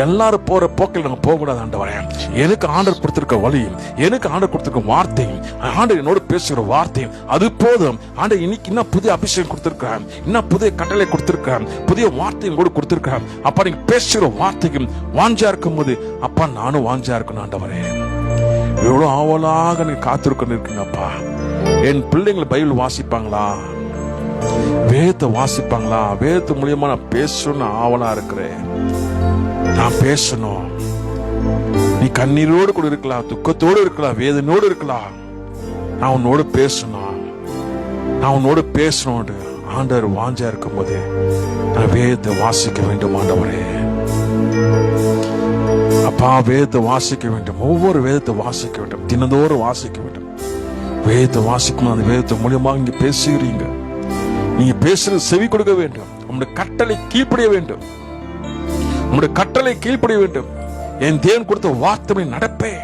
எல்லாரும் போற போக்கில் நாங்க போக கூடாது ஆண்டவரே. எனக்கு ஆண்டவர் கொடுத்திருக்க வழி, எனக்கு ஆண்டவர் கொடுத்திருக்க வார்த்தை, ஆண்டவர் என்னோடு பேசுகிற வார்த்தை அது போதும் ஆண்டவர். இன்னைக்கு இன்னும் புதிய அபிஷேகம் கொடுத்திருக்கிறான், இன்னும் புதிய கட்டளை கொடுத்திருக்கிறான், புதிய வார்த்தை கூட கொடுத்திருக்கிறான். அப்பா நீங்க பேசுகிற வார்த்தைக்கு வாஞ்சியா இருக்கும் போது அப்பா நானும் வாஞ்சியா இருக்கணும் ஆண்டவரே. எவ்வளவு ஆவலாக நீங்க காத்திருக்கணும் இருக்கீங்கப்பா. என் பிள்ளைங்களை பைபிள் வாசிப்பாங்களா, வேதத்தை வாசிப்பாங்களா, வேதத்து மூலியமா நான் பேசணும்னு ஆவலா இருக்கிறேன். நான் பேசணும். நீ கண்ணீரோடு கூட இருக்கலாம், துக்கத்தோடு இருக்கலாம், வேதனோடு இருக்கலாம். நான் உன்னோடு பேசணும், நான் உன்னோடு பேசணும். ஆண்டவர் வாஞ்சா இருக்கும் போது நான் வேதத்தை வாசிக்க வேண்டும் ஆண்டவரே. அப்பா வேதத்தை வாசிக்க வேண்டும், ஒவ்வொரு வேதத்தை வாசிக்க வேண்டும், தினந்தோறும் வாசிக்க வேண்டும். வேதத்தை வாசிக்கும், அந்த வேதத்தை மூலியமாக நீங்க பேசுகிறீங்க. நீங்க பேசுறது செவி கொடுக்க வேண்டும். உங்களுடைய கட்டளை கீழ்ப்படிய வேண்டும், உங்களுடைய கட்டளை கீழ்ப்படிய வேண்டும். என் தேவன் கொடுத்த வார்த்தை நடப்பேன்.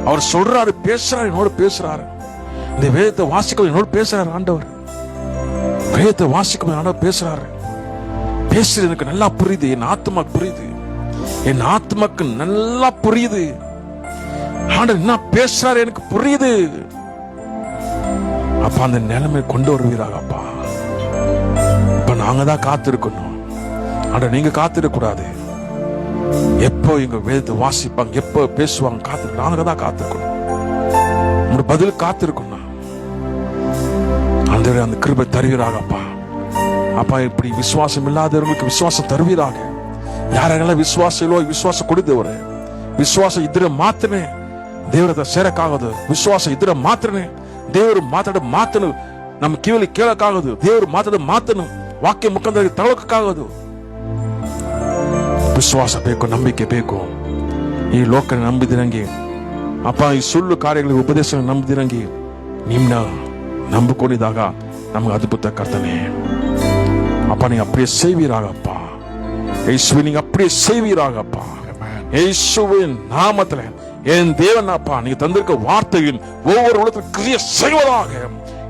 அவர் சொல்றாரு, பேசுறாரு, என்னோட பேசுறாரு. இந்த வேதத்தை வாசிக்க என்னோட பேசுறாரு ஆண்டவர். வேதத்தை வாசிக்க ஆண்டவர் பேசுறாரு. பேசுறது எனக்கு நல்லா புரியுது, என் ஆத்மாக்கு புரியுது, என் ஆத்மாக்கு நல்லா புரியுது. ஆண்டவர் என்ன பேசுறாரு எனக்கு புரியுது. அப்ப அந்த நிலைமை கொண்டு வருவீராக அப்பா. இப்ப நாங்க தான் காத்திருக்கணும் ஆண்டவர், நீங்க காத்திருக்க கூடாது. எப்போ எங்க வேதத்தை வாசிப்பாங்க, எப்போ பேசுவாங்க காத்து, நாங்க தான் காத்திருக்கணும். உங்க பதில் காத்திருக்கணும். அந்த கிருபை தருவீராக அப்பா. அப்பா இப்படி விசுவாசம் இல்லாதவர்களுக்கு விசுவாசம் தருவீராக. யாரெல்லாம் விசுவாசோ விசுவாசம் கொடுத்தவரு, விசுவாசம் ಇದ್ರೆ ಮಾತ್ರನೇ ದೇವರ ಸೇರಕ್ಕಾಗೋದು. ವಿಶ್ವಾಸ ಇದ್ರೆ ಮಾತ್ರನೇ ದೇವರು ಮಾತಾಡೋ ಮಾತನ್ನು ನಮ್ಮ ಕಿವಿಯಲ್ಲಿ ಕೇಳಕ್ಕಾಗೋದು. ದೇವರು ಮಾತಾಡೋ ಮಾತನ್ನು ವಾಕ್ಯ ಮುಖಾಂತರ ತಗೊಳಕ್ಕಾಗೋದು. ವಿಶ್ವಾಸ ಬೇಕು, ನಂಬಿಕೆ ಬೇಕು. ಈ ಲೋಕ ನಂಬಿದಿರಂಗೆ ಅಪ್ಪ, ಈ ಸುಳ್ಳು ಕಾರ್ಯಗಳಿಗೆ ಉಪದೇಶ ನಂಬಿದಿರಂಗೆ ನಿಮ್ನ ನಂಬಿಕೊಂಡಿದ್ದಾಗ ನಮ್ಗೆ ಅದ್ಭುತ ಕರ್ತನೆ. அப்பா நீங்க அப்படியே செய்வீராகப்பா. இயேசுவே நீங்க அப்படியே செய்வீராகப்பா. இயேசுவின் நாமத்துல என் தேவன் அப்பா, நீங்க தந்திருக்க வார்த்தையின் ஒவ்வொரு உலகத்தில் கிரியை செய்வதாக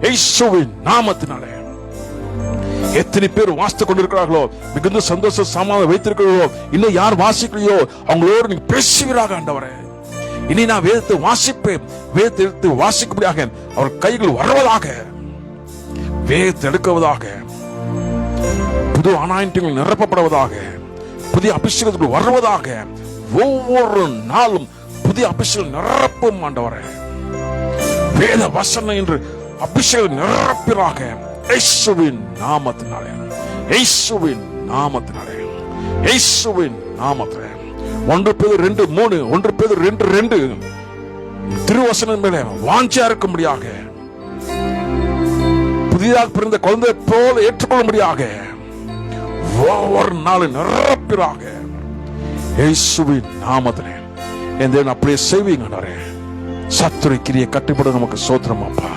இயேசுவின் நாமத்தினாலே. எத்தனை பேர் வாசித்துக் கொண்டிருக்கிறார்களோ, மிகுந்த சந்தோஷ சமாதானம் வைத்திருக்கிறோ, இன்னும் யார் வாசிக்கலையோ அவங்களோடு நீங்க பேசுவீராக ஆண்டவரே. இனி நான் வேதத்தை வாசிப்பேன், வேதத்தை எடுத்து வாசிக்கும்படியாக அவர் கைகள் வருவதாக, வேதத்தை எடுக்குவதாக, புது அனாயிண்டிங்கள் நிரப்பப்படுவதாக, புதிய அபிஷேகத்துக்கு வருவதாக. ஒவ்வொரு நாளும் புதிய அபிஷேகம் நிரப்பும் ஆண்டவரே. வேத வசனம் என்று அபிஷேகம் நிரப்பிறாக இயேசுவின் நாமத்தினாலே, இயேசுவின் நாமத்தினாலே, இயேசுவின் நாமத்திலே. 1 பேதுரு 2:3, 1 பேதுரு 2:2 திருவசனம் மேலே வாஞ்சையா இருக்கும்படியாக, புதிதாக பிறந்த குழந்தை போல ஏற்றுக்கொள்ளும்படியாக ஒவ்வொரு நாளும் நிரப்பிறாக இயேசுவின் நாமத்திலே. என் தேவன் அப்படியே செய்வீங்க. சத்துரை கிரியை கட்டுப்பட நமக்கு சோத்திரம் அப்பா.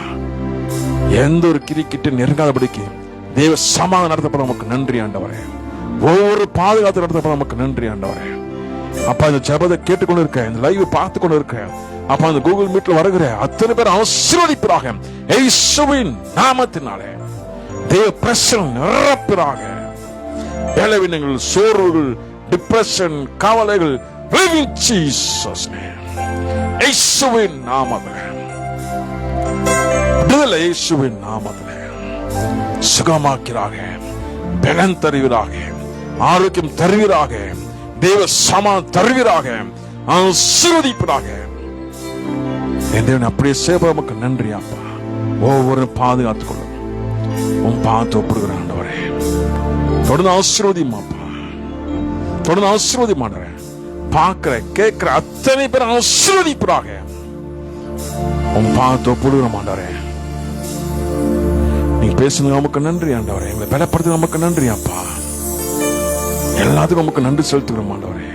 எந்த ஒரு கிரிக்கிட்ட நெருங்காதபடிக்கு தேவ சமாதானம் நடத்தப்பட நமக்கு நன்றி ஆண்டவரே. ஒவ்வொரு பாதுகாத்து நடத்தப்பட நமக்கு நன்றி ஆண்டவரே. அப்பா இந்த ஜெபத்தை கேட்டுக்கொண்டு இருக்க, இந்த லைவ் பார்த்து கொண்டு இருக்க அப்பா, இந்த கூகுள் மீட்ல வருகிற அத்தனை பேர் ஆசீர்வதிப்பாக இயேசுவின் நாமத்தினாலே. தேவ பிரசன்னம் நிரப்பிறாக. பலவீனங்கள், சோர்வுகள், டிப்ரெஷன், கவலைகள் இயேசுவின் நாமத்திலே விடுதலை, இயேசுவின் நாமத்திலே சுகமாக்கிறாக, பலன் தருவீராக, ஆரோக்கியம் தருவீராக, தேவ சமாதானம் தருவீராக, ஆசீர்வதிப்பீராக. என் தேவன் அப்படியே சேவை நமக்கு நன்றி அப்பா. ஒவ்வொரு பாதுகாத்துக் கொள்ளும் உன் பார்த்து ஒப்புடுகிறேன் ஆண்டவரே. தொடர்ந்து ஆசீர்வதியும் அப்பா, தொடர்ந்து ஆசீர்வதி மாட்டேன். பார்க்கிற கேட்கிற அத்தனை பேர் ஆசீர்வதிப்பீராக. உன் பார்த்து ஒப்புடுகிற மாட்டாரே. நீங்க பேசுனது நமக்கு நன்றி ஆண்டவரே. எங்களை பலப்படுத்த நமக்கு நன்றி அப்பா. எல்லாத்துக்கும் நமக்கு நன்றி செலுத்துகிறோம் ஆண்டவரே.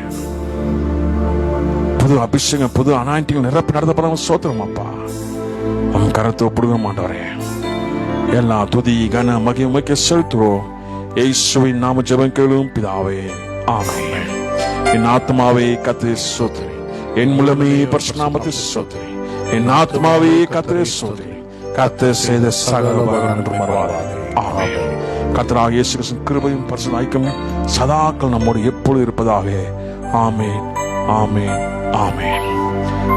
புது அபிஷேகம், புது அனாயிண்டிகள் நிரப்பி நடத்தப்பட சோத்திரம் அப்பா. நம் கரத்தை ஒப்பிடுகிறோம் ஆண்டவரே. எல்லா துதி கன மகிமைக்கு செலுத்துகிறோம். இயேசுவின் நாம ஜெபம் கேளும் பிதாவே, ஆமென். என் ஆத்மாவே கர்த்தரை ஸ்தோத்திரி, என் முழுமே பரிசுத்த நாமத்தை ஸ்தோத்திரி. என் ஆத்மாவே கர்த்தரை ஸ்தோத்திரி, கர்த்தர் செய்த சகல உபகாரங்களும் மறவாதே. ஆமென். கர்த்தராகிய இயேசு கிறிஸ்துவின் கிருபையும் பரிசுத்த ஐக்கியமும் சதாக்கள் நம்மோடு எப்பொழுது இருப்பதாக. ஆமென், ஆமென், ஆமென்.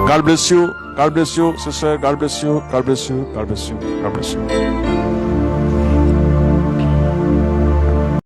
God bless you. God bless you, sister. God bless you. God bless you. God bless you. God bless you.